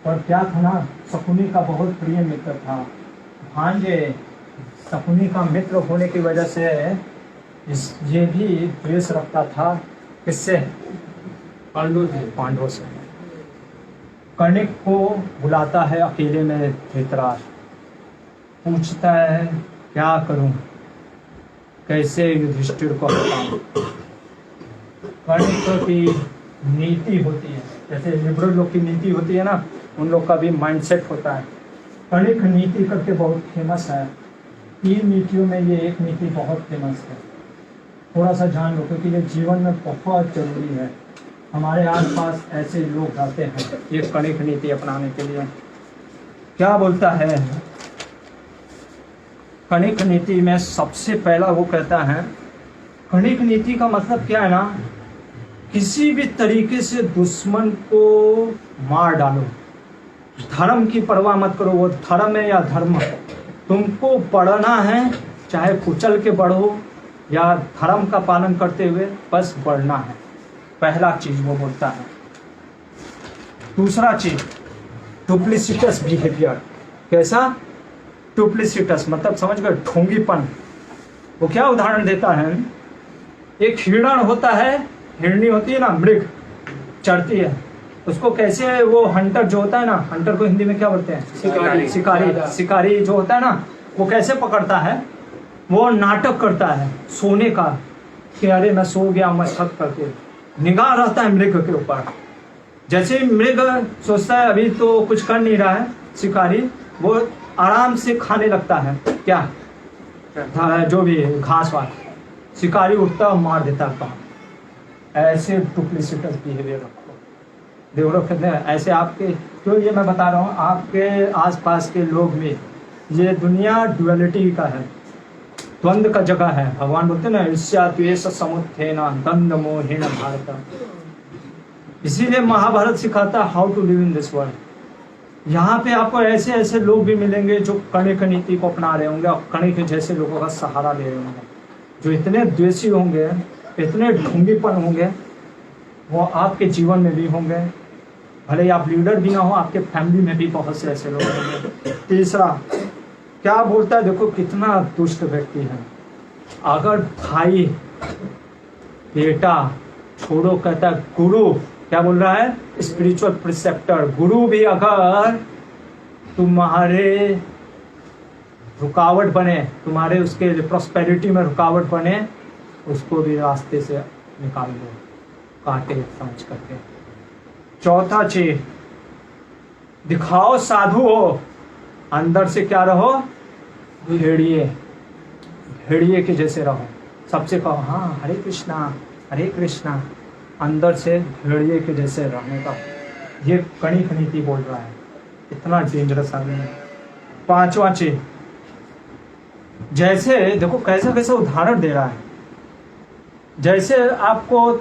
और क्या था ना, शकुनी का बहुत प्रिय मित्र था। भांजे शकुनी का मित्र होने की वजह से ये भी द्वेष रखता था, किससे? पांडवों से। कणिक को बुलाता है अकेले में धृतराष्ट्र, पूछता है क्या करूं, कैसे युधिष्ठिर को हटाऊं। कणिक की नीति होती है, जैसे लिबरल लोग की नीति होती है ना, उन लोग का भी माइंडसेट होता है। कणिक नीति करके बहुत फेमस है। 3 नीतियों में ये एक नीति बहुत फेमस है, थोड़ा सा जान लो, क्योंकि ये जीवन में बहुत जरूरी है। हमारे आसपास ऐसे लोग आते हैं ये कणिक नीति अपनाने के लिए। क्या बोलता है कणिक नीति में? सबसे पहला वो कहता है, कणिक नीति का मतलब क्या है ना, किसी भी तरीके से दुश्मन को मार डालो, धर्म की परवाह मत करो, वो धर्म है या धर्म, तुमको बढ़ना है, चाहे कुचल के बढ़ो या धर्म का पालन करते हुए, बस बढ़ना है। पहला चीज वो बोलता है। दूसरा चीज, डुप्लिसिटस बिहेवियर। कैसा? डुप्लिसिटस मतलब समझ गए, ढोंगीपन। वो क्या उदाहरण देता है, एक हिरण होता है, हिरनी होती है ना, मृग चढ़ती है, उसको कैसे वो हंटर जो होता है ना, हंटर को हिंदी में क्या बोलते हैं? शिकारी जो होता है ना, वो कैसे पकड़ता है? वो नाटक करता है सोने का, कि अरे मैं सो गया, मैं थक करके, निगाह रहता है मृग के ऊपर। जैसे मृग सोचता है अभी तो कुछ कर नहीं रहा है शिकारी, वो आराम से खाने लगता है, क्या जो भी घास वास, शिकारी उठता और मार देता है। ऐसे डुप्लिसिटस बिहेवियर रखो, देखो कितने ऐसे आपके, क्यों ये मैं बता रहा हूँ, आपके आसपास के लोग में ये दुनिया डुअलिटी का है, द्वंद्व का जगह है। भगवान बोलते ना, ईर्ष्या द्वेष समुत्थेन द्वंद्व मोहेन भारत। इसीलिए महाभारत सिखाता how to live in this world. यहाँ पे आपको ऐसे ऐसे लोग भी मिलेंगे जो कणिक नीति को अपना रहे होंगे और कणिक जैसे लोगों का सहारा ले रहे होंगे, जो इतने द्वेषी होंगे, इतने ढोंगीपन होंगे, वो आपके जीवन में भी होंगे, भले ही आप लीडर भी ना हो, आपके फैमिली में भी बहुत से ऐसे लोग होंगे। तीसरा क्या बोलता है, देखो कितना दुष्ट व्यक्ति है। अगर भाई बेटा छोड़ो, कहता है गुरु, क्या बोल रहा है? स्पिरिचुअल प्रिसेप्टर, गुरु भी अगर तुम्हारे रुकावट बने, तुम्हारे उसके प्रॉस्पेरिटी में रुकावट बने, उसको भी रास्ते से निकाल दो, काटे समझ करके। चौथा चीज, दिखाओ साधु हो, अंदर से क्या रहो? भेड़िए, भेड़िए के जैसे रहो। सबसे कहो हाँ हरे कृष्णा, अंदर से भेड़िए के जैसे रहने का। ये कणिक नीति बोल रहा है, इतना डेंजरस आदमी है। पांचवा चीज, जैसे देखो कैसा कैसा उदाहरण दे रहा है। जैसे आपको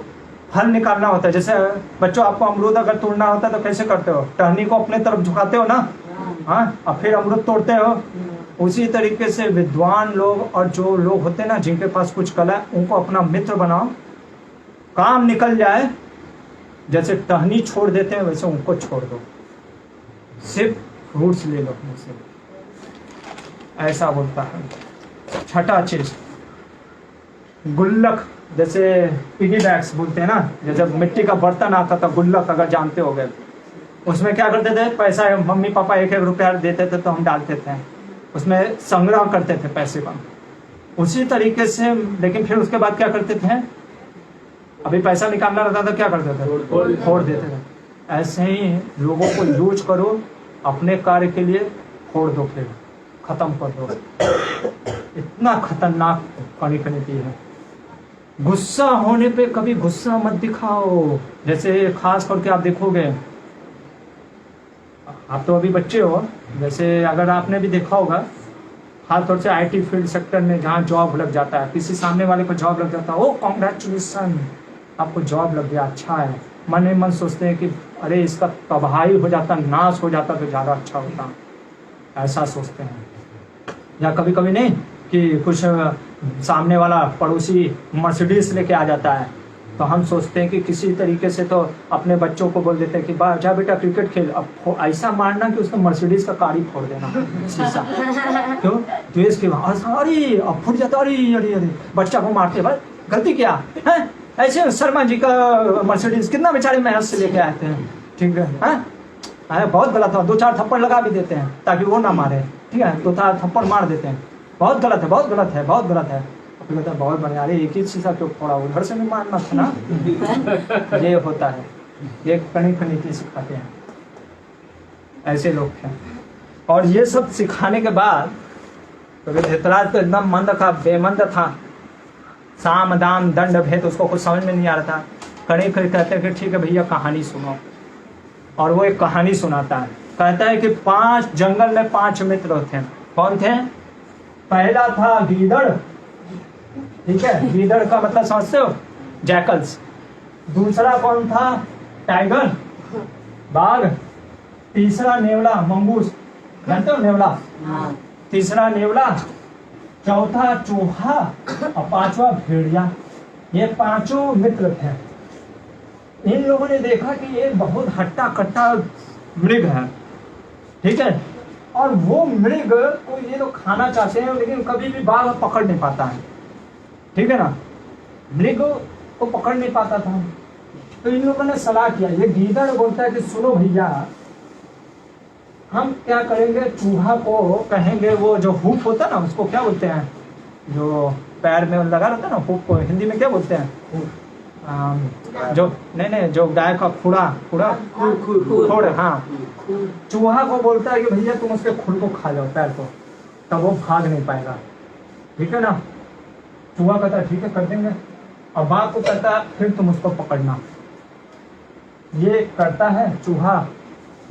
फल निकालना होता है, जैसे बच्चों आपको अमरूद अगर तोड़ना होता है तो कैसे करते हो? टहनी को अपने तरफ झुकाते हो ना, हाँ, और फिर अमरूद तोड़ते हो। उसी तरीके से विद्वान लोग और जो लोग होते हैं ना, जिनके पास कुछ कला है, उनको अपना मित्र बनाओ, काम निकल जाए, जैसे टहनी छोड़ देते हैं वैसे उनको छोड़ दो, सिर्फ फ्रूट्स ले लो अपने से, ऐसा बोलता है। छठा चीज, गुल्लक, जैसे पिगी बैग्स बोलते हैं ना, जब मिट्टी का बर्तन आता था, गुल्लक अगर जानते हो गए, उसमें क्या करते थे? पैसा मम्मी पापा 1-1 रुपया देते थे तो हम डालते थे, उसमें संग्रह करते थे पैसे का। उसी तरीके से, लेकिन फिर उसके बाद क्या करते थे? अभी पैसा निकालना रहता था, क्या करते थे? फोड़ देते थे। ऐसे ही लोगों को यूज करो अपने कार्य के लिए, फोड़ दो, फिर खत्म कर दो। इतना खतरनाक कणिक नीति है। गुस्सा होने पे कभी गुस्सा मत दिखाओ। जैसे खास करके आप देखोगे, आप तो अभी बच्चे हो, जैसे अगर आपने भी देखा होगा खासतौर से आईटी फील्ड सेक्टर में जहाँ जॉब लग जाता है, किसी सामने वाले को जॉब लग जाता है, ओ कॉन्ग्रेचुलेसन आपको जॉब लग गया, अच्छा है। मन ही मन सोचते हैं कि अरे इसका तबाही हो जाता, नाश हो जाता तो ज़्यादा अच्छा होता, ऐसा सोचते हैं। या कभी कभी नहीं कि कुछ सामने वाला पड़ोसी मर्सिडीज लेके आ जाता है, तो हम सोचते हैं कि किसी तरीके से तो अपने बच्चों को बोल देते हैं कि जा बेटा क्रिकेट खेल, अब ऐसा मारना कि उसको मर्सिडीज का गाड़ी फोड़ देना शीशा। क्यों? द्वेष के बाद अरे अब फूट जाता, अरे अरे अरे बच्चा को मारते, भाई गलती क्या है? ऐसे शर्मा जी का मर्सिडीज कितना बेचारे मेहनत से लेके आए थे, ठीक है, बहुत गलत है। 2-4 थप्पड़ लगा भी देते हैं ताकि वो ना मारे, ठीक है, 2-4 थप्पड़ मार देते हैं, बहुत गलत है, बहुत गलत है, बहुत गलत है। फिर कहता है बहुत बढ़िया, अरे एक ही शीशा क्यों फोड़ा, उधर से नहीं मारना था ना। ये होता है, ये कड़ी नीति सिखाते हैं, ऐसे लोग हैं। और ये सब सिखाने के बाद तो धृतराज तो एकदम मंद था, बेमंद था, साम दाम दंड भेद उसको कुछ समझ में नहीं आ रहा था। कड़ी कहते हैं कि ठीक है भैया कहानी सुनो, और वो एक कहानी सुनाता है। कहता है कि 5 जंगल में 5 मित्र थे। कौन थे? पहला था गीदड़, ठीक है, गीदड़ का मतलब समझते हो, जैकल्स। दूसरा कौन था? टाइगर, बाघ। तीसरा नेवला, मंगूस, जानते हो नेवला? तीसरा नेवला, चौथा चूहा और 5वां भेड़िया। ये 5 मित्र थे। इन लोगों ने देखा कि ये बहुत हट्टा कट्टा मृग है, ठीक है, और वो मृग को ये लोग खाना चाहते हैं, लेकिन कभी भी बाघ पकड़ नहीं पाता है, ठीक है ना, मृग को पकड़ नहीं पाता था। तो इन लोगों ने सलाह किया, ये गीदड़ बोलता है कि सुनो भैया, हम क्या करेंगे, चूहा को कहेंगे, वो जो हुक होता है ना, उसको क्या बोलते हैं, जो पैर में लगा रहता है ना, हुक को हिंदी में क्या बोलते हैं? जो नहीं, जो गाय का खुड़ा, खुड़, हाँ, चूहा को बोलता है कि भैया तुम उसके खुड़ को खा जाओ, पैर को, तब वो भाग नहीं पाएगा, ठीक है ना। चूहा कहता है ठीक है कर देंगे, और बाघ को कहता है फिर तुम उसको पकड़ना। ये करता है चूहा,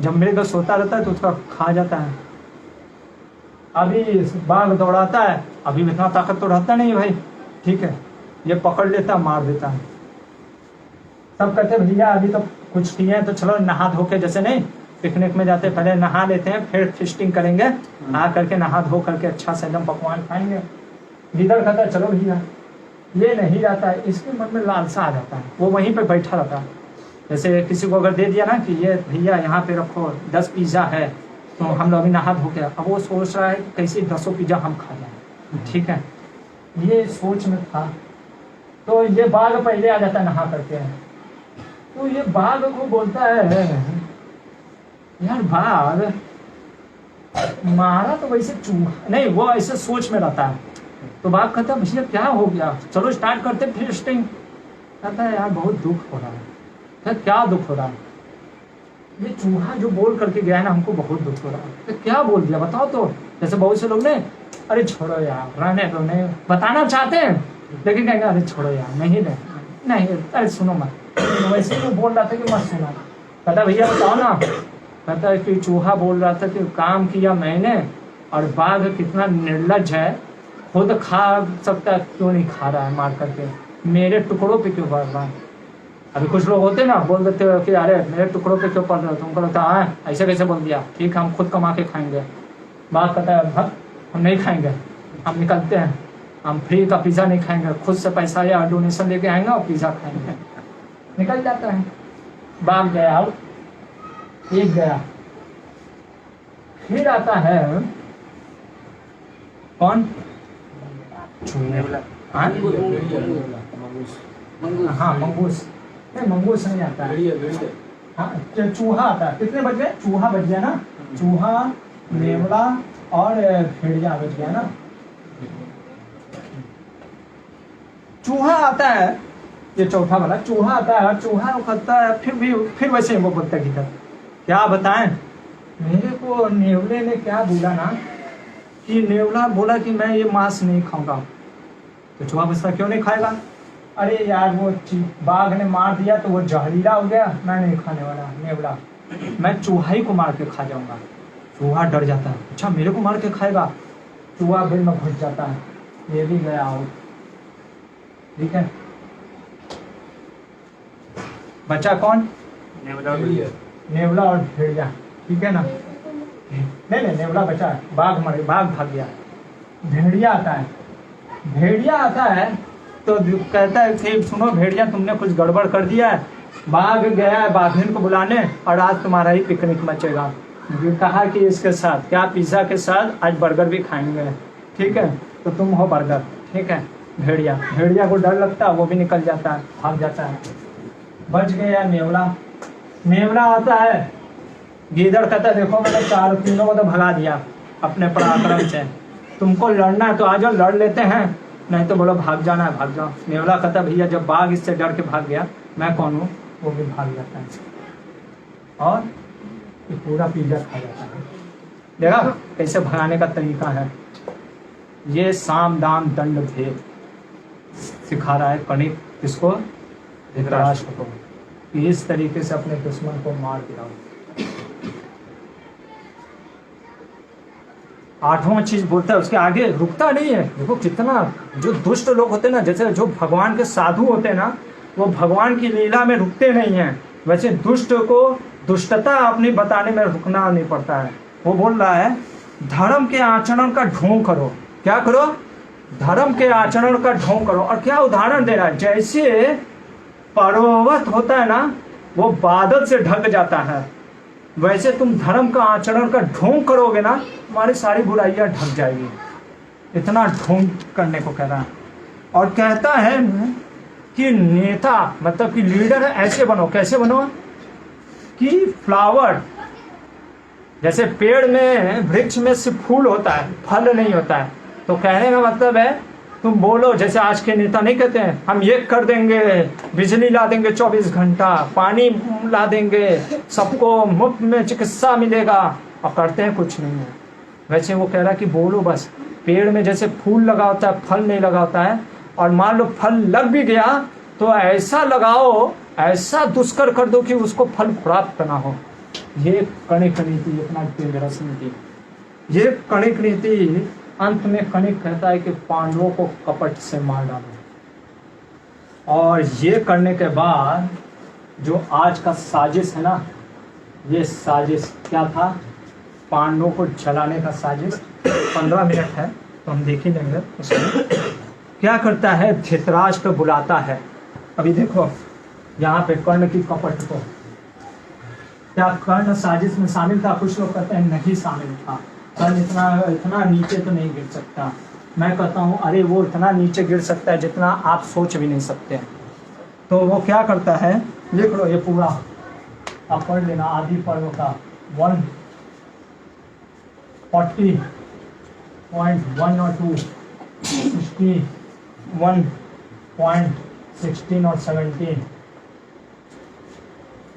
जब मृग सोता रहता है तो उसका खा जाता है। अभी बाघ दौड़ाता है, अभी इतना ताकत तो रहता नहीं भाई, ठीक है, ये पकड़ लेता, मार देता है। सब कहते भैया अभी तो कुछ किए हैं तो चलो नहा धो के, जैसे नहीं पिकनिक में जाते पहले नहा लेते हैं, फिर फिस्टिंग करेंगे, आ करके नहा धो करके अच्छा से एकदम पकवान खाएंगे। गीदड़ कहता है चलो भैया, ये नहीं रहता है, इसके मन में लालसा आ जाता है, वो वहीं पे बैठा रहता है। जैसे किसी को अगर दे दिया ना कि ये भैया यहाँ पे रखो 10 पिज़्ज़ा है, तो हम लोग अभी नहा धो के, अब वो सोच रहा है कि कैसे 10 पिज़्ज़ा हम खा जाए, ठीक है, ये सोच में था। तो ये बाघ पहले आ जाता है नहा करके, तो ये बाघ को बोलता है यार बाघ मारा तो वैसे चूहा नहीं, वो ऐसे सोच में रहता है। तो बाघ कहता है भैया क्या हो गया, चलो स्टार्ट करते फिस्टिंग। कहता है यार बहुत दुख हो रहा है। क्या दुख हो रहा है? ये चूहा जो बोल करके गया है ना, हमको बहुत दुख हो रहा है। तो क्या बोल दिया बताओ तो। जैसे बहुत से लोग ने अरे छोड़ो यार, रहने दो, नहीं बताना चाहते हैं लेकिन कहेंगे अरे छोड़ो यार, नहीं अरे सुनो मत, वैसे वो बोल रहा था कि मत सुनो। कहता भैया बताओ ना। कहता है कि चूहा बोल रहा था कि काम किया मैंने, और बाघ कितना निर्लज है, खुद खा सकता क्यों नहीं खा रहा है, मार करके मेरे टुकड़ों पे क्यों पड़ रहा है। अभी कुछ लोग होते ना बोल देते हो कि अरे मेरे टुकड़ों पे क्यों पड़ रहे हो, तुमको लगता है ऐसे कैसे बोल दिया, ठीक है हम खुद कमा के खाएंगे। बाघ कहता है भक्त हम नहीं खाएंगे, हम निकलते हैं, हम फ्री का पिज़्ज़ा नहीं खाएंगे, खुद से पैसा या डोनेशन लेके आएंगे और पिज़्ज़ा खाएंगे। निकल जाता है। बाघ गया आउट, एक गया, फिर आता है कौन? हाँ मंगूस, नहीं मंगूस नहीं आता है, हाँ चूहा आता है। कितने बज गए? चूहा बज गया ना, चूहा, नेवला और भेड़िया बज गया ना। चूहा आता है, ये चौथा वाला चूहा आता है, और चूहा कहता है फिर वैसे वो बोलता है क्या बताएं, मेरे को नेवले ने क्या बोला ना कि नेवला बोला कि मैं ये मांस नहीं खाऊंगा। तो चूहा पूछता क्यों नहीं खाएगा? अरे यार वो बाघ ने मार दिया तो वो जहरीला हो गया, मैं नहीं खाने वाला नेवला, मैं चूहा ही को मार के खा जाऊंगा। चूहा डर जाता है, अच्छा मेरे को मार के खाएगा? चूहा बिल में घुस जाता है, ये भी गया आउट। ठीक है, बचा कौन? नेवला और भेड़िया। ठीक है ना, नहीं नेवला बचा है, बाघ मर बाघ भाग गया। भेड़िया आता है, भेड़िया आता है तो कहता है कि सुनो भेड़िया, तुमने कुछ गड़बड़ कर दिया है। बाघ गया है बाघिन को बुलाने और आज तुम्हारा ही पिकनिक मचेगा। ये कहा कि इसके साथ क्या, पिज्ज़ा के साथ आज बर्गर भी खाएंगे। ठीक है, तो तुम हो बर्गर। ठीक है, भेड़िया, भेड़िया को डर लगता है, वो भी निकल जाता है, भाग जाता है। बच गया नेवला। नेवला आता है, गीदड़ कहता है देखो मैंने तीनों को तो भगा दिया अपने पराक्रम से, तुमको लड़ना है तो आ जाओ लड़ लेते हैं, नहीं तो बोलो भाग जाना है भाग जाओ। नेवला कहता भैया जब बाघ इससे डर के भाग गया मैं कौन हूँ, वो भी भाग जाता है और ये पूरा पिज्जा खा जाता है। देखा कैसे भगाने का तरीका है। ये साम दाम दंड भेद सिखा रहा है कणिक, किसको? धृतराष्ट्र को, कि इस तरीके से अपने दुश्मन को मार गिराओ। आठवां चीज बोलता है, उसके आगे रुकता नहीं है। देखो कितना, जो दुष्ट लोग होते हैं ना, जैसे जो भगवान के साधु होते हैं ना, वो भगवान की लीला में रुकते नहीं हैं, वैसे दुष्ट को दुष्टता अपनी बताने में रुकना नहीं पड़ता है। वो बोल रहा है धर्म के आचरण का ढोंग करो। क्या करो? धर्म के आचरण का ढोंग करो। और क्या उदाहरण दे रहा है, जैसे पर्वत होता है ना, वो बादल से ढक जाता है, वैसे तुम धर्म का आचरण का ढोंग करोगे ना, तुम्हारी सारी बुराइयां ढक जाएगी। इतना ढोंग करने को कह रहा है। और कहता है कि नेता मतलब कि लीडर ऐसे बनो। कैसे बनो? कि फ्लावर, जैसे पेड़ में वृक्ष में सिर्फ फूल होता है, फल नहीं होता है। तो कहने का मतलब है तुम बोलो, जैसे आज के नेता नहीं कहते हैं हम ये कर देंगे, बिजली ला देंगे 24 घंटा, पानी ला देंगे, सबको मुफ्त में चिकित्सा मिलेगा, और करते हैं कुछ नहीं है। वैसे वो कह रहा है कि बोलो बस, पेड़ में जैसे फूल लगा होता है फल नहीं लगा होता है, और मान लो फल लग भी गया तो ऐसा लगाओ, ऐसा दुष्कर कर दो कि उसको फल प्राप्त ना हो। ये कणिक नीति, इतना डेंजरस नीति, ये कणिक नीति। अंत में कणिक कहता है कि पांडवों को कपट से मार डालो। और ये करने के बाद जो आज का साजिश है ना, ये साजिश क्या था? पांडवों को जलाने का साजिश। 15 मिनट है तो हम देख ही लेंगे उसमें क्या करता है। धृतराष्ट्र बुलाता है। अभी देखो यहाँ पे कर्ण की कपट को, क्या कर्ण साजिश में शामिल था? कुछ लोग कहते हैं नहीं शामिल था। कर्ण इतना नीचे तो नहीं गिर सकता। मैं कहता हूँ अरे वो इतना नीचे गिर सकता है जितना आप सोच भी नहीं सकते। तो वो क्या करता है, लिख लो ये पूरा, आप पढ़ लेना। आदि पर्व का 140.1 और 2, 61.16 और 17,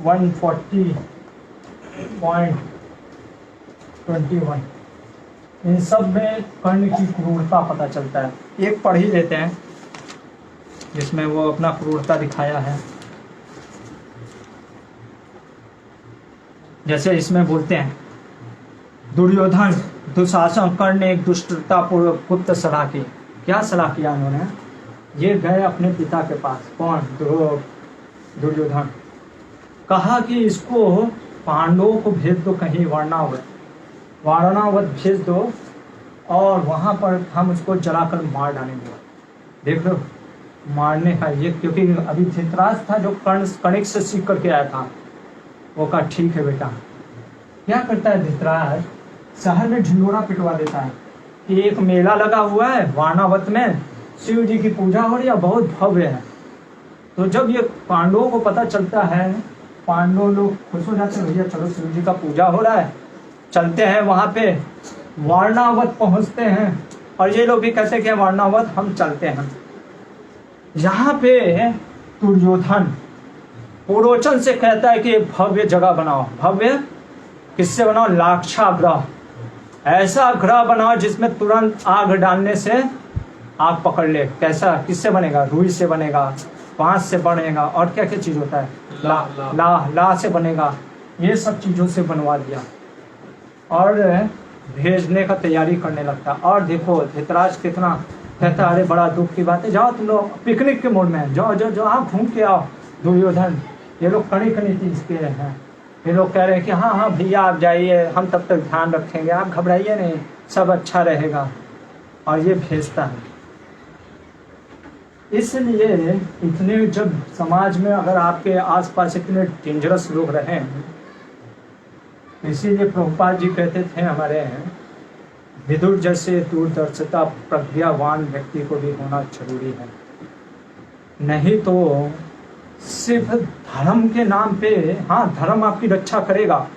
140.21, इन सब में कर्ण की क्रूरता पता चलता है। एक पढ़ ही लेते हैं जिसमें वो अपना क्रूरता दिखाया है। जैसे इसमें बोलते हैं, दुर्योधन दुशासन कर्ण ने एक दुष्टता पूर्वक गुप्त सलाह की। क्या सलाह किया उन्होंने? ये गए अपने पिता के पास। कौन? दुर्योधन। कहा कि इसको पांडवों को भेज दो कहीं वारणावत भेज दो, और वहाँ पर हम उसको जलाकर मार डालेंगे। देख लो मारने का ये, क्योंकि अभी धृतराष्ट्र था जो कणिक से सीख करके आया था। वो कहा ठीक है बेटा। क्या करता है धृतराष्ट्र? शहर में ढिंडोरा पिटवा देता है कि एक मेला लगा हुआ है वारणावत में, शिव जी की पूजा हो रही है, बहुत भव्य है। तो जब ये पांडवों को पता चलता है, पांडव लोग खुश हो जाते हैं, भैया चलो शिव जी का पूजा हो रहा है, चलते हैं वहाँ पे। वारणावत पहुँचते हैं और ये लोग भी कहते हैं कि वारणावत हम चलते हैं। यहाँ पे दुर्योधन पुरोचन से कहता है कि भव्य जगह बनाओ। भव्य किससे बनाओ? लाक्षाग्रह। ऐसा ग्रह बनाओ जिसमें तुरंत आग डालने से आग पकड़ ले। कैसा? किससे बनेगा? रुई से बनेगा, बांस से बनेगा, और क्या क्या चीज होता है? ला से बनेगा। ये सब चीजों से बनवा दिया। और भेजने का तैयारी करने लगता। और देखो धृतराज कितना कहता, अरे बड़ा दुख की बात है, जाओ तुम लोग पिकनिक के मूड में, जाओ जाओ जाओ आप घूम के आओ। दुर्योधन ये लोग कड़ी नीति इसके हैं, ये लोग कह रहे हैं कि हाँ हाँ भैया आप जाइए, हम तब तक ध्यान रखेंगे, आप घबराइए नहीं, सब अच्छा रहेगा। और ये भेजता है। इसलिए इतने जब समाज में अगर आपके आसपास इतने डेंजरस लोग रहे, इसीलिए प्रभुपाद जी कहते थे हमारे विदुर जैसे दूरदर्शिता प्रज्ञावान व्यक्ति को भी होना जरूरी है। नहीं तो सिर्फ धर्म के नाम पे, हाँ धर्म आपकी रक्षा करेगा,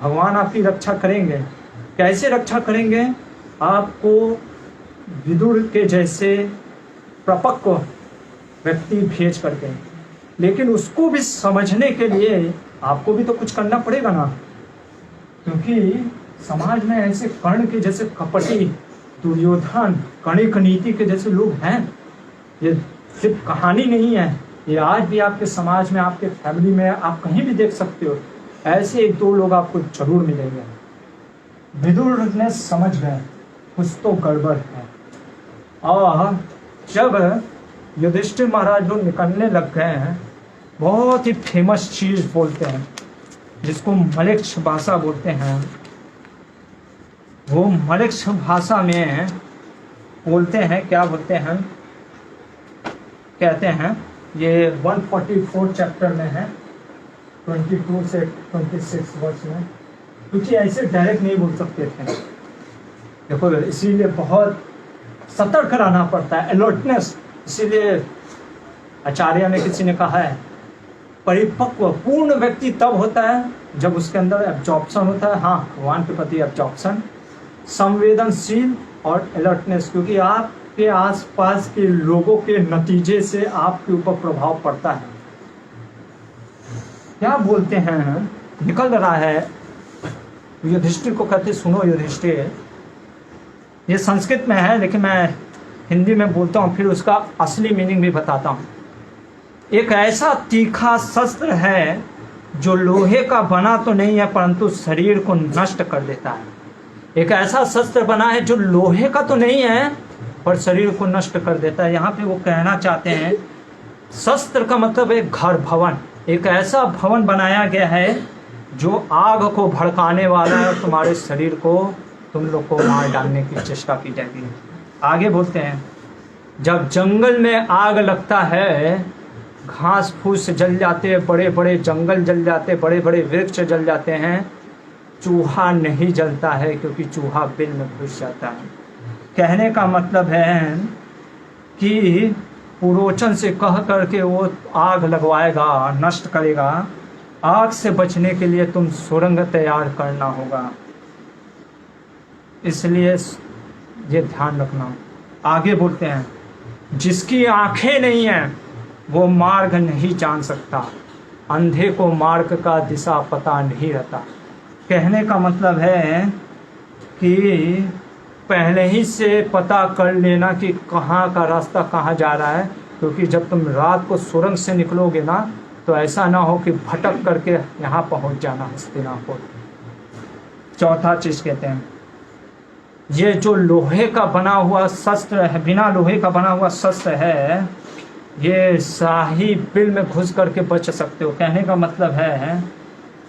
भगवान आपकी रक्षा करेंगे। कैसे रक्षा करेंगे? आपको विदुर के जैसे प्रपक्व व्यक्ति भेज करके, लेकिन उसको भी समझने के लिए आपको भी तो कुछ करना पड़ेगा ना, क्योंकि समाज में ऐसे कर्ण के जैसे कपटी, दुर्योधन, कणिक नीति के जैसे लोग हैं। ये सिर्फ कहानी नहीं है, ये आज भी आपके समाज में, आपके फैमिली में आप कहीं भी देख सकते हो। ऐसे एक दो लोग आपको जरूर मिलेंगे। विदुर ने समझ गए कुछ तो गड़बड़ है। और जब युधिष्ठिर महाराज लोग निकलने लग गए हैं, बहुत ही फेमस चीज बोलते हैं जिसको मलेच्छ भाषा बोलते हैं। वो मलेच्छ भाषा में बोलते हैं, क्या बोलते हैं, कहते हैं, ये 144 चैप्टर में है, 22 से 26 वर्ष में, क्योंकि ऐसे डायरेक्ट नहीं बोल सकते थे। देखो इसीलिए बहुत सतर्क रहना पड़ता है, अलर्टनेस। इसीलिए आचार्य ने किसी ने कहा है, परिपक्व पूर्ण व्यक्ति तब होता है जब उसके अंदर एब्जॉर्प्शन होता है, हाँ भगवान के प्रति एब्जॉर्प्शन, संवेदनशील और अलर्टनेस, क्योंकि आपके आसपास के लोगों के नतीजे से आपके ऊपर प्रभाव पड़ता है। क्या बोलते हैं, निकल रहा है, युधिष्ठिर को कहते, सुनो युधिष्ठिर, ये संस्कृत में है लेकिन मैं हिंदी में बोलता हूँ, फिर उसका असली मीनिंग भी बताता हूँ। एक ऐसा तीखा शस्त्र है जो लोहे का बना तो नहीं है परंतु शरीर को नष्ट कर देता है। एक ऐसा शस्त्र बना है जो लोहे का तो नहीं है पर शरीर को नष्ट कर देता है। यहाँ पे वो कहना चाहते हैं शस्त्र का मतलब एक घर, भवन, एक ऐसा भवन बनाया गया है जो आग को भड़काने वाला है, तुम्हारे शरीर को, तुम लोग को मार डालने की चेष्टा की जाती है। आगे बोलते हैं, जब जंगल में आग लगता है, घास फूस जल जाते हैं, बड़े बड़े जंगल जल जाते, बड़े बड़े वृक्ष जल जाते हैं, चूहा नहीं जलता है क्योंकि चूहा बिल में घुस जाता है। कहने का मतलब है कि पुरोचन से कह करके वो आग लगवाएगा, नष्ट करेगा। आग से बचने के लिए तुम सुरंग तैयार करना होगा, इसलिए ये ध्यान रखना। आगे बोलते हैं, जिसकी आंखें नहीं हैं वो मार्ग नहीं जान सकता, अंधे को मार्ग का दिशा पता नहीं रहता। कहने का मतलब है कि पहले ही से पता कर लेना कि कहाँ का रास्ता कहाँ जा रहा है, क्योंकि जब तुम रात को सुरंग से निकलोगे ना तो ऐसा ना हो कि भटक करके यहाँ पहुँच जाना हस्तिनापुर। चौथा चीज कहते हैं, ये जो लोहे का बना हुआ शस्त्र है, बिना लोहे का बना हुआ शस्त्र है, ये शाही बिल में घुस करके बच सकते हो। कहने का मतलब है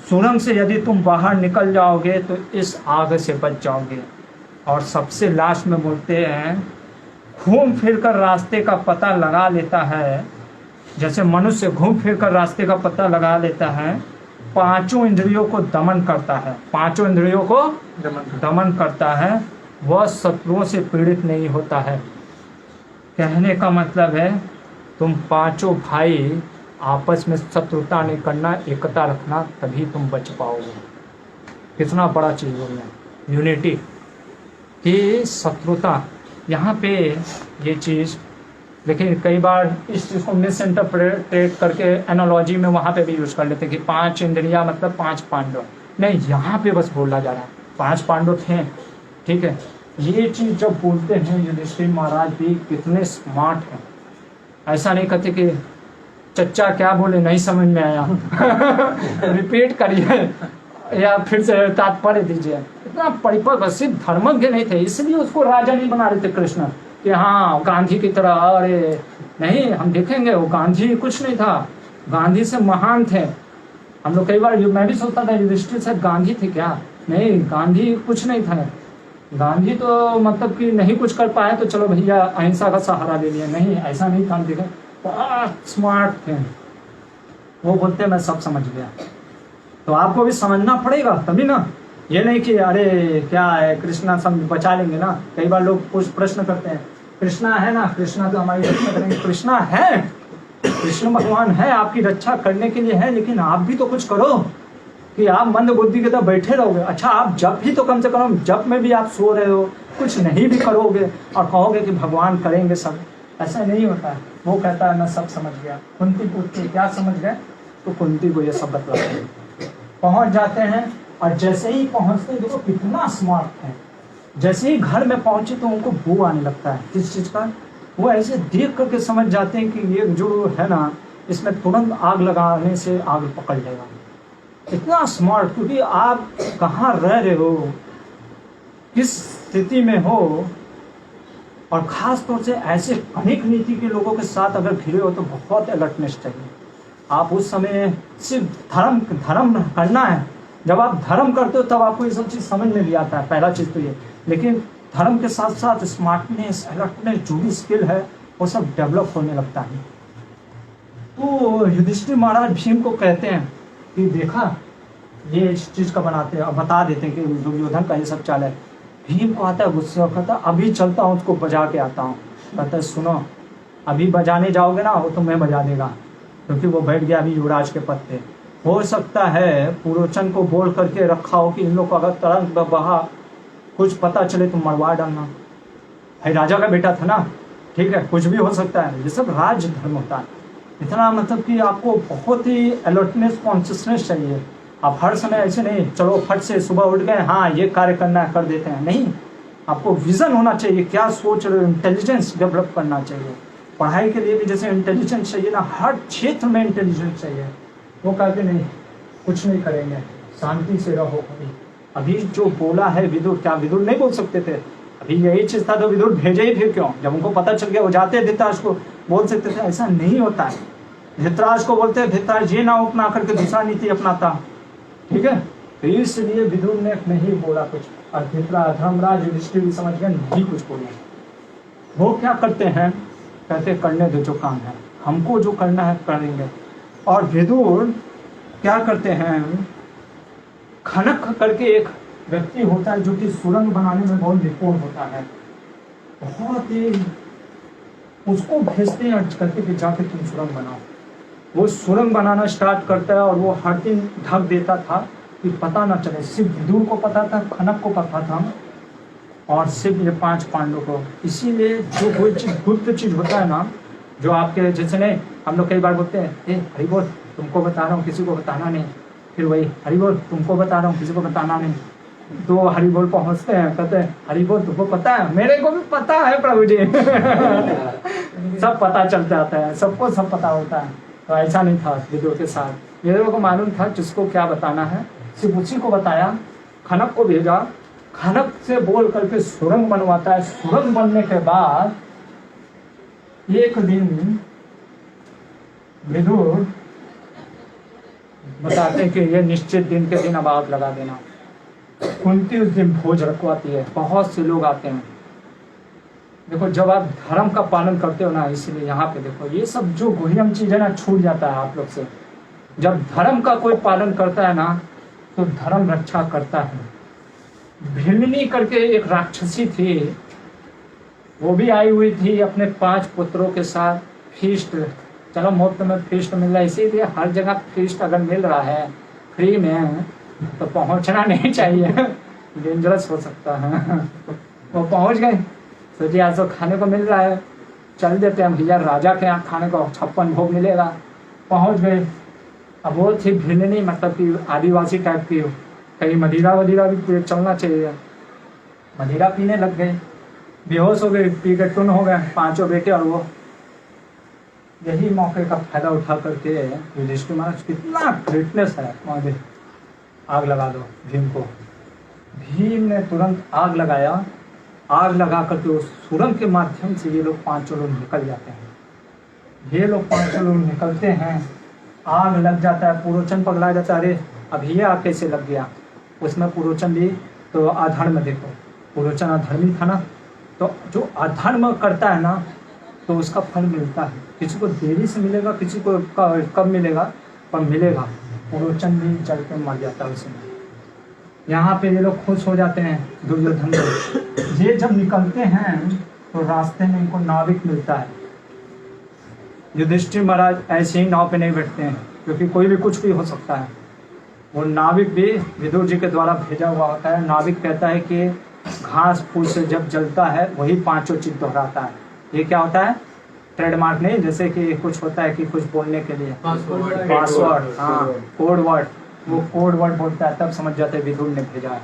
सुरंग से यदि तुम बाहर निकल जाओगे तो इस आग से बच जाओगे। और सबसे लास्ट में बोलते हैं, घूम फिर कर रास्ते का पता लगा लेता है, जैसे मनुष्य घूम फिर कर रास्ते का पता लगा लेता है, पांचों इंद्रियों को दमन करता है, पांचों इंद्रियों को दमन करता है, वह शत्रुओं से पीड़ित नहीं होता है। कहने का मतलब है तुम पांचों भाई आपस में शत्रुता नहीं करना, एकता रखना, तभी तुम बच पाओगे। कितना बड़ा चीज़ हो गया यूनिटी की शत्रुता। यहाँ पे ये चीज़, लेकिन कई बार इस चीज़ को मिस इंटरप्रेट करके एनालॉजी में वहाँ पे भी यूज़ कर लेते कि 5 इंद्रियाँ मतलब 5 पांडव। नहीं, यहाँ पे बस बोला जा रहा है 5 पांडव थे, ठीक है। ये चीज़ जब बोलते हैं युधिष्ठिर महाराज भी कितने स्मार्ट हैं। ऐसा नहीं कहते कि चच्चा क्या बोले नहीं समझ में आया रिपीट करिए, या फिर से तात्पर्य दीजिए। इतना परिपक्व सिर्फ धर्मज्ञ नहीं थे, इसलिए उसको राजा नहीं बना रहे थे कृष्ण कि हाँ गांधी की तरह। अरे नहीं, हम देखेंगे वो गांधी कुछ नहीं था, गांधी से महान थे। हम लोग कई बार, मैं भी सोचता था युधिष्ठिर से गांधी थे क्या, नहीं गांधी कुछ नहीं था। गांधी तो मतलब कि नहीं कुछ कर पाए तो चलो भैया अहिंसा का सहारा ले लिया, नहीं ऐसा नहीं था। देखे बहुत स्मार्ट थे, वो बोलते मैं सब समझ गया। तो आपको भी समझना पड़ेगा तभी ना, ये नहीं कि अरे क्या है कृष्णा सब बचा लेंगे ना। कई बार लोग कुछ प्रश्न करते हैं, कृष्णा है ना, कृष्णा तो हमारी रक्षा करेंगे। कृष्णा है, कृष्ण भगवान है, आपकी रक्षा करने के लिए है, लेकिन आप भी तो कुछ करो कि आप मंद बुद्धि के तरह बैठे रहोगे। अच्छा आप जब भी तो कम से कम, जब में भी आप सो रहे हो कुछ नहीं भी करोगे और कहोगे कि भगवान करेंगे सब, ऐसा नहीं होता है। वो कहता है मैं सब समझ गया। कुंती पूछती क्या समझ गए, तो कुंती को ये सब बतलाते हैं। पहुंच जाते हैं और जैसे ही पहुंचते हैं, देखो कितना स्मार्ट है, जैसे ही घर में पहुंचे तो उनको बू आने लगता है। किस चीज का, वो ऐसे देख करके समझ जाते हैं कि ये जो है ना, इसमें तुरंत आग लगाने से आग पकड़ लेगा। इतना स्मार्ट, क्योंकि आप कहाँ रह रहे हो, किस स्थिति में हो, और खास तौर से ऐसे अनेक नीति के लोगों के साथ अगर घिरे हो तो बहुत अलर्टनेस चाहिए। आप उस समय सिर्फ धर्म करना है। जब आप धर्म करते हो तब आपको ये सब चीज़ समझ में भी आता है, पहला चीज़ तो ये। लेकिन धर्म के साथ साथ स्मार्टनेस, अलर्टनेस, जो भी स्किल है वो सब डेवलप होने लगता है। तो युधिष्ठिर महाराज भीम को कहते हैं कि देखा ये इस चीज़ का बनाते हैं, और बता देते हैं कि दुर्योधन का ये सब चाल है। भीम को आता है गुस्सा, कहता अभी चलता हूँ उसको बजा के आता हूँ। कहता है सुनो, अभी बजाने जाओगे ना वो तो मैं बजा देगा, क्योंकि वो बैठ गया अभी युवराज के पद पे। हो सकता है पुरोचन को बोल करके रखा हो कि इन लोग को अगर तरंग बहा कुछ पता चले तो मरवा डालना। भाई राजा का बेटा था ना, ठीक है, कुछ भी हो सकता है। ये सब राज धर्म होता है। इतना मतलब कि आपको बहुत ही अलर्टनेस, कॉन्शियसनेस चाहिए। आप हर समय ऐसे नहीं चलो फट से सुबह उठ गए हाँ ये कार्य करना है कर देते हैं, नहीं। आपको विजन होना चाहिए, क्या सोच रहे हो, इंटेलिजेंस डेवलप करना चाहिए। पढ़ाई के लिए भी जैसे इंटेलिजेंस चाहिए ना, हर क्षेत्र में इंटेलिजेंस चाहिए। वो कहते नहीं कुछ नहीं करेंगे, शांति से रहो। अभी जो बोला है विदुर, क्या विदुर नहीं बोल सकते थे? अभी यही चीज था तो विदुर भेजे ही फिर क्यों? जब उनको पता चल गया वो जाते धृतराष्ट्र को बोल सकते थे, ऐसा नहीं होता है। धृतराष्ट्र को बोलते हैं धृतराष्ट्र ये ना अपना करके दूसरा नीति अपनाता, ठीक है। तो इसलिए विदुर ने नहीं बोला कुछ, और धर्मराज युधिष्ठिर भी समझ गए नहीं कुछ बोला। वो क्या करते हैं, कहते करने दो जो काम है, हमको जो करना है करेंगे। और विदुर क्या करते हैं, खनक करके एक व्यक्ति होता है जो कि सुरंग बनाने में बहुत निपुण होता है, बहुत ही, उसको भेजते हैं कहते कि जाके तुम सुरंग बनाओ। वो सुरंग बनाना स्टार्ट करता है और वो हर दिन ढक देता था कि पता ना चले। सिर्फ विदुर को पता था, खनक को पता था, और सिर्फ ये 5 पांडवों को। इसीलिए जो कोई चीज गुप्त चीज होता है ना, जो आपके जैसे नहीं, हम लोग कई बार बोलते हैं ए हरि बोल तुमको बता रहा हूँ किसी को बताना नहीं, फिर वही हरि बोल तुमको बता रहा हूँ किसी को बताना नहीं। तो हरि बोल पहुँचते हैं, कहते हैं हरि बोल तुमको पता है, मेरे को भी पता है प्रभु जी। सब पता चल जाता है, सबको सब पता होता है। तो ऐसा नहीं था विदुर के साथ। विदुर को मालूम था जिसको क्या बताना है, सिर्फ उसी को बताया। खनक को भेजा, खनक से बोल करके सुरंग बनवाता है। सुरंग बनने के बाद एक दिन विदुर बताते हैं कि ये निश्चित दिन के दिन अब आग लगा देना। कुंती उस दिन भोज रखवाती है, बहुत से लोग आते हैं। देखो जब आप धर्म का पालन करते हो ना, इसलिए यहाँ पे देखो ये सब जो गुह्यम चीज है ना छूट जाता है आप लोग से। जब धर्म का कोई पालन करता है ना तो धर्म रक्षा करता है। भिलनी करके एक राक्षसी थी, वो भी आई हुई थी अपने 5 पुत्रों के साथ। फीस्ट, चलो मुफ्त में फीस्ट मिल रहा है, इसीलिए हर जगह फीस्ट अगर मिल रहा है फ्री में तो पहुंचना नहीं चाहिए, डेंजरस हो सकता है। वो पहुंच गए, सोचिए आज तो खाने को मिल रहा है, चल देते हैं भैया राजा के यहाँ खाने को 56 भोग मिलेगा। पहुंच गए। अब वो थी भिलनी, मतलब कि आदिवासी टाइप की, कहीं मदिरा वदिरा भी चलना चाहिए। मदिरा पीने लग गए, बेहोश हो गए, पी के टुन हो गए 5 बेटे। और वो यही मौके का फायदा उठा करके युधिष्ठिर महाराज, कितना ग्रेटनेस है महादेव, आग लगा दो भीम को। भीम ने तुरंत आग लगाया। आग लगा करके उस सुरंग के माध्यम से ये लोग पांचों लोग निकल जाते हैं। ये लोग पांचों लोग निकलते हैं, आग लग जाता है, पुरोचन पगला जाता है। अरे अब ये आग कैसे लग गया? उसमें पुरोचन भी तो अधर्म, देखो पुरोचन अधर्मी था ना, तो जो अधर्म करता है ना तो उसका फल मिलता है। किसी को देरी से मिलेगा, किसी को कब मिलेगा, पर मिलेगा। पुरोचन भी जल के मर जाता है उसमें। यहाँ पे ये लोग खुश हो जाते हैं दुर्योधन लोग। ये जब निकलते हैं तो रास्ते में इनको नाविक मिलता है। युधिष्ठिर महाराज ऐसे ही नाव पे नहीं बैठते हैं, क्योंकि कोई भी कुछ भी हो सकता है। वो नाविक भी विदुर जी के द्वारा भेजा हुआ होता है। नाविक कहता है कि घास फूस से जब जलता है वही पांचों चीज दोहराता है। ये क्या होता है? ट्रेडमार्क नहीं, जैसे कि कुछ होता है कि कुछ बोलने के लिए पासवर्ड, हाँ कोड वर्ड, वो कोड वर्ड बोलता है, तब समझ जाते हैं विदुर ने भेजा है।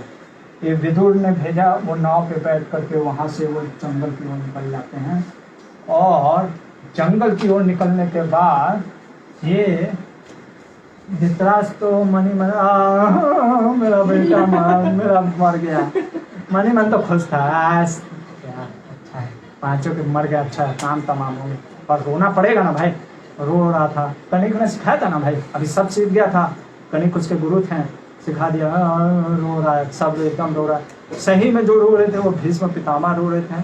ये विदुर ने भेजा। वो नाव पे बैठ करके वहां से वो जंगल की ओर निकल जाते हैं। और जंगल की ओर निकलने के बाद ये धृतराष्ट्र तो मेरा बेटा मेरा मर गया। मन तो खुश था, क्या अच्छा है, पांचों के मर गया, अच्छा है, काम तमाम हो गया। पर रोना पड़ेगा ना भाई, रो रहा था। कनिक ने सिखाया था ना भाई, अभी सब सीख गया था। कनिक उसके गुरु थे, सिखा दिया। रो रहा है, सब एकदम रो रहा है। सही में जो रो रहे थे वो भीष्म पितामह रो रहे थे,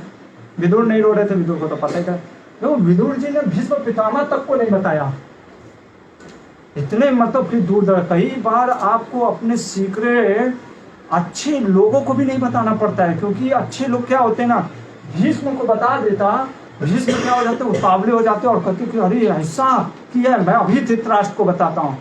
विदुर नहीं रो रहे थे। विदुर को तो पता ही था। तो विदुर जी ने भीष्म पितामह तक को नहीं बताया। इतने मतलब कि दूर दराज, कई बार आपको अपने सीक्रेट अच्छे लोगों को भी नहीं बताना पड़ता है, क्योंकि अच्छे लोग क्या होते हैं ना, भीष्म को बता देता, भीष्म क्या हो जाते, उतावले हो जाते और कहते कि अरे ऐसा किया, मैं अभी धृतराष्ट्र को बताता हूँ।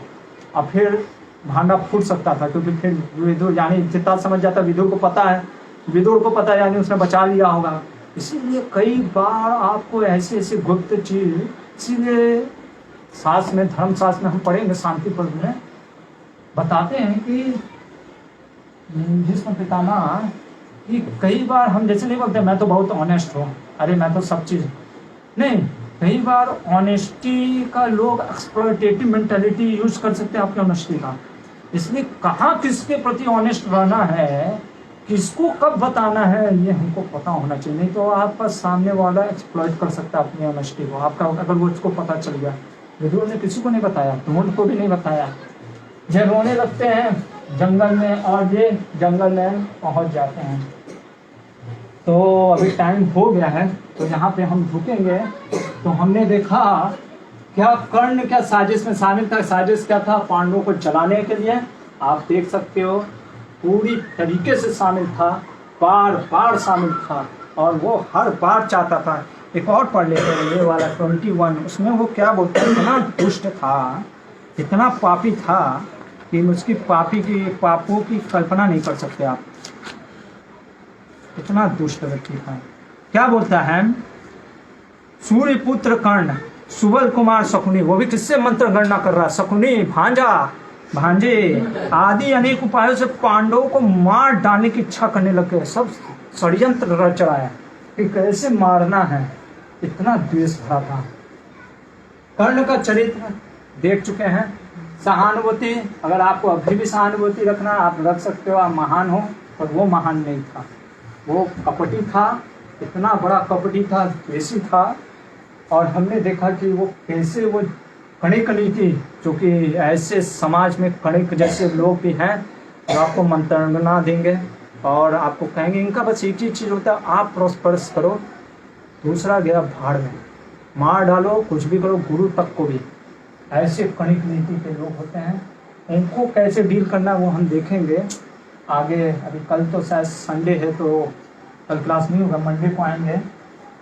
अब फिर भांडा फूट सकता था, क्योंकि फिर विदुर यानी धृतराष्ट्र समझ जाता विदुर को पता है, विदुर को पता है यानी उसने बचा लिया होगा। इसीलिए कई बार आपको ऐसे ऐसे गुप्त चीज, इसीलिए शास्त्र में, धर्म शास्त्र में हम पढ़ेंगे शांति पर्व में, बताते हैं कि भीष्म पितामह कि कई बार हम जैसे नहीं बोलते मैं तो बहुत ऑनेस्ट हूँ, अरे मैं तो सब चीज नहीं, कई बार ऑनेस्टी का लोग एक्सप्लॉयटेटिव मेंटालिटी यूज कर सकते हैं आपके ऑनेस्टी का। इसलिए कहाँ किसके प्रति ऑनेस्ट रहना है, किसको कब बताना है, ये हमको पता होना चाहिए। नहीं तो आपका सामने वाला एक्सप्लॉइट कर सकता है अपनी ऑनेस्टी को, आपका अगर वो उसको पता चल गया। विदुर ने किसी को नहीं बताया, ढूंढ को भी नहीं बताया। ये रोने लगते हैं जंगल में, और ये जंगल में पहुंच जाते हैं। तो अभी टाइम हो गया है, तो यहाँ पे हम रुकेंगे। तो हमने देखा क्या कर्ण क्या साजिश में शामिल था। साजिश क्या था? पांडवों को जलाने के लिए। आप देख सकते हो पूरी तरीके से शामिल था, बार बार शामिल था, और वो हर बार चाहता था। एक और पढ़ लेते हैं, ये वाला 21, उसमें वो क्या बोलता है, इतना दुष्ट था, इतना पापी था कि उसकी पापों की कल्पना नहीं कर सकते आप। इतना दुष्ट व्यक्ति था। क्या बोलता है? सूर्य पुत्र कर्ण, सुबल कुमार शकुनी, वो भी किससे मंत्र गणना कर रहा, शकुनी भांजे आदि अनेक उपायों से पांडवों को मार डालने की इच्छा करने लगे। सब षड्यंत्र रच रहा है कि कैसे मारना है, इतना द्वेष भरा था। कर्ण का चरित्र देख चुके हैं। सहानुभूति, अगर आपको अभी भी सहानुभूति रखना आप रख सकते हो, आप महान हो, पर वो महान नहीं था, वो कपटी था, इतना बड़ा कपटी था, द्वेषी था। और हमने देखा कि वो कैसे वो कणिक नीति, जो कि ऐसे समाज में कणिक जैसे लोग भी हैं जो आपको मंत्रणा देंगे और आपको कहेंगे इनका बस एक ही चीज़ होता है, आप प्रोस्पर्स करो, दूसरा गया भाड़ में, मार डालो, कुछ भी करो, गुरु तक को भी। ऐसे कणिक नीति के लोग होते हैं, उनको कैसे डील करना वो हम देखेंगे आगे। अभी कल तो शायद संडे है तो कल क्लास नहीं होगा, मंडे को आएंगे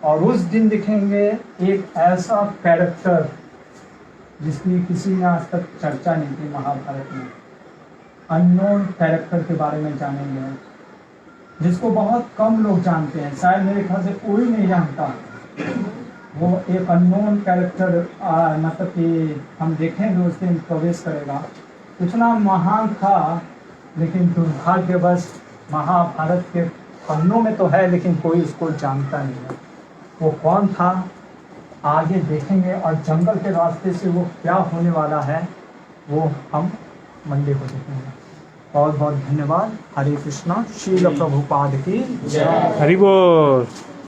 और उस दिन दिखेंगे एक ऐसा कैरेक्टर जिसकी किसी ने आज तक चर्चा नहीं की महाभारत में। अननोन कैरेक्टर के बारे में जानेंगे, जिसको बहुत कम लोग जानते हैं, शायद मेरे ख्याल से कोई नहीं जानता। वो एक अननोन कैरेक्टर मतलब कि हम देखेंगे उस दिन प्रवेश करेगा। इतना महान था, लेकिन दुर्भाग्यवश महाभारत के पन्नों में तो है लेकिन कोई उसको जानता नहीं है। वो कौन था आगे देखेंगे, और जंगल के रास्ते से वो क्या होने वाला है वो हम मंडे को देखेंगे। बहुत बहुत धन्यवाद। हरे कृष्णा। शील प्रभुपाद की हरि बोल।